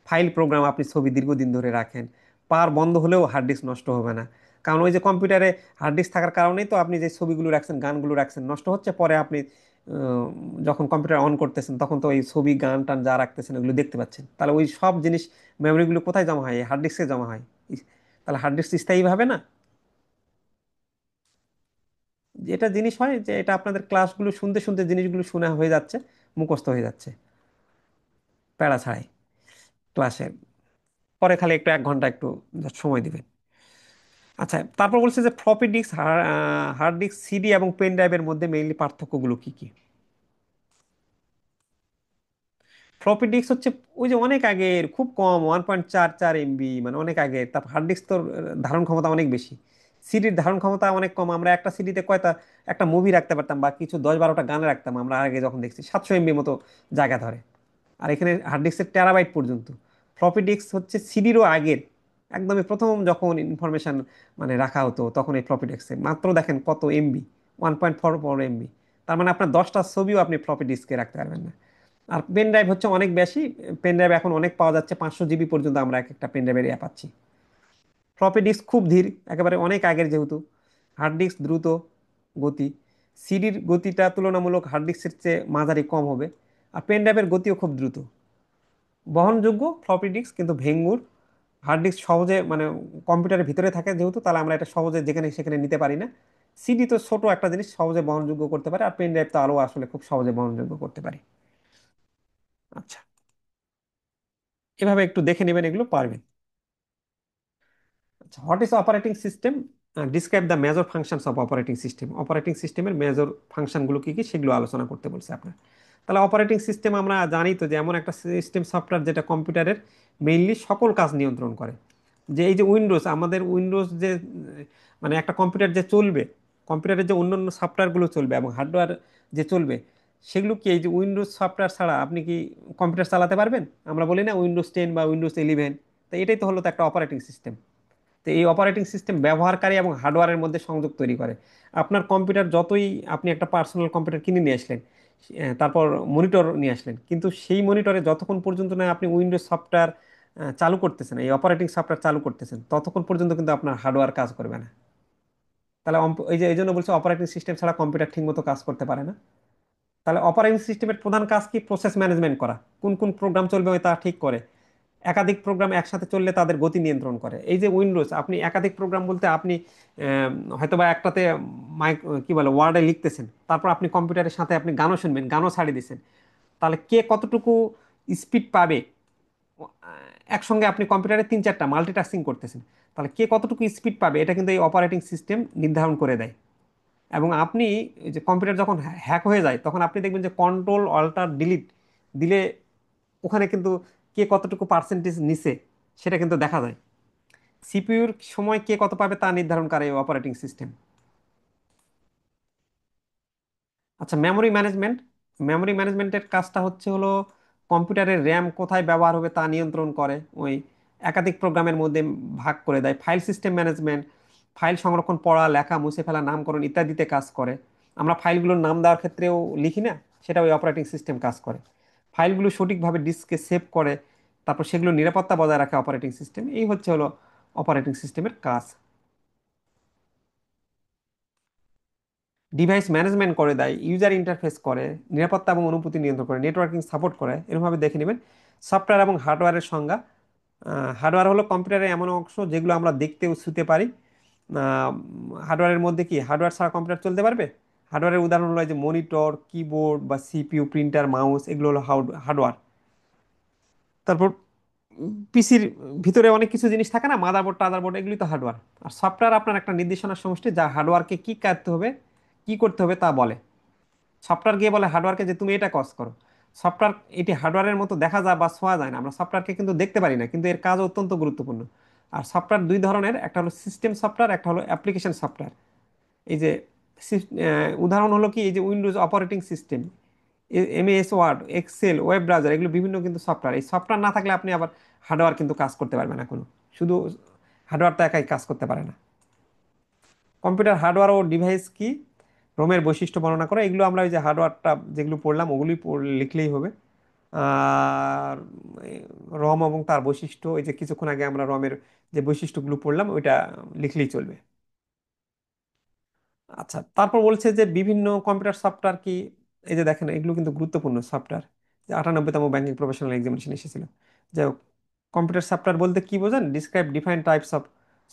[SPEAKER 1] ফাইল, প্রোগ্রাম, আপনি ছবি দীর্ঘদিন ধরে রাখেন, পাওয়ার বন্ধ হলেও হার্ড ডিস্ক নষ্ট হবে না। কারণ ওই যে কম্পিউটারে হার্ড ডিস্ক থাকার কারণেই তো আপনি যে ছবিগুলো রাখছেন, গানগুলো রাখছেন, নষ্ট হচ্ছে পরে আপনি যখন কম্পিউটার অন করতেছেন তখন তো ওই ছবি, গান টান যা রাখতেছেন ওগুলো দেখতে পাচ্ছেন। তাহলে ওই সব জিনিস, মেমোরিগুলো কোথায় জমা হয়? হার্ড ডিস্কে জমা হয়। তাহলে হার্ড ডিস্ক স্থায়ীভাবে না। যেটা জিনিস হয় যে এটা আপনাদের ক্লাসগুলো শুনতে শুনতে জিনিসগুলো শোনা হয়ে যাচ্ছে, মুখস্থ হয়ে যাচ্ছে প্যারা ছাড়াই ক্লাসে। পরে খালি একটু 1 ঘন্টা একটু just সময় দিবেন। আচ্ছা, তারপর বলছে যে floppy disk, hard disk, CD এবং পেন ড্রাইভের মধ্যে মেইনলি পার্থক্যগুলো কি কি। ফ্লপি ডিস্ক হচ্ছে ওই যে অনেক আগের, খুব কম, 1.44 MB, মানে অনেক আগের। তারপর হার্ড ডিস্ক তো ধারণ ক্ষমতা অনেক বেশি। সিডির ধারণ ক্ষমতা অনেক কম। আমরা একটা সিডিতে কয়টা, একটা মুভি রাখতে পারতাম বা কিছু 10-12টা গান রাখতাম আমরা আগে যখন দেখছি, 700 MB মতো জায়গা ধরে। আর এখানে হার্ড ডিস্কের টেরাবাইট পর্যন্ত। ফ্লপি ডিস্ক হচ্ছে সিডিরও আগের, একদমই প্রথম যখন ইনফরমেশন মানে রাখা হতো তখন এই ফ্লপি ডিস্কে মাত্র দেখেন কত এমবি, 1.44 MB। তার মানে আপনার 10টা ছবিও আপনি ফ্লপি ডিস্কে রাখতে পারবেন না। আর পেন ড্রাইভ হচ্ছে অনেক বেশি। পেন ড্রাইভ এখন অনেক পাওয়া যাচ্ছে, 500 GB পর্যন্ত আমরা এক একটা পেন ড্রাইভের পাচ্ছি। ফ্লপি ডিস্ক খুব ধীর, একেবারে অনেক আগের যেহেতু। হার্ড ডিস্ক দ্রুত গতি। সিডির গতিটা তুলনামূলক হার্ড ডিস্কের চেয়ে মাঝারি কম হবে। আর পেন ড্রাইভের গতিও খুব দ্রুত। বহনযোগ্য ফ্লপি ডিস্ক কিন্তু ভেঙ্গুর। হার্ড ডিস্ক সহজে মানে কম্পিউটারের ভিতরে থাকে যেহেতু, তাহলে আমরা এটা সহজে যেখানে সেখানে নিতে পারি না। সিডি তো ছোট একটা জিনিস, সহজে বহনযোগ্য করতে পারে। আর পেন ড্রাইভ তো আরও আসলে খুব সহজে বহনযোগ্য করতে পারি। আচ্ছা, এভাবে একটু দেখে নেবেন, এগুলো পারবেন। আচ্ছা, what is operating system? Describe the major functions of operating system. Operating সিস্টেমের মেজর ফাংশনগুলো কি কি সেগুলো আলোচনা করতে বলছে আপনার। তাহলে অপারেটিং সিস্টেম আমরা জানি তো যে এমন একটা সিস্টেম সফটওয়্যার যেটা কম্পিউটারের মেইনলি সকল কাজ নিয়ন্ত্রণ করে। যে এই যে উইন্ডোজ, আমাদের উইন্ডোজ যে মানে একটা কম্পিউটার যে চলবে, কম্পিউটারের যে অন্যান্য সফটওয়্যারগুলো চলবে এবং হার্ডওয়্যার যে চলবে, সেগুলো কি এই যে উইন্ডোজ সফটওয়্যার ছাড়া আপনি কি কম্পিউটার চালাতে পারবেন? আমরা বলি না উইন্ডোজ 10 বা উইন্ডোজ 11। তো এটাই তো হলো তো একটা অপারেটিং সিস্টেম। তো এই অপারেটিং সিস্টেম ব্যবহারকারী এবং হার্ডওয়্যারের মধ্যে সংযোগ তৈরি করে। আপনার কম্পিউটার যতই, আপনি একটা পার্সোনাল কম্পিউটার কিনে নিয়ে আসলেন, তারপর মনিটর নিয়ে আসলেন, কিন্তু সেই মনিটরে যতক্ষণ পর্যন্ত না আপনি উইন্ডোজ সফটওয়্যার চালু করতেছেন, এই অপারেটিং সফটওয়্যার চালু করতেছেন, ততক্ষণ পর্যন্ত কিন্তু আপনার হার্ডওয়্যার কাজ করবে না। তাহলে এই যে এই জন্য বলছে অপারেটিং সিস্টেম ছাড়া কম্পিউটার ঠিকমতো কাজ করতে পারে না। তাহলে অপারেটিং সিস্টেমের প্রধান কাজ কি? প্রসেস ম্যানেজমেন্ট করা, কোন কোন প্রোগ্রাম চলবে তা ঠিক করে। একাধিক প্রোগ্রাম একসাথে চললে তাদের গতি নিয়ন্ত্রণ করে। এই যে উইন্ডোজ, আপনি একাধিক প্রোগ্রাম বলতে আপনি হয়তোবা একটাতে মাইক কি বলে ওয়ার্ডে লিখতেছেন, তারপর আপনি কম্পিউটারের সাথে আপনি গানও শুনবেন, গানও ছাড়িয়ে দিচ্ছেন। তাহলে কে কতটুকু স্পিড পাবে? একসঙ্গে আপনি কম্পিউটারে 3-4টা মাল্টিটাস্কিং করতেছেন, তাহলে কে কতটুকু স্পিড পাবে এটা কিন্তু এই অপারেটিং সিস্টেম নির্ধারণ করে দেয়। এবং আপনি এই যে কম্পিউটার যখন হ্যাক হয়ে যায় তখন আপনি দেখবেন যে কন্ট্রোল অল্টার ডিলিট দিলে ওখানে কিন্তু কে কতটুকু পার্সেন্টেজ নিছে সেটা কিন্তু দেখা যায়। সিপিইউর সময় কে কত পাবে তা নির্ধারণ করে এই অপারেটিং সিস্টেম। আচ্ছা, মেমোরি ম্যানেজমেন্ট। মেমোরি ম্যানেজমেন্টের কাজটা হচ্ছে হলো কম্পিউটারের র্যাম কোথায় ব্যবহার হবে তা নিয়ন্ত্রণ করে, ওই একাধিক প্রোগ্রামের মধ্যে ভাগ করে দেয়। ফাইল সিস্টেম ম্যানেজমেন্ট, ফাইল সংরক্ষণ, পড়া, লেখা, মুছে ফেলা, নামকরণ ইত্যাদিতে কাজ করে। আমরা ফাইলগুলোর নাম দেওয়ার ক্ষেত্রেও লিখি না, সেটা ওই অপারেটিং সিস্টেম কাজ করে। ফাইলগুলো সঠিকভাবে ডিস্কে সেভ করে, তারপর সেগুলো নিরাপত্তা বজায় রাখে অপারেটিং সিস্টেম। এই হচ্ছে হলো অপারেটিং সিস্টেমের কাজ। ডিভাইস ম্যানেজমেন্ট করে দেয়, ইউজার ইন্টারফেস করে, নিরাপত্তা এবং অনুভূতি নিয়ন্ত্রণ করে, নেটওয়ার্কিং সাপোর্ট করে। এরকমভাবে দেখে নেবেন সফটওয়্যার এবং হার্ডওয়্যারের সংজ্ঞা। হার্ডওয়্যার হলো কম্পিউটারের এমন অংশ যেগুলো আমরা দেখতে ও ছুঁতে পারি। হার্ডওয়্যারের মধ্যে কি, হার্ডওয়্যার ছাড়া কম্পিউটার চলতে পারবে? হার্ডওয়্যারের উদাহরণ হলো এই যে মনিটর, কিবোর্ড বা সিপিইউ, প্রিন্টার, মাউস, এগুলো হলো হার্ডওয়্যার। তারপর পিসির ভিতরে অনেক কিছু জিনিস থাকে না, মাদারবোর্ড টাদারবোর্ড, এগুলি তো হার্ডওয়্যার। আর সফটওয়্যার আপনার একটা নির্দেশনার সমষ্টি যা হার্ডওয়্যারকে কি করতে হবে, কি করতে হবে তা বলে। সফটওয়্যার গিয়ে বলে হার্ডওয়্যারকে যে তুমি এটা কাজ করো। সফটওয়্যার এটি হার্ডওয়্যারের মতো দেখা যায় বা ছোঁয়া যায় না, আমরা সফটওয়্যারকে কিন্তু দেখতে পারি না, কিন্তু এর কাজ অত্যন্ত গুরুত্বপূর্ণ। আর সফটওয়্যার দুই ধরনের, একটা হলো সিস্টেম সফটওয়্যার, একটা হলো অ্যাপ্লিকেশন সফটওয়্যার। এই যে উদাহরণ হলো কি, এই যে Windows operating system, MS Word, Excel, web browser, এগুলো বিভিন্ন কিন্তু সফটওয়্যার। এই সফটওয়্যার না থাকলে আপনি আবার হার্ডওয়্যার কিন্তু কাজ করতে পারবে না কোনো। শুধু হার্ডওয়্যার তো একাই কাজ করতে পারে না। কম্পিউটার হার্ডওয়্যার ও ডিভাইস কি, রোমের বৈশিষ্ট্য বর্ণনা করে, এগুলো আমরা ওই যে হার্ডওয়্যারটা যেগুলো পড়লাম ওগুলোই লিখলেই হবে। আর রম এবং তার বৈশিষ্ট্য, এই যে কিছুক্ষণ আগে আমরা রমের যে বৈশিষ্ট্যগুলো পড়লাম ওইটা লিখলেই চলবে। আচ্ছা, তারপর বলছে যে বিভিন্ন কম্পিউটার সফটওয়্যার কি, এই যে দেখেন এগুলো কিন্তু গুরুত্বপূর্ণ সফটওয়্যার। যে 98তম ব্যাংকিং প্রফেশনাল এক্সামিনেশন এসেছিল। যাই হোক, কম্পিউটার সফটওয়্যার বলতে কি বোঝেন? Describe define types of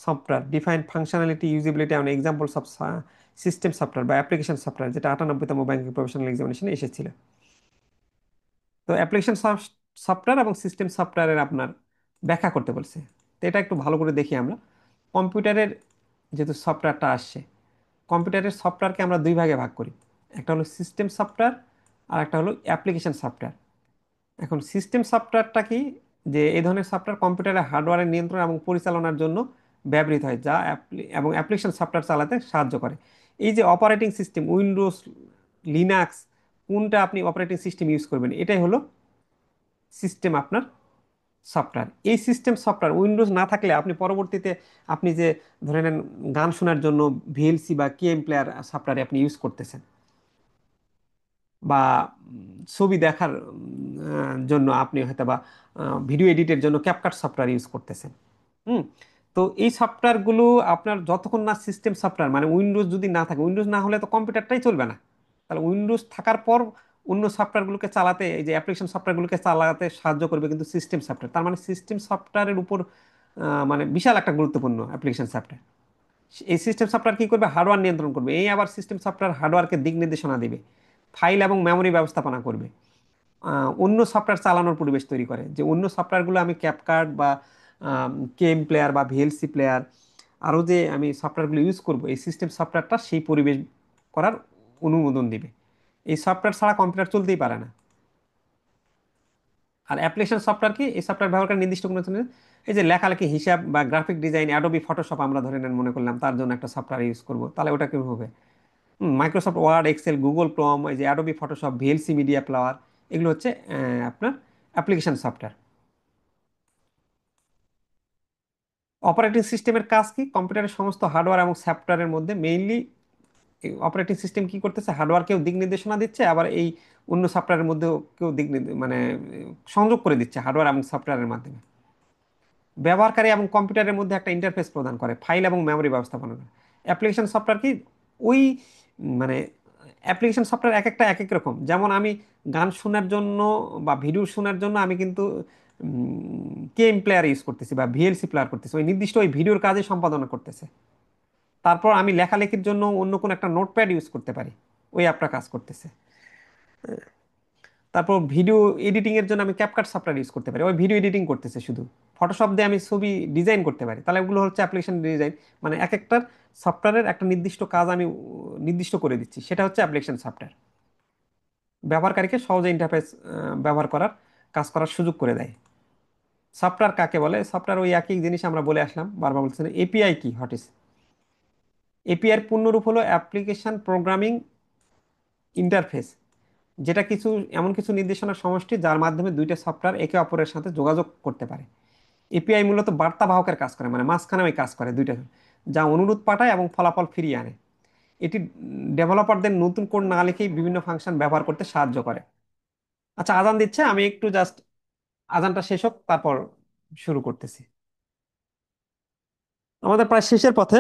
[SPEAKER 1] software, define functionality, usability and examples of system software বা অ্যাপ্লিকেশন সফটওয়্যার, যেটা 98তম ব্যাংকিং প্রফেশনাল এক্সামিনেশনে এসেছিল। তো অ্যাপ্লিকেশন সফটওয়্যার এবং সিস্টেম সফটওয়্যারের আপনার ব্যাখ্যা করতে বলছে। তো এটা একটু ভালো করে দেখি আমরা। কম্পিউটারের যেহেতু সফটওয়্যারটা আসছে, কম্পিউটারের সফটওয়্যারকে আমরা দুই ভাগে ভাগ করি। একটা হলো সিস্টেম সফটওয়্যার, আর একটা হলো অ্যাপ্লিকেশন সফটওয়্যার। এখন সিস্টেম সফটওয়্যারটা কি, যে এই ধরনের সফটওয়্যার কম্পিউটারের হার্ডওয়্যারের নিয়ন্ত্রণ এবং পরিচালনার জন্য ব্যবহৃত হয়, যা এবং অ্যাপ্লিকেশন সফটওয়্যার চালাতে সাহায্য করে। এই যে অপারেটিং সিস্টেম, উইন্ডোজ, লিনাক্স, কোনটা আপনি অপারেটিং সিস্টেম ইউজ করবেন, এটাই হলো সিস্টেম আপনার সফটওয়্যার। এই সিস্টেম সফটওয়্যার উইন্ডোজ না থাকলে আপনি পরবর্তীতে আপনি যে ধরে নেন গান শোনার জন্য ভিএলসি বা কেএম প্লেয়ার সফটওয়্যার আপনি ইউজ করতেছেন, বা ছবি দেখার জন্য আপনি হয়তো বা ভিডিও এডিটের জন্য ক্যাপকাট সফটওয়্যার ইউজ করতেছেন। হুম। তো এই সফটওয়্যারগুলো আপনার যতক্ষণ না সিস্টেম সফটওয়্যার, মানে উইন্ডোজ যদি না থাকে, উইন্ডোজ না হলে তো কম্পিউটারটাই চলবে না। তাহলে উইন্ডোজ থাকার পর অন্য সফটওয়্যারগুলোকে চালাতে, এই যে অ্যাপ্লিকেশন সফটওয়্যারগুলোকে চালাতে সাহায্য করবে কিন্তু সিস্টেম সফটওয়্যার। তার মানে সিস্টেম সফটওয়্যারের উপর মানে বিশাল একটা গুরুত্বপূর্ণ অ্যাপ্লিকেশন সফটওয়্যার। এই সিস্টেম সফটওয়্যার কি করবে? হার্ডওয়্যার নিয়ন্ত্রণ করবে। এই আবার সিস্টেম সফটওয়্যার হার্ডওয়্যারকে দিক নির্দেশনা দেবে, ফাইল এবং মেমোরি ব্যবস্থাপনা করবে, অন্য সফটওয়্যার চালানোর পরিবেশ তৈরি করে। যে অন্য সফটওয়্যারগুলো আমি ক্যাপকাট বা কেএম প্লেয়ার বা ভিএলসি প্লেয়ার, আরও যে আমি সফটওয়্যারগুলো ইউজ করব, এই সিস্টেম সফটওয়্যারটা সেই পরিবেশ করার অনুমোদন দিবে। এই সফটওয়্যার ছাড়া কম্পিউটার চলতেই পারে না। আর অ্যাপ্লিকেশন সফটওয়্যার কি, এই সফটওয়্যার ব্যবহার করে নির্দিষ্ট কোনো এই যে লেখালেখি, হিসাব বা গ্রাফিক ডিজাইন, অ্যাডোবি ফটোশপ আমরা ধরে নেন মনে করলাম, তার জন্য একটা সফটওয়্যার ইউজ করব, তাহলে ওটা কি হবে? Microsoft Word, Excel, Google Chrome, এই যে Adobe Photoshop, VLC media player, এগুলো হচ্ছে আপনার অ্যাপ্লিকেশন সফটওয়্যার। অপারেটিং সিস্টেমের কাজ কি? কম্পিউটারের সমস্ত হার্ডওয়্যার এবং সফটওয়্যারের মধ্যে মেইনলি অপারেটিং সিস্টেম কি করতেছে, হার্ডওয়্যারকেও দিক নির্দেশনা দিচ্ছে, আবার এই অন্য সফটওয়্যারের মধ্যেও কেউ মানে সংযোগ করে দিচ্ছে হার্ডওয়্যার এবং সফটওয়্যারের মাধ্যমে। ব্যবহারকারী এবং কম্পিউটারের মধ্যে একটা ইন্টারফেস প্রদান করে, ফাইল এবং মেমোরি ব্যবস্থাপনা করে। অ্যাপ্লিকেশন সফটওয়্যার কি, ওই মানে অ্যাপ্লিকেশন সফটওয়্যার এক একটা এক এক রকম। যেমন আমি গান শোনার জন্য বা ভিডিও শোনার জন্য আমি কিন্তু কেএম প্লেয়ার ইউজ করতেছি বা ভিএলসি প্লেয়ার করতেছি, ওই নির্দিষ্ট ওই ভিডিওর কাজে সম্পাদনা করতেছে। তারপর আমি লেখালেখির জন্য অন্য কোনো একটা নোটপ্যাড ইউজ করতে পারি, ওই অ্যাপটা কাজ করতেছে। তারপর ভিডিও এডিটিং এর জন্য আমি ক্যাপকাট সফটওয়্যার ইউজ করতে পারি, ওই ভিডিও এডিটিং করতেছে শুধু। ফটোশপ দিয়ে আমি ছবি ডিজাইন করতে পারি, তাহলে ওগুলো হচ্ছে অ্যাপ্লিকেশন ডিজাইন। মানে এক একটার সফটওয়্যারের একটা নির্দিষ্ট কাজ আমি নির্দিষ্ট করে দিচ্ছি, সেটা হচ্ছে অ্যাপ্লিকেশন সফটওয়্যার। ব্যবহারকারীকে সহজে ইন্টারফেস ব্যবহার করার, কাজ করার সুযোগ করে দেয়। সফটওয়্যার কাকে বলে? সফটওয়্যার ওই একই জিনিস আমরা বলে আসলাম, বারবার বলছেন। এপিআই কি, হোয়াট ইজ এপিআই? এর পূর্ণরূপ হলো অ্যাপ্লিকেশন প্রোগ্রামিং ইন্টারফেস, যেটা কিছু এমন কিছু নির্দেশনার সমষ্টি যার মাধ্যমে দুইটা সফটওয়্যার একে অপরের সাথে যোগাযোগ করতে পারে। এপিআই মূলত বার্তা বাহকের কাজ করে, মানে মাঝখানে ওই কাজ করে দুইটা, যা অনুরোধ পাঠায় এবং ফলাফল ফিরিয়ে আনে। এটি ডেভেলপারদের নতুন কোড না লিখেই বিভিন্ন ফাংশন ব্যবহার করতে সাহায্য করে। আচ্ছা, আজান দিচ্ছে, আমি একটু জাস্ট আজানটা শেষ হোক তারপর শুরু করতেছি। আমাদের প্রায় শেষের পথে।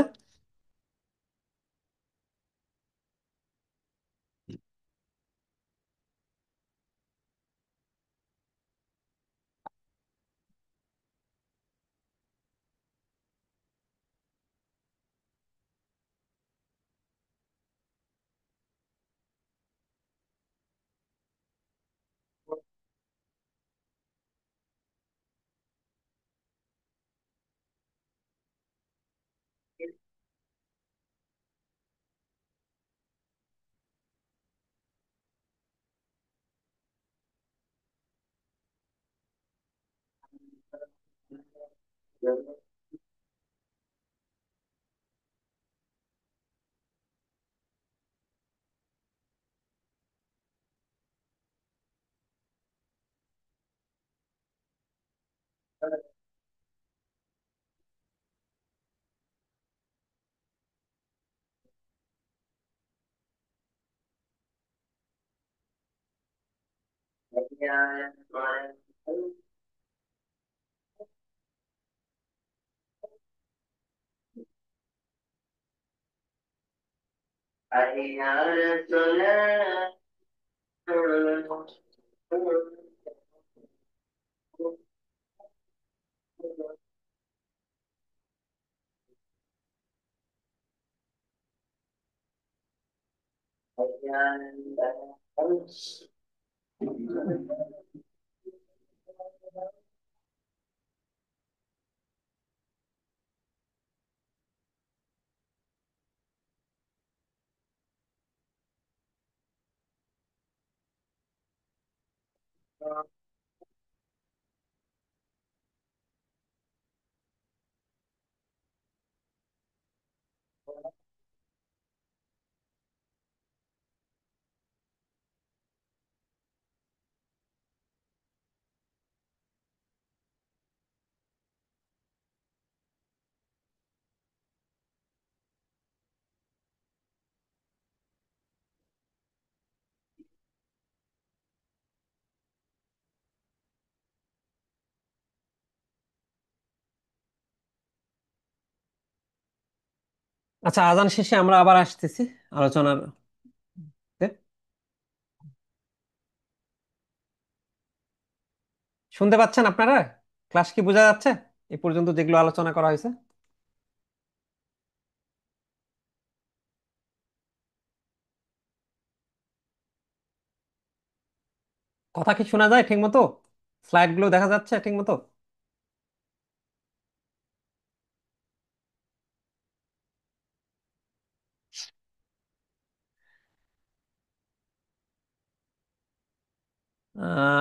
[SPEAKER 1] আচ্ছা, আজান শেষে আমরা আবার আসতেছি আলোচনার। শুনতে পাচ্ছেন আপনারা? ক্লাস কি বোঝা যাচ্ছে এই পর্যন্ত যেগুলো আলোচনা করা হয়েছে? কথা কি শোনা যায় ঠিক মতো? স্লাইড গুলো দেখা যাচ্ছে ঠিক মতো?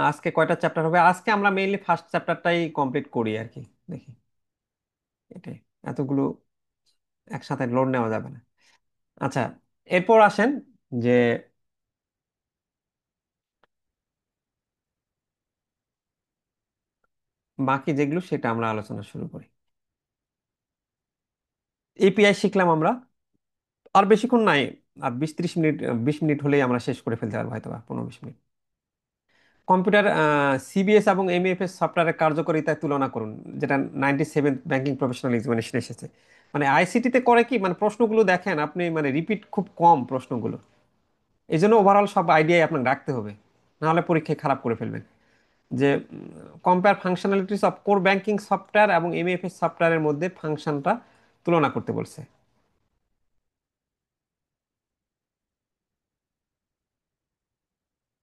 [SPEAKER 1] আজকে কয়টা চ্যাপ্টার হবে? আজকে আমরা মেইনলি ফার্স্ট চ্যাপ্টারটাই কমপ্লিট করি আর কি। দেখি, এটাই। এতগুলো একসাথে লোড নেওয়া যাবে না। আচ্ছা, এরপর আসেন যে বাকি যেগুলো সেটা আমরা আলোচনা শুরু করি। এপিআই শিখলাম আমরা, আর বেশিক্ষণ নাই। আর 20-30 মিনিট, 20 মিনিট হলেই আমরা শেষ করে ফেলতে পারবো, হয়তো বা 15-20 মিনিট। কম্পিউটার, সিবিএস এবং এমইএফএস সফটওয়্যারের কার্যকারিতায় তুলনা করুন, যেটা 97 ব্যাংকিং প্রফেশনাল এক্সামিনেশন এসেছে। মানে আইসিটিতে করে কি, মানে প্রশ্নগুলো দেখেন আপনি, মানে রিপিট খুব কম প্রশ্নগুলো। এই জন্য ওভারঅল সব আইডিয়াই আপনাকে রাখতে হবে, নাহলে পরীক্ষায় খারাপ করে ফেলবেন। যে compare functionalities of core banking software এবং এমইএফএস সফটওয়্যারের মধ্যে ফাংশনটা তুলনা করতে বলছে।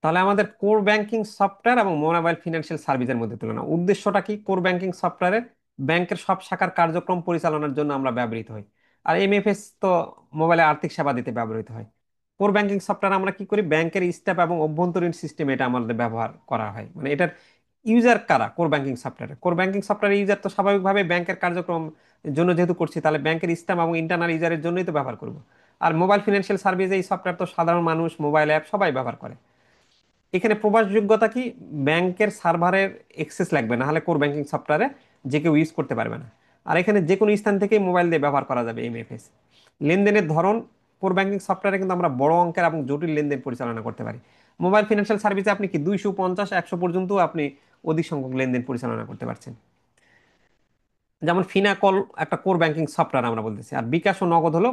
[SPEAKER 1] তাহলে আমাদের কোর ব্যাংকিং সফটওয়্যার এবং মোবাইল ফিনান্সিয়াল সার্ভিসের মধ্যে তুলনা। উদ্দেশ্যটা কি? কোর ব্যাংকিং সফটওয়্যারের ব্যাংকের সব শাখার কার্যক্রম পরিচালনার জন্য আমরা ব্যবহৃত হই। আর এমএফএস তো মোবাইলে আর্থিক সেবা দিতে ব্যবহৃত হয়। কোর ব্যাংকিং সফটওয়্যার আমরা কি করি? ব্যাংকের স্টাফ এবং অভ্যন্তরীণ সিস্টেম এটা আমাদের ব্যবহার করা হয়। মানে এটার ইউজার কারা? Core banking software. Core banking software user তো স্বাভাবিকভাবে ব্যাংকের কার্যক্রম জন্য যেহেতু করছি, তাহলে ব্যাংকের স্টাফ এবং ইন্টারনাল ইউজারের জন্যই তো ব্যবহার করব। আর মোবাইল ফিনান্সিয়াল সার্ভিস এই সফটওয়্যার তো সাধারণ মানুষ, মোবাইল অ্যাপ সবাই ব্যবহার করে। এখানে প্রবাসযোগ্যতা কি? ব্যাংকের সার্ভারের এক্সেস লাগবে, না হলে কোর ব্যাংকিং সফটওয়্যারে যে কেউ ইউজ করতে পারবে না। আর এখানে যে কোনো স্থান থেকেই মোবাইল দিয়ে ব্যবহার করা যাবে এমএফএস। লেনদেনের ধরন, কোর ব্যাংকিং সফটওয়্যারে কিন্তু আমরা বড় অঙ্কের এবং জটিল লেনদেন পরিচালনা করতে পারি। মোবাইল ফিনান্সিয়াল সার্ভিসে আপনি কি 250-100 পর্যন্ত আপনি অধিক সংখ্যক লেনদেন পরিচালনা করতে পারছেন। যেমন ফিনাকল একটা কোর ব্যাংকিং সফটওয়্যার আমরা বলতেছি, আর বিকাশ ও নগদ হলো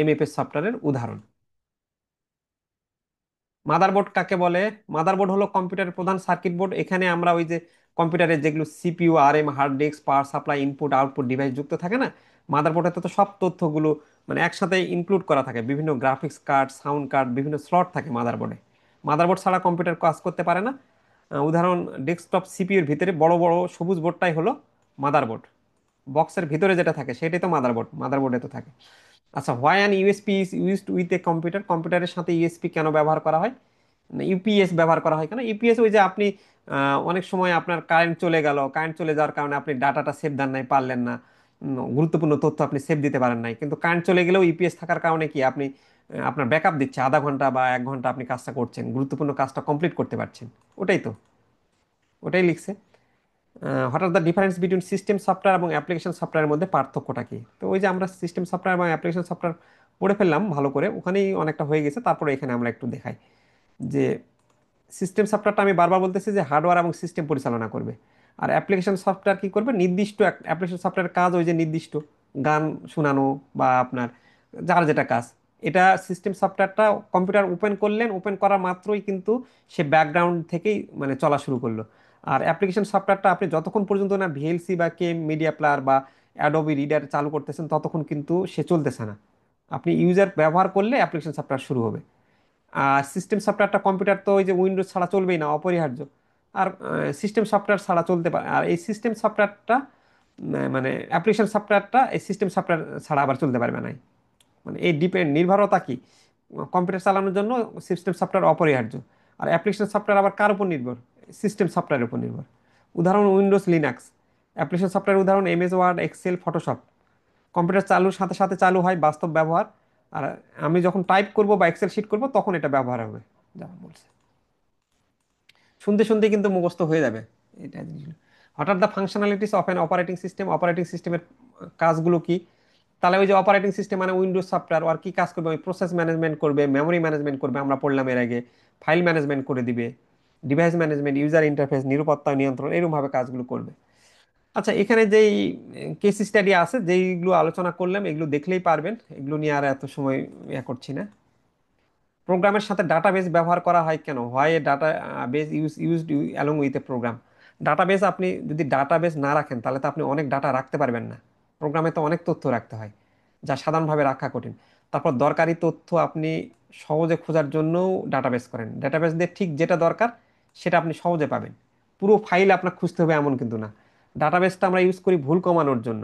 [SPEAKER 1] এমএফএস সফটওয়্যারের উদাহরণ। মাদারবোর্ড কাকে বলে? মাদারবোর্ড হলো কম্পিউটারের প্রধান সার্কিট বোর্ড। এখানে আমরা ওই যে কম্পিউটারের যেগুলো CPU, RM, hard disk, power supply, input output device যুক্ত থাকে না, মাদারবোর্ডে তো সব তথ্যগুলো মানে একসাথে ইনক্লুড করা থাকে। বিভিন্ন গ্রাফিক্স কার্ড, সাউন্ড কার্ড, বিভিন্ন স্লট থাকে মাদারবোর্ডে। মাদারবোর্ড ছাড়া কম্পিউটার কাজ করতে পারে না। উদাহরণ, ডেস্কটপ সিপিইউর ভিতরে বড় বড় সবুজ বোর্ডটাই হলো মাদারবোর্ড। বক্সের ভিতরে যেটা থাকে সেটাই তো মাদারবোর্ড, মাদারবোর্ডে তো থাকে। আচ্ছা, why an USP is used with a computer. কম্পিউটারের সাথে ইউএসপি কেন ব্যবহার করা হয়? ইউপিএস ব্যবহার করা হয় কেন? ইউপিএস ওই যে আপনি অনেক সময় আপনার কারেন্ট চলে গেল, কারেন্ট চলে যাওয়ার কারণে আপনি ডাটাটা সেভ দেন নাই, পারলেন না, গুরুত্বপূর্ণ তথ্য আপনি সেভ দিতে পারেন নাই, কিন্তু কারেন্ট চলে গেলেও ইপিএস থাকার কারণে কি আপনি আপনার ব্যাকআপ দিচ্ছে, আধা ঘন্টা বা 1 ঘন্টা আপনি কাজটা করছেন, গুরুত্বপূর্ণ কাজটা কমপ্লিট করতে পারছেন। ওটাই তো, ওটাই লিখছে। What are the difference between system software এবং অ্যাপ্লিকেশন সফটওয়্যারের মধ্যে পার্থক্যটা কি? তো ওই যে আমরা সিস্টেম সফটওয়্যার এবং অ্যাপ্লিকেশন সফটওয়্যার পড়ে ফেললাম ভালো করে, ওখানেই অনেকটা হয়ে গেছে, তারপরে এখানে আমরা একটু দেখাই যে সিস্টেম সফটওয়্যারটা আমি বারবার বলতেছি যে হার্ডওয়্যার এবং সিস্টেম পরিচালনা করবে, আর অ্যাপ্লিকেশন সফটওয়্যার কি করবে, নির্দিষ্ট অ্যাপ্লিকেশন সফটওয়্যারের কাজ ওই যে নির্দিষ্ট গান শোনানো বা আপনার যার যেটা কাজ। এটা সিস্টেম সফটওয়্যারটা কম্পিউটার ওপেন করলেন, ওপেন করা মাত্রই কিন্তু সে ব্যাকগ্রাউন্ড থেকেই মানে চলা শুরু করলো। আর অ্যাপ্লিকেশন সফটওয়্যারটা আপনি যতক্ষণ পর্যন্ত না ভিএলসি বা কে মিডিয়া প্লেয়ার বা অ্যাডোবি রিডার চালু করতেছেন ততক্ষণ কিন্তু সে চলতেছে না। আপনি ইউজার ব্যবহার করলে অ্যাপ্লিকেশন সফটওয়্যার শুরু হবে। আর সিস্টেম সফটওয়্যারটা কম্পিউটার তো ওই যে উইন্ডোজ ছাড়া চলবেই না, অপরিহার্য। আর সিস্টেম সফটওয়্যার ছাড়া চলতে পারে, আর এই সিস্টেম সফটওয়্যারটা মানে অ্যাপ্লিকেশন সফটওয়্যারটা এই সিস্টেম সফটওয়্যার ছাড়া আবার চলতে পারবে না। মানে এই নির্ভরতা কি, কম্পিউটার চালানোর জন্য সিস্টেম সফটওয়্যার অপরিহার্য। আর অ্যাপ্লিকেশন সফটওয়্যার আবার কার উপর নির্ভর? সিস্টেম সফটওয়্যারের উপর নির্ভর। উদাহরণ উইন্ডোজ লিনাক্স। অ্যাপ্লিকেশন সফটওয়্যার উদাহরণ MS Word, Excel, Photoshop. Computer চালুর সাথে সাথে চালু হয় বাস্তব ব্যবহার। আর আমি যখন টাইপ করব বা এক্সেল শিট করব তখন এটা ব্যবহার হবে, যা বলছে। শুনতে শুনতে কিন্তু মুখস্থ হয়ে যাবে এটা জিনিসগুলো। হঠাৎ the functionalities of an operating system, operating সিস্টেমের কাজগুলো কি? তাহলে ওই যে অপারেটিং সিস্টেম মানে উইন্ডোজ সফটওয়্যার, আর কি কাজ করবে, ওই প্রসেস ম্যানেজমেন্ট করবে, মেমোরি ম্যানেজমেন্ট করবে, আমরা পড়লাম এর আগে, ফাইল ম্যানেজমেন্ট করে দিবে, ডিভাইস ম্যানেজমেন্ট, ইউজার ইন্টারফেস, নিরাপত্তা নিয়ন্ত্রণ, এরকম ভাবে কাজগুলো করবে। আচ্ছা, এখানে যেই কেস স্টাডি আছে যেইগুলো আলোচনা করলাম এগুলো দেখলেই পারবেন, এগুলো নিয়ে আর এত সময় করছি না। প্রোগ্রামের সাথে ডাটাবেস ব্যবহার করা হয় কেন, হয় database used along with a program. Database আপনি যদি ডাটাবেস না রাখেন তাহলে তো আপনি অনেক ডাটা রাখতে পারবেন না। প্রোগ্রামে তো অনেক তথ্য রাখতে হয় যা সাধারণভাবে রাখা কঠিন। তারপর দরকারি তথ্য আপনি সহজে খোঁজার জন্যও ডাটাবেস করেন, ডাটাবেস দিয়ে ঠিক যেটা দরকার সেটা আপনি সহজে পাবেন। পুরো ফাইল আপনার খুঁজতে হবে এমন কিন্তু না। ডাটাবেসটা আমরা ইউজ করি ভুল কমানোর জন্য,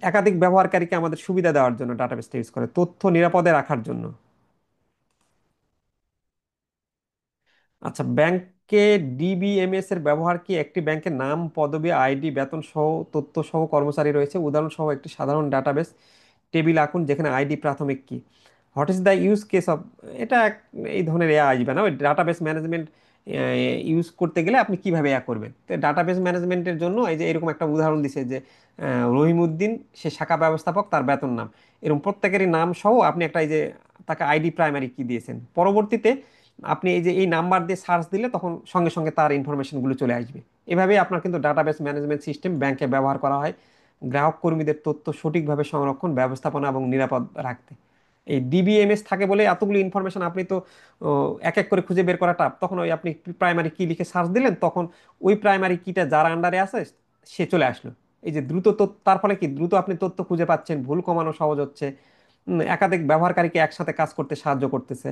[SPEAKER 1] একাধিক ব্যবহারকারীকে আমাদের সুবিধা দেওয়ার জন্য ডাটাবেসটা ইউজ করে, তথ্য নিরাপদে রাখার জন্য। আচ্ছা, ব্যাংকে ডিবিএমএস এর ব্যবহার কি? একটি ব্যাংকের নাম, পদবি, আইডি, বেতন সহ তথ্য সহ কর্মচারী রয়েছে, উদাহরণ সহ একটি সাধারণ ডাটাবেস টেবিল আঁকুন যেখানে আইডি প্রাথমিক কি। What is the use case of, এটা এই ধরনের আসবে না, ওই ডাটাবেস ম্যানেজমেন্ট ইউজ করতে গেলে আপনি কিভাবে করবেন। তো ডাটাবেস ম্যানেজমেন্টের জন্য এই যে এরকম একটা উদাহরণ দিছে যে রহিমউদ্দিন, সে শাখা ব্যবস্থাপক, তার বেতন নাম, এরকম প্রত্যেকেরই নাম সহ আপনি একটা এই যে তাকে আইডি প্রাইমারি কি দিয়েছেন, পরবর্তীতে আপনি এই যে এই নাম্বার দিয়ে সার্চ দিলে তখন সঙ্গে সঙ্গে তার ইনফরমেশনগুলো চলে আসবে। এভাবেই আপনার কিন্তু ডাটাবেস ম্যানেজমেন্ট সিস্টেম ব্যাংকে ব্যবহার করা হয় গ্রাহক কর্মীদের তথ্য সঠিকভাবে সংরক্ষণ, ব্যবস্থাপনা এবং নিরাপদ রাখতে। এই ডিবিএমএস থাকে বলে এতগুলো ইনফরমেশন আপনি তো এক এক করে খুঁজে বের করা টাফ। তখন ওই আপনি প্রাইমারি কি লিখে সার্চ দিলেন, তখন ওই প্রাইমারি কিটা যার আন্ডারে আছে সে চলে আসলো। এই যে দ্রুত তথ্য, তার ফলে কি দ্রুত আপনি তথ্য খুঁজে পাচ্ছেন, ভুল কমানো সহজ হচ্ছে, একাধিক ব্যবহারকারীকে একসাথে কাজ করতে সাহায্য করতেছে।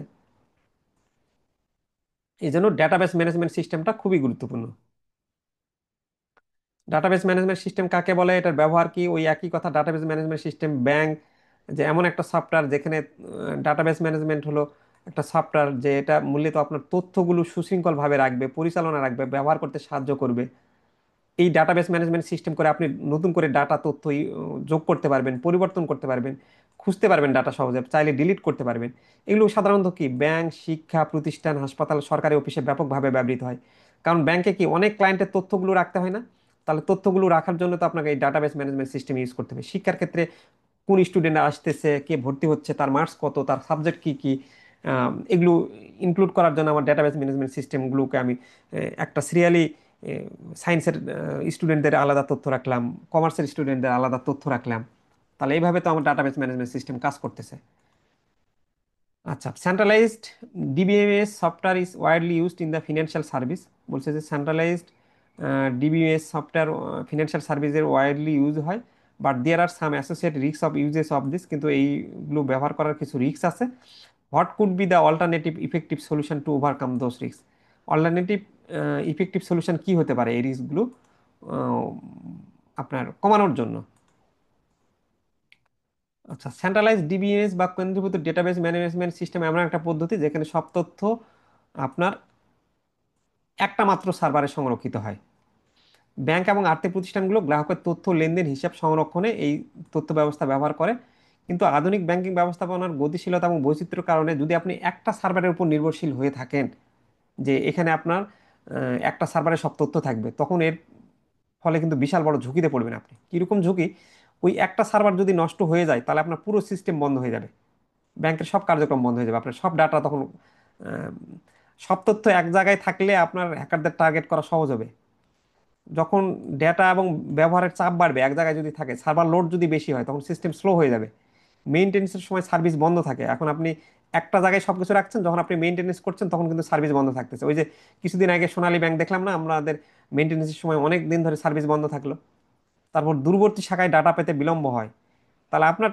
[SPEAKER 1] এই জন্য ডেটাবেস ম্যানেজমেন্ট সিস্টেমটা খুবই গুরুত্বপূর্ণ। ডাটাবেস ম্যানেজমেন্ট সিস্টেম কাকে বলে, এটার ব্যবহার কি? ওই একই কথা, ডাটাবেস ম্যানেজমেন্ট সিস্টেম ব্যাংক যে এমন একটা সফটওয়্যার যেখানে ডাটাবেস ম্যানেজমেন্ট হলো একটা সফটওয়্যার যে এটা মূলত আপনার তথ্যগুলো সুশৃঙ্খলভাবে রাখবে, পরিচালনা রাখবে, ব্যবহার করতে সাহায্য করবে। এই ডাটাবেস ম্যানেজমেন্ট সিস্টেম করে আপনি নতুন করে ডাটা তথ্য যোগ করতে পারবেন, পরিবর্তন করতে পারবেন, খুঁজতে পারবেন ডাটা সহজে, চাইলে ডিলিট করতে পারবেন। এগুলো সাধারণত কি ব্যাংক, শিক্ষা প্রতিষ্ঠান, হাসপাতাল, সরকারি অফিসে ব্যাপকভাবে ব্যবহৃত হয়। কারণ ব্যাংকে কি অনেক ক্লায়েন্টের তথ্যগুলো রাখতে হয় না? তাহলে তথ্যগুলো রাখার জন্য তো আপনাকে এই ডাটাবেস ম্যানেজমেন্ট সিস্টেম ইউজ করতে হবে। শিক্ষার ক্ষেত্রে কোন স্টুডেন্ট আসতেছে, কে ভর্তি হচ্ছে, তার মার্কস কত, তার সাবজেক্ট কি কি, এগুলো ইনক্লুড করার জন্য আমার ডাটাবেস ম্যানেজমেন্ট সিস্টেমগুলোকে আমি একটা সিরিয়ালি সায়েন্সের স্টুডেন্টদের আলাদা তথ্য রাখলাম, কমার্সের স্টুডেন্টদের আলাদা তথ্য রাখলাম। তাহলে এইভাবে তো আমার ডাটাবেস ম্যানেজমেন্ট সিস্টেম কাজ করতেছে। আচ্ছা, centralised DBMS software is widely used in the financial service. বলছে যে সেন্ট্রালাইজড ডিবিএমএস সফটওয়্যার ফিনান্সিয়াল সার্ভিসের ওয়াইডলি ইউজ হয়, but there are some associate risk of uses of this, কিন্তু এইগুলো ব্যবহার করার কিছু রিস্ক আছে। What could be the alternative effective solution to overcome those risk? Alternative effective solution কি হতে পারে এই রিস্কগুলো আপনার কমানোর জন্য? আচ্ছা, সেন্ট্রালাইজ ডিবিএমএস বা কেন্দ্রীভূত ডেটাবেস ম্যানেজমেন্ট সিস্টেম এমন একটা পদ্ধতি যেখানে সব তথ্য আপনার একটা মাত্র সার্ভারে সংরক্ষিত হয়। ব্যাংক এবং আর্থিক প্রতিষ্ঠানগুলো গ্রাহকের তথ্য লেনদেন হিসাব সংরক্ষণে এই তথ্য ব্যবস্থা ব্যবহার করে। কিন্তু আধুনিক ব্যাংকিং ব্যবস্থাপনার গতিশীলতা এবং বৈচিত্র্যের কারণে যদি আপনি একটা সার্ভারের উপর নির্ভরশীল হয়ে থাকেন, যে এখানে আপনার একটা সার্ভারে সব তথ্য থাকবে, তখন এর ফলে কিন্তু বিশাল বড় ঝুঁকিতে পড়বেন আপনি। কিরকম ঝুঁকি? ওই একটা সার্ভার যদি নষ্ট হয়ে যায় তাহলে আপনার পুরো সিস্টেম বন্ধ হয়ে যাবে, ব্যাংকের সব কার্যক্রম বন্ধ হয়ে যাবে, আপনার সব ডাটা তখন আহ, সব তথ্য এক জায়গায় থাকলে আপনার হ্যাকারদের টার্গেট করা সহজ হবে। যখন ডেটা এবং ব্যবহারের চাপ বাড়বে, এক জায়গায় যদি থাকে, সার্ভার লোড যদি বেশি হয়, তখন সিস্টেম স্লো হয়ে যাবে। মেইনটেন্সের সময় সার্ভিস বন্ধ থাকে। এখন আপনি একটা জায়গায় সবকিছু রাখছেন, যখন আপনি মেইনটেনেন্স করছেন তখন কিন্তু সার্ভিস বন্ধ থাকতেছে। ওই যে কিছুদিন আগে সোনালী ব্যাংক দেখলাম না, আমাদের মেইনটেনেন্সের সময় অনেক দিন ধরে সার্ভিস বন্ধ থাকলো। তারপর দূরবর্তী শাখায় ডাটা পেতে বিলম্ব হয়। তাহলে আপনার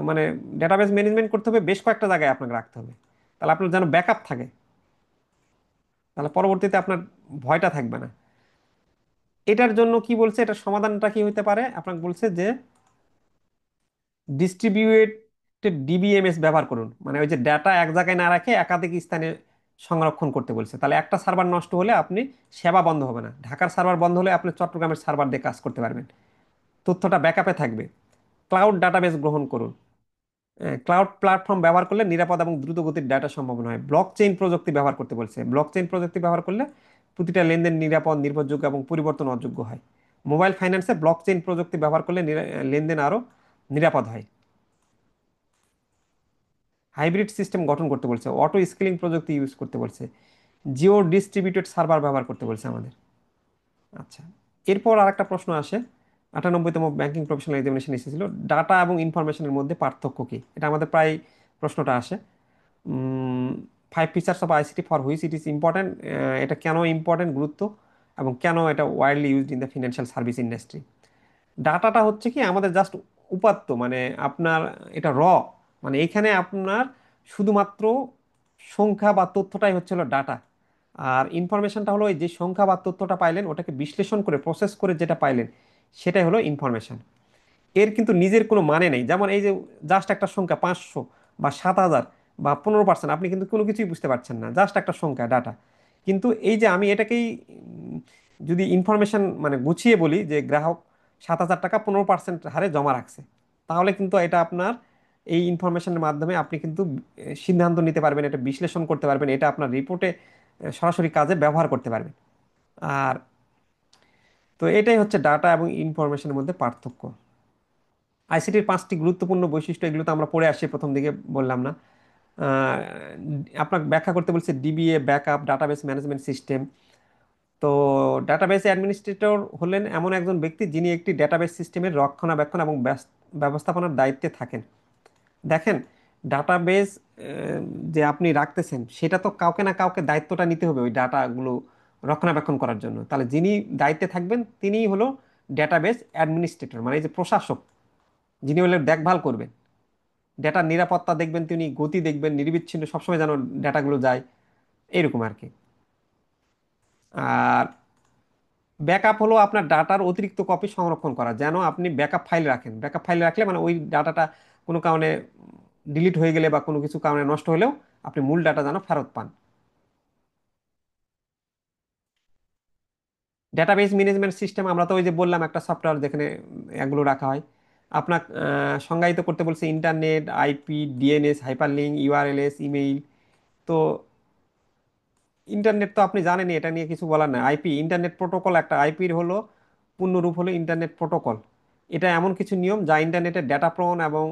[SPEAKER 1] মানে ডেটাবেস ম্যানেজমেন্ট করতে হবে, বেশ কয়েকটা জায়গায় আপনাকে রাখতে হবে। তাহলে আপনার যেন ব্যাকআপ থাকে, তাহলে পরবর্তীতে আপনার ভয়টা থাকবে না। এটার জন্য কি বলছে, এটার সমাধানটা কি হইতে পারে? আপনাকে বলছে যে ডিস্ট্রিবিউটেড ডিবিএমএস ব্যবহার করুন, মানে ওই যে ডাটা এক জায়গায় না রাখে একাধিক স্থানে সংরক্ষণ করতে বলছে। তাহলে একটা সার্ভার নষ্ট হলে আপনি সেবা বন্ধ হবে না, ঢাকার সার্ভার বন্ধ হলে আপনি চট্টগ্রামের সার্ভার দিয়ে কাজ করতে পারবেন, তথ্যটা ব্যাকআপে থাকবে। ক্লাউড ডাটাবেস গ্রহণ করুন। ক্লাউড প্ল্যাটফর্ম ব্যবহার করলে নিরাপদ এবং দ্রুত গতির ডাটা সম্ভাবনা হয়। ব্লক চেইন প্রযুক্তি ব্যবহার করতে বলছে। ব্লক চেইন প্রযুক্তি ব্যবহার করলে প্রতিটা লেনদেন নিরাপদ, নির্ভরযোগ্য এবং পরিবর্তন অযোগ্য হয়। মোবাইল ফাইন্যান্সে ব্লক চেইন প্রযুক্তি ব্যবহার করলে লেনদেন আরও নিরাপদ হয়। হাইব্রিড সিস্টেম গঠন করতে বলছে। অটো স্কেলিং প্রযুক্তি ইউজ করতে বলছে। জিও ডিস্ট্রিবিউটেড সার্ভার ব্যবহার করতে বলছে আমাদের। আচ্ছা, এরপর আরেকটা প্রশ্ন আসে, 98তম ব্যাংকিং প্রফেশনাল এক্সামিনেশন এসেছিল, ডাটা এবং ইনফরমেশনের মধ্যে পার্থক্য কি? এটা আমাদের প্রায় প্রশ্নটা আসে। 5 features of ICT for which it is important, এটা কেন ইম্পর্ট্যান্ট, গুরুত্ব, এবং কেন এটা widely used in the financial service industry. ডাটাটা হচ্ছে কি আমাদের জাস্ট উপাত্ত, মানে আপনার এটা মানে এখানে আপনার শুধুমাত্র সংখ্যা বা তথ্যটাই হচ্ছে হলো ডাটা। আর ইনফরমেশনটা হলো এই যে সংখ্যা বা তথ্যটা পাইলেন, ওটাকে বিশ্লেষণ করে প্রসেস করে যেটা পাইলেন, সেটাই হলো ইনফরমেশন। এর কিন্তু নিজের কোনো মানে নেই। যেমন এই যে জাস্ট একটা সংখ্যা 500 বা 7,000 বা 15%, আপনি কিন্তু কোনো কিছুই বুঝতে পারছেন না, জাস্ট একটা সংখ্যা, ডাটা। কিন্তু এই যে আমি এটাকেই যদি ইনফরমেশন মানে গুছিয়ে বলি যে গ্রাহক 7,000 টাকা 15% হারে জমা রাখছে, তাহলে কিন্তু এটা আপনার এই ইনফরমেশনের মাধ্যমে আপনি কিন্তু সিদ্ধান্ত নিতে পারবেন, এটা বিশ্লেষণ করতে পারবেন, এটা আপনার রিপোর্টে সরাসরি কাজে ব্যবহার করতে পারবেন। আর তো এটাই হচ্ছে ডাটা এবং ইনফরমেশনের মধ্যে পার্থক্য। আইসিটির 5টি গুরুত্বপূর্ণ বৈশিষ্ট্য, এগুলো তো আমরা পড়ে আসছি, প্রথম দিকে বললাম না? আহ, আপনাকে ব্যাখ্যা করতে বলছে DBA, backup, database management system. তো ডাটাবেস অ্যাডমিনিস্ট্রেটর হলেন এমন একজন ব্যক্তি যিনি একটি ডাটাবেস সিস্টেমের রক্ষণাবেক্ষণ এবং ব্যবস্থাপনার দায়িত্বে থাকেন। দেখেন, ডাটাবেস যে আপনি রাখতেছেন, সেটা তো কাউকে না কাউকে দায়িত্বটা নিতে হবে ওই ডাটাগুলো রক্ষণাবেক্ষণ করার জন্য। তাহলে যিনি দায়িত্বে থাকবেন তিনিই হলো ডাটাবেস অ্যাডমিনিস্ট্রেটর, মানে এই যে প্রশাসক, যিনি হলে দেখভাল করবেন, ডেটার নিরাপত্তা দেখবেন, তিনি গতি দেখবেন, নির্বিচ্ছিন্ন সবসময় যেন ডেটাগুলো যায়, এরকম আর কি। আর ব্যাকআপ হলো আপনার ডাটার অতিরিক্ত কপি সংরক্ষণ করা, যেন আপনি ব্যাকআপ ফাইল রাখেন। ব্যাকআপ ফাইল রাখলে মানে ওই ডাটাটা কোনো কারণে ডিলিট হয়ে গেলে বা কোনো কিছু কারণে নষ্ট হলেও আপনি মূল ডাটা যেন ফেরত পান। ডেটাবেস ম্যানেজমেন্ট সিস্টেম, আমরা তো ওই যে বললাম একটা সফটওয়্যার যেখানে এগুলো রাখা হয়। আপনার সংজ্ঞায়িত করতে বলছে internet, IP, DNS, hyperlink, URLs, email. তো ইন্টারনেট তো আপনি জানেনই, এটা নিয়ে কিছু বলার নাই। আইপি ইন্টারনেট প্রোটোকল, একটা আইপির হলো পূর্ণরূপ হলো ইন্টারনেট প্রোটোকল। এটা এমন কিছু নিয়ম যা ইন্টারনেটের ডেটা প্রেরণ এবং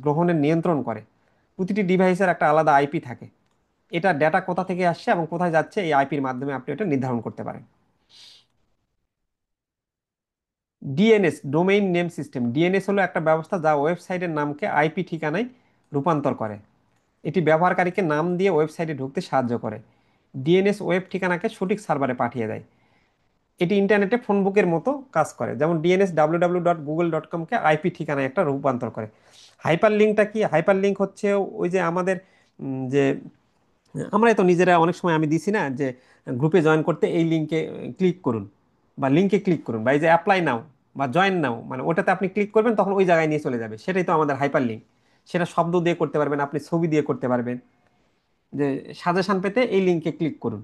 [SPEAKER 1] গ্রহণের নিয়ন্ত্রণ করে। প্রতিটি ডিভাইসের একটা আলাদা আইপি থাকে, এটা ডেটা কোথা থেকে আসছে এবং কোথায় যাচ্ছে এই আইপির মাধ্যমে আপনি এটা নির্ধারণ করতে পারেন। DNS, domain name system. DNS হলো একটা ব্যবস্থা যা ওয়েবসাইটের নামকে আইপি ঠিকানায় রূপান্তর করে। এটি ব্যবহারকারীকে নাম দিয়ে ওয়েবসাইটে ঢুকতে সাহায্য করে। ডিএনএস ওয়েব ঠিকানাকে সঠিক সার্ভারে পাঠিয়ে দেয়। এটি ইন্টারনেটে ফোন বুকের মতো কাজ করে, যেমন ডিএনএস www.google.com-কে আইপি ঠিকানায় একটা রূপান্তর করে। হাইপার লিঙ্কটা কি? হাইপার লিঙ্ক হচ্ছে ওই যে আমাদের যে আমরাই তো নিজেরা অনেক সময় আমি দিছি না যে গ্রুপে জয়েন করতে এই লিঙ্কে ক্লিক করুন, বা লিঙ্কে ক্লিক করুন, বা এই যে অ্যাপ্লাই নাও বা জয়েন নাও, মানে ওটাতে আপনি ক্লিক করবেন তখন ওই জায়গায় নিয়ে চলে যাবে, সেটাই তো আমাদের হাইপার লিঙ্ক। সেটা শব্দ দিয়ে করতে পারবেন, আপনি ছবি দিয়ে করতে পারবেন, যে সাজেশন পেতে এই লিঙ্কে ক্লিক করুন।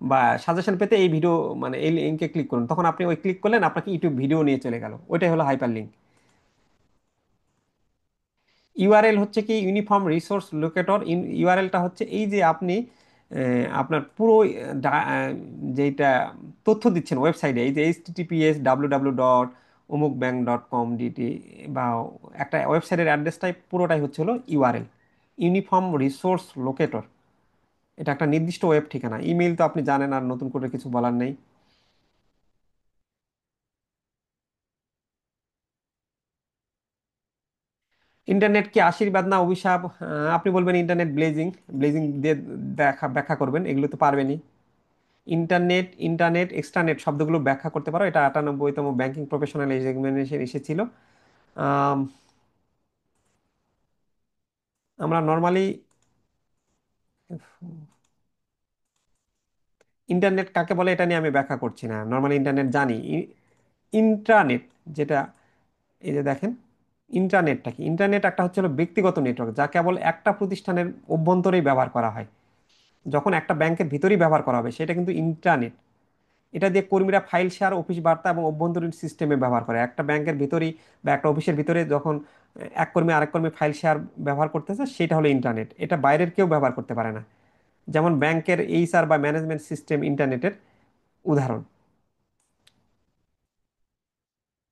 [SPEAKER 1] বা সাজেশন পেতে এই ভিডিও মানে এই লিঙ্কে ক্লিক করুন, তখন আপনি ওই ক্লিক করলেন আপনাকে ইউটিউব ভিডিও নিয়ে চলে গেল, ওইটাই হলো হাইপার লিঙ্ক। ইউআরএল হচ্ছে কি ইউনিফর্ম রিসোর্স লোকেটর। ইউআরএলটা হচ্ছে এই যে আপনি আপনার পুরো যেটা তথ্য দিচ্ছেন ওয়েবসাইটে, এই যে https://www.omukbank.com/dt বা একটা ওয়েবসাইটের অ্যাড্রেসটাই পুরোটাই হচ্ছে হলো ইউআরএল, ইউনিফর্ম রিসোর্স লোকেটর। এটা একটা নির্দিষ্ট ওয়েব ঠিকানা। ইমেইল তো আপনি জানেন, আর নতুন করে কিছু বলার নেই। ইন্টারনেট কি আশীর্বাদ না অভিশাপ? আপনি বলবেন ইন্টারনেট ব্লেজিং, ব্লেজিং দিয়ে ব্যাখ্যা করবেন, এগুলো তো পারবেনই। ইন্টারনেট, ইন্টারনেট, এক্সট্রানেট শব্দগুলো ব্যাখ্যা করতে পারো, এটা 98তম ব্যাংকিং প্রফেশনাল এক্সামিনেশন এসেছিল। আম, আমরা নর্মালি ইন্টারনেট কাকে বলে এটা নিয়ে আমি ব্যাখ্যা করছি না, নর্মালি ইন্টারনেট জানি। ইন্ট্রানেট যেটা, এই যে দেখেন, ইন্টারনেটটা কি? ইন্টারনেট একটা হচ্ছে হলো ব্যক্তিগত নেটওয়ার্ক, যা কেবল একটা প্রতিষ্ঠানের অভ্যন্তরেই ব্যবহার করা হয়। যখন একটা ব্যাংকের ভিতরেই ব্যবহার করা হবে সেটা কিন্তু ইন্টারনেট। এটা দিয়ে কর্মীরা ফাইল শেয়ার, অফিস বার্তা এবং অভ্যন্তরীণ সিস্টেমে ব্যবহার করে। একটা ব্যাংকের ভিতরেই বা একটা অফিসের ভিতরে যখন এক কর্মী আরেক কর্মী ফাইল শেয়ার ব্যবহার করতেছে, সেটা হলো ইন্টারনেট। এটা বাইরের কেউ ব্যবহার করতে পারে না। যেমন ব্যাংকের এইচআর বা ম্যানেজমেন্ট সিস্টেম ইন্টারনেটের উদাহরণ।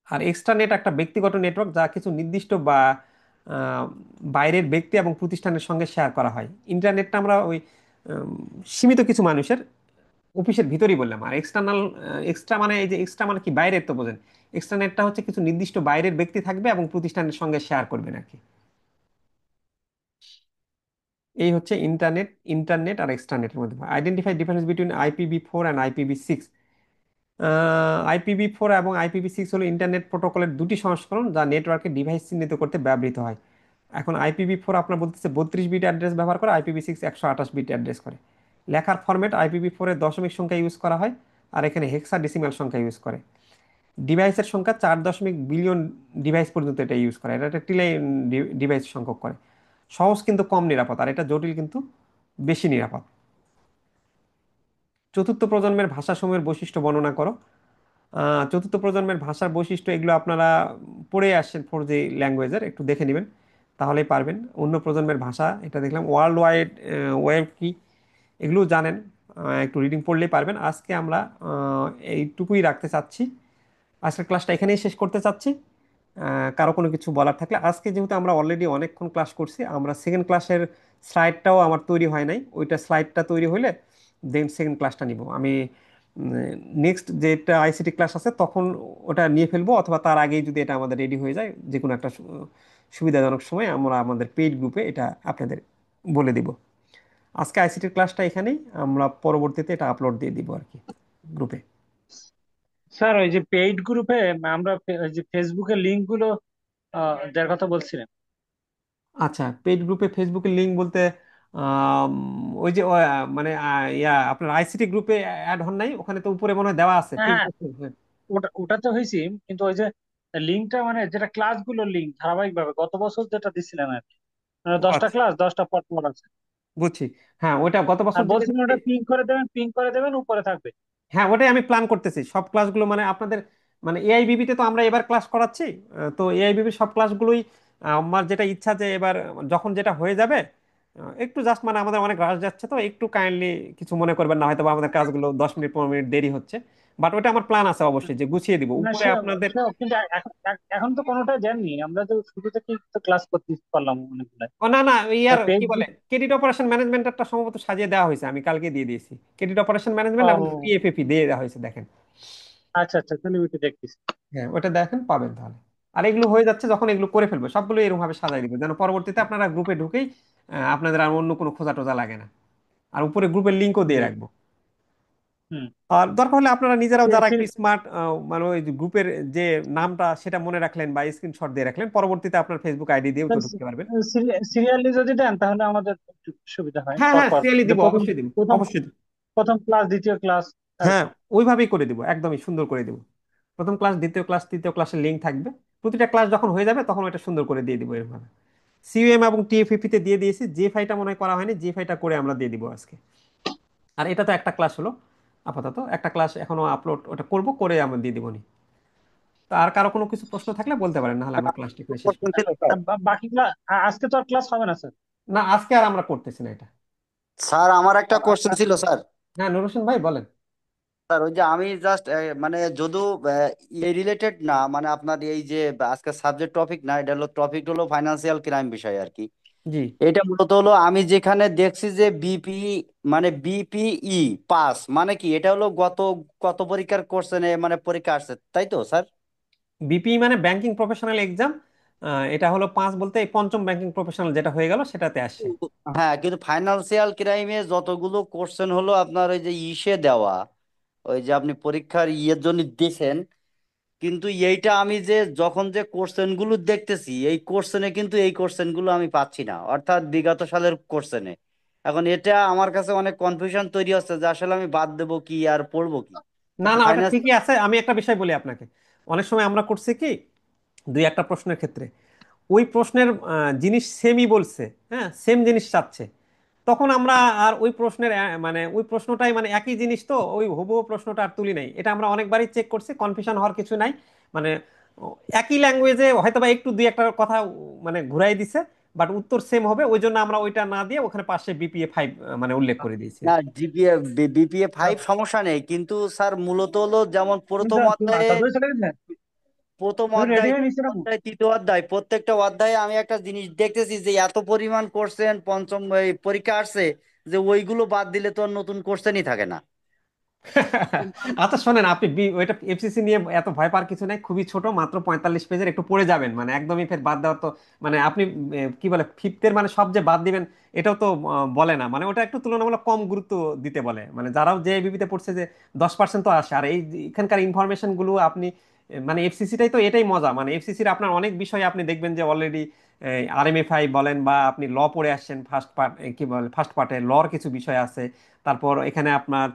[SPEAKER 1] আর এক্সট্রানেট একটা ব্যক্তিগত নেটওয়ার্ক, যা কিছু নির্দিষ্ট বা আহ, বাইরের ব্যক্তি এবং প্রতিষ্ঠানের সঙ্গে শেয়ার করা হয়। ইন্টারনেটটা আমরা ওই উম, সীমিত কিছু মানুষের অফিসের ভিতরেই বললাম। আর এক্সটার্নাল, এক্সট্রা মানে এই যে এক্সট্রা মানে কি, বাইরের তো বোঝেন। এক্সট্রানেটটা হচ্ছে কিছু নির্দিষ্ট বাইরের ব্যক্তি থাকবে এবং প্রতিষ্ঠানের সঙ্গে শেয়ার করবেন আর কি। এই হচ্ছে ইন্টারনেট। ইন্টারনেট আর এক্সট্রানেটের মধ্যে identify difference between IPv4 and IPv6। IPv4 এবং IPv6 হলো ইন্টারনেট প্রোটোকলের দুটি সংস্করণ, যা নেটওয়ার্কের ডিভাইস চিহ্নিত করতে ব্যবহৃত হয়। এখন IPv4 আপনার বলতেছে 32 বিট অ্যাড্রেস ব্যবহার করে, IPv6 128 বিট অ্যাড্রেস করে। লেখার ফরম্যাট IPv4 এর দশমিক সংখ্যা ইউজ করা হয়, আর এখানে হেক্সা ডেসিমাল সংখ্যা ইউজ করে। ডিভাইসের সংখ্যা 4.বিলিয়ন ডিভাইস পর্যন্ত এটা ইউজ করে, এটা একটা ট্রিলিয়ন ডিভাইস সংখ্যক করে। সহজ কিন্তু কম নিরাপদ, আর এটা জটিল কিন্তু বেশি নিরাপদ। চতুর্থ প্রজন্মের ভাষাসমূহের বৈশিষ্ট্য বর্ণনা করো। চতুর্থ প্রজন্মের ভাষার বৈশিষ্ট্য এগুলো আপনারা পড়ে আসছেন 4G ল্যাঙ্গুয়েজের, একটু দেখে নেবেন তাহলেই পারবেন। অন্য প্রজন্মের ভাষা এটা দেখলাম, ওয়ার্ল্ড ওয়াইড ওয়েব কি, এগুলো জানেন, একটু রিডিং পড়লেই পারবেন। আজকে আমরা এইটুকুই রাখতে চাচ্ছি। আজকের ক্লাসটা এখানেই শেষ করতে চাচ্ছি। কারো কোনো কিছু বলার থাকলে, আজকে যেহেতু আমরা অলরেডি অনেকক্ষণ ক্লাস করছি, আমরা সেকেন্ড ক্লাসের স্লাইডটাও আমার তৈরি হয় নাই, ওইটা স্লাইডটা তৈরি হলে দেন সেকেন্ড ক্লাসটা নিব আমি। নেক্সট যেটা আইসিটি ক্লাস আছে তখন ওটা নিয়ে ফেলবো, অথবা তার আগেই যদি এটা আমাদের রেডি হয়ে যায় যে কোনো একটা সুবিধাজনক সময় আমরা আমাদের পেইড গ্রুপে এটা আপনাদের বলে দিব। আজকে আইসিটির ক্লাসটা এখানেই, আমরা পরবর্তীতে এটা আপলোড দিয়ে দিব আর কি গ্রুপে।
[SPEAKER 2] স্যার ওই যে পেইড গ্রুপে আমরা ওই যে ফেসবুকের লিঙ্ক গুলো দেওয়ার কথা বলছিলেন।
[SPEAKER 1] আচ্ছা, পেইড গ্রুপে ফেসবুকের লিঙ্ক বলতে আম, ওই যে মানে আপনার আইসিটি গ্রুপে অ্যাড হন নাই? ওখানে তো উপরে মনে হয় দেওয়া আছে
[SPEAKER 2] হ্যাঁ
[SPEAKER 1] পেইড।
[SPEAKER 2] হ্যাঁ, ওটা তো হয়েছি, কিন্তু ওই যে লিঙ্কটা মানে যেটা ক্লাসগুলোর লিঙ্ক ধারাবাহিক ভাবে গত বছর যেটা দিছিলেন আর কি, মানে 10টা
[SPEAKER 1] আচ্ছা,
[SPEAKER 2] ক্লাস 10টা পর পর আছে।
[SPEAKER 1] বুঝছি। হ্যাঁ, ওটা গত
[SPEAKER 2] আর
[SPEAKER 1] বছর যেটা
[SPEAKER 2] বলছিলেন
[SPEAKER 1] দিয়েছি।
[SPEAKER 2] ওটা পিং করে দেবেন উপরে থাকবে।
[SPEAKER 1] হ্যাঁ, ওটাই আমি প্ল্যান করতেছি সব ক্লাসগুলো মানে আপনাদের, মানে এআইবিবি তে তো আমরা এবার ক্লাস করাচ্ছি। তো এআইবিবির সব ক্লাসগুলোই আমার যেটা ইচ্ছা যে এবার যখন যেটা হয়ে যাবে, একটু জাস্ট মানে আমাদের অনেক রাশ যাচ্ছে, তো একটু কাইন্ডলি কিছু মনে করবেন না, হয়তো বা আমাদের কাজগুলো 10 মিনিট 15 মিনিট দেরি হচ্ছে। বাট ওটা আমার প্ল্যান আছে অবশ্যই যে গুছিয়ে দিব
[SPEAKER 2] না
[SPEAKER 1] উপরে
[SPEAKER 2] সে
[SPEAKER 1] আপনাদের।
[SPEAKER 2] কিন্তু এখন তো কোনোটা দেননি, আমরা তো শুরু থেকেই তো ক্লাস করতে পারলাম অনেকগুলো।
[SPEAKER 1] ও না না, ইয়ার কি
[SPEAKER 2] পেজ।
[SPEAKER 1] বলে, ক্রেডিট অপারেশন ম্যানেজমেন্টটা সম্ভবত সাজিয়ে দেওয়া হয়েছে, আমি কালকে দিয়ে দিয়েছি। ক্রেডিট অপারেশন ম্যানেজমেন্ট এবং
[SPEAKER 2] ও
[SPEAKER 1] পিএফএফি দিয়ে দেওয়া হয়েছে, দেখেন।
[SPEAKER 2] আচ্ছা আচ্ছা, তাহলে ওইটা দেখতেছি।
[SPEAKER 1] হ্যাঁ, ওটা দেখেন, পাবেন তাহলে। আর এগুলো হয়ে যাচ্ছে যখন এগুলো করে ফেলবো সবগুলো এরকম ভাবে সাজাই দিব যেন পরবর্তীতে আপনারা গ্রুপে ঢুকেই আপনাদের আর অন্য কোনো খোঁজা টোজা লাগে না। আর উপরে গ্রুপের লিঙ্কও দিয়ে
[SPEAKER 2] জি।
[SPEAKER 1] রাখবো।
[SPEAKER 2] হুম।
[SPEAKER 1] আর দরকার হলে আপনারা নিজেরাও যারা একটু
[SPEAKER 2] সি-
[SPEAKER 1] স্মার্ট, মানে ওই যে গ্রুপের যে নামটা সেটা মনে রাখলেন বা স্ক্রিনশট দিয়ে রাখলেন, পরবর্তীতে আপনার ফেসবুক আইডি দিয়েও তো ঢুকতে পারবেন।
[SPEAKER 2] সিরিয়ালি যদি দেন তাহলে আমাদের একটু সুবিধা হয়
[SPEAKER 1] হ্যাঁ
[SPEAKER 2] পর
[SPEAKER 1] হ্যাঁ,
[SPEAKER 2] পর,
[SPEAKER 1] সিরিয়ালি
[SPEAKER 2] যে
[SPEAKER 1] দিব,
[SPEAKER 2] প্রথম
[SPEAKER 1] অবশ্যই দিব।
[SPEAKER 2] প্রথম
[SPEAKER 1] অবশ্যই দিব।
[SPEAKER 2] প্রথম ক্লাস দ্বিতীয় ক্লাস আর
[SPEAKER 1] হ্যাঁ,
[SPEAKER 2] কি।
[SPEAKER 1] ওইভাবেই করে দিব, একদমই সুন্দর করে দিব। প্রথম ক্লাস, দ্বিতীয় ক্লাস, তৃতীয় ক্লাসের লিঙ্ক থাকবে। প্রতিটা ক্লাস যখন হয়ে যাবে তখন ওটা সুন্দর করে দিয়ে দিব এরকম। সিইএম এবং টিএফইপি তে দিয়ে দিয়েছি, যে ফাইটা মনে হয় করা হয়নি, যে ফাইটা করে আমরা দিয়ে দিব আজকে। আর এটা তো একটা ক্লাস হলো। আপাতত একটা ক্লাস এখনো আপলোড ওটা করব, করে আমরা দিয়ে দিবনি। তো আর কারো কোনো কিছু প্রশ্ন থাকলে বলতে পারেন, নাহলে আমরা ক্লাসটি এখানে শেষ
[SPEAKER 3] কোশ্চেন
[SPEAKER 1] করছি।
[SPEAKER 3] ছিল স্যার।
[SPEAKER 2] বাকি ক্লাস আজকে তো আর ক্লাস হবে না স্যার।
[SPEAKER 1] না, আজকে আর আমরা করতেছি না এটা।
[SPEAKER 3] স্যার আমার একটা কোশ্চেন ছিল স্যার।
[SPEAKER 1] হ্যাঁ, নুর হোসেন ভাই বলেন।
[SPEAKER 3] স্যার ওই যে আমি জাস্ট মানে যদিও এই রিলেটেড না, মানে আপনার এই যে আজকে সাবজেক্ট টপিক না, এটা হলো টপিক হলো ফাইন্যান্সিয়াল ক্রাইম বিষয় আর কি।
[SPEAKER 1] জি।
[SPEAKER 3] এটা মূলত হলো আমি যেখানে দেখছি যে মানে বিপিই পাস মানে কি, এটা হলো গত কত পরীক্ষার কোশ্চেনে মানে পরীক্ষা আসছে, তাই তো স্যার?
[SPEAKER 1] বিপিই মানে ব্যাংকিং প্রফেশনাল এক্সাম। এটা হলো 5 বলতে এই পঞ্চম ব্যাংকিং প্রফেশনাল যেটা হয়ে গেল সেটাতে আসছে।
[SPEAKER 3] হ্যাঁ, কিন্তু ফাইন্যান্সিয়াল ক্রাইমে যতগুলো কোশ্চেন হলো আপনার ওই যে ইসে দেওয়া, ওই যে আপনি পরীক্ষার ইয়ের জন্য দিয়েছেন, কিন্তু এইটা আমি যে যখন যে কোশ্চেন গুলো দেখতেছি এই কোশ্চেনে কিন্তু এই কোশ্চেন গুলো আমি পাচ্ছি না, অর্থাৎ বিগত সালের কোশ্চেনে। এখন এটা আমার কাছে অনেক কনফিউশন তৈরি হচ্ছে যে আসলে আমি বাদ দেবো কি আর পড়বো কি।
[SPEAKER 1] না
[SPEAKER 3] একটু
[SPEAKER 1] না, ওটা
[SPEAKER 3] ফাইন্যান্স।
[SPEAKER 1] ঠিকই আছে। আমি একটা বিষয় বলি আপনাকে, অনেক সময় আমরা করছি কি, দুই একটা প্রশ্নের ক্ষেত্রে ওই প্রশ্নের জিনিস সেমই বলছে, হ্যাঁ সেম জিনিস চাচ্ছে, তখন আমরা আর ওই প্রশ্নের মানে ওই প্রশ্নটাই মানে একই জিনিস, তো ওই হুবহু প্রশ্নটা আর তুলি নাই। এটা আমরা অনেকবারই চেক করছি, কনফিউশন হওয়ার কিছু নাই। মানে একই ল্যাঙ্গুয়েজে হয়তো বা একটু দুই একটা কথা মানে ঘুরাই দিছে, বাট উত্তর সেম হবে, ওই জন্য আমরা ওইটা না দিয়ে ওখানে পাশে বিপিএ 5 মানে উল্লেখ করে দিয়েছি
[SPEAKER 3] না,
[SPEAKER 1] আর কি।
[SPEAKER 3] জিপিএ বিপিএ 5 সমস্যা নেই, কিন্তু স্যার মূলত হলো যেমন প্রথম অধ্যায়ে,
[SPEAKER 2] দাদু চলে গেছে,
[SPEAKER 3] প্রথম
[SPEAKER 2] তুমি রেডি
[SPEAKER 3] অধ্যায়,
[SPEAKER 2] হয়ে নিচ্ছে
[SPEAKER 3] দ্বিতীয়
[SPEAKER 2] না?
[SPEAKER 3] অধ্যায়, তৃতীয় অধ্যায়, প্রত্যেকটা অধ্যায়ে আমি একটা জিনিস দেখতেছি যে এত পরিমাণ কোশ্চেন পঞ্চম এই পরীক্ষা আসছে যে ওইগুলো বাদ দিলে তো আর নতুন কোশ্চেনই থাকে না।
[SPEAKER 1] আচ্ছা শোনেন, আপনি ওইটা এফসিসি নিয়ে এত ভয় পাওয়ার কিছু নাই, খুবই ছোট, মাত্র 45 পেজের, একটু পড়ে যাবেন, মানে একদমই ফের বাদ দেওয়ার তো মানে আপনি কি বলে ফিফথের মানে সব যে বাদ দিবেন এটাও তো বলে না, মানে ওটা একটু তুলনামূলক কম গুরুত্ব দিতে বলে, মানে যারাও যে বিবিতে পড়ছে যে 10% তো আসে, আর এই যে এখানকার ইনফরমেশন গুলো আপনি মানে এফসিসিটাই তো এটাই মজা, মানে এফসিসির আপনার অনেক বিষয় আপনি দেখবেন যে অলরেডি আরএমএফআই বলেন বা আপনি ল পড়ে আসছেন ফার্স্ট পার্ট, কি বলে ফার্স্ট পার্টে লর কিছু বিষয় আছে। তারপর এখানে আপনার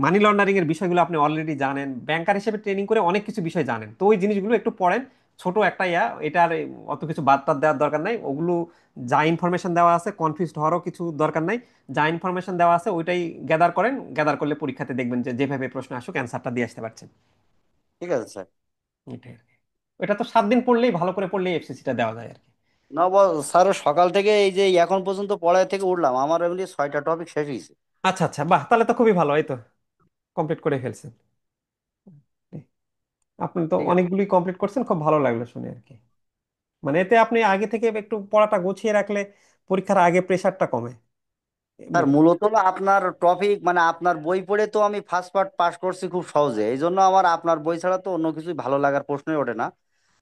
[SPEAKER 1] মানি লন্ডারিং এর বিষয়গুলো আপনি অলরেডি জানেন, ব্যাংকার হিসেবে ট্রেনিং করে অনেক কিছু বিষয় জানেন, তো ওই জিনিসগুলো একটু পড়েন। ছোট একটা এটার অত কিছু বাদ টাদ দেওয়ার দরকার নাই ওগুলো। যা ইনফরমেশন দেওয়া আছে কনফিউজড হওয়ারও কিছু দরকার নাই। যা ইনফরমেশন দেওয়া আছে ওইটাই গ্যাদার করেন, গ্যাদার করলে পরীক্ষাতে দেখবেন যে যেভাবে প্রশ্ন আসুক অ্যান্সারটা দিয়ে আসতে পারছেন।
[SPEAKER 3] ঠিক আছে স্যার।
[SPEAKER 1] এটাই আর কি। এটা তো 7 দিন পড়লেই, ভালো করে পড়লেই এফসিসিটা দেওয়া যায় আর কি।
[SPEAKER 3] না স্যার, সকাল থেকে এই যে এখন পর্যন্ত পড়ায় থেকে উঠলাম, আমার এমনি 6টা টপিক শেষ হয়েছে।
[SPEAKER 1] আচ্ছা আচ্ছা, বাহ, তাহলে তো খুবই ভালো, এই তো কমপ্লিট করে ফেলছেন। আপনি তো
[SPEAKER 3] ঠিক আছে
[SPEAKER 1] অনেকগুলোই কমপ্লিট করছেন, খুব ভালো লাগলো শুনে আর কি। মানে এতে আপনি আগে থেকে একটু পড়াটা গুছিয়ে রাখলে পরীক্ষার আগে প্রেশারটা কমে
[SPEAKER 3] স্যার,
[SPEAKER 1] এমনিতে।
[SPEAKER 3] মূলত হলো আপনার টপিক মানে আপনার বই পড়ে তো আমি ফার্স্ট পার্ট পাস করছি খুব সহজে, এই জন্য আমার আপনার বই ছাড়া তো অন্য কিছুই ভালো লাগার প্রশ্নই ওঠে না।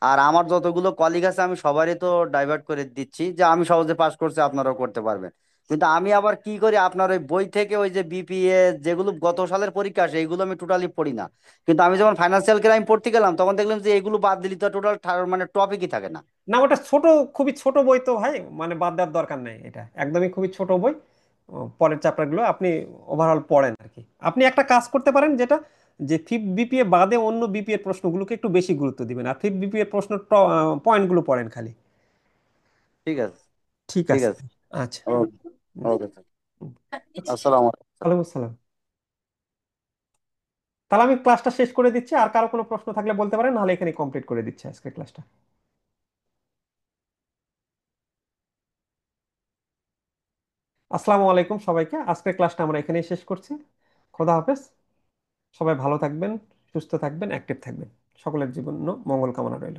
[SPEAKER 3] আর আমার যতগুলো কলিগ আছে আমি সবারই তো ডাইভার্ট করে দিচ্ছি যে আমি সহজে পাস করছি, আপনারাও করতে পারবেন। কিন্তু আমি আবার কি করি, আপনার ওই বই থেকে ওই যে বিপিএ যেগুলো গত সালের পরীক্ষা আসে এইগুলো আমি টোটালি পড়ি না। কিন্তু আমি যখন ফাইন্যান্সিয়াল ক্রাইম পড়তে গেলাম তখন দেখলাম যে এগুলো বাদ দিলি তো টোটাল মানে টপিকই থাকে না।
[SPEAKER 1] না, ওটা ছোট, খুবই ছোট বই তো ভাই, মানে বাদ দেওয়ার দরকার নেই, এটা একদমই খুবই ছোট বই। পরের চ্যাপ্টার গুলো আপনি ওভারঅল পড়েন আর কি। আপনি একটা কাজ করতে পারেন, যেটা যে ফিফথ বিপিএ বাদে অন্য বিপিএর প্রশ্নগুলোকে একটু বেশি গুরুত্ব দিবেন, আর ফিফথ বিপিএর প্রশ্ন পয়েন্টগুলো পড়েন খালি।
[SPEAKER 3] ঠিক আছে।
[SPEAKER 1] ঠিক
[SPEAKER 3] ঠিক
[SPEAKER 1] আছে।
[SPEAKER 3] আছে।
[SPEAKER 1] আচ্ছা।
[SPEAKER 3] ওকে।
[SPEAKER 1] হুম,
[SPEAKER 3] ওকে স্যার।
[SPEAKER 1] হুম। আচ্ছা।
[SPEAKER 3] আসসালামু আলাইকুম।
[SPEAKER 1] ওয়ালাইকুম আসসালাম। তাহলে আমি ক্লাসটা শেষ করে দিচ্ছি, আর কারো কোনো প্রশ্ন থাকলে বলতে পারেন, নাহলে এখানে কমপ্লিট করে দিচ্ছি আজকে ক্লাসটা। আসসালামু আলাইকুম সবাইকে, আজকের ক্লাসটা আমরা এখানেই শেষ করছি। খোদা হাফেজ। সবাই ভালো থাকবেন, সুস্থ থাকবেন, অ্যাক্টিভ থাকবেন। সকলের জীবন মঙ্গল কামনা রইল।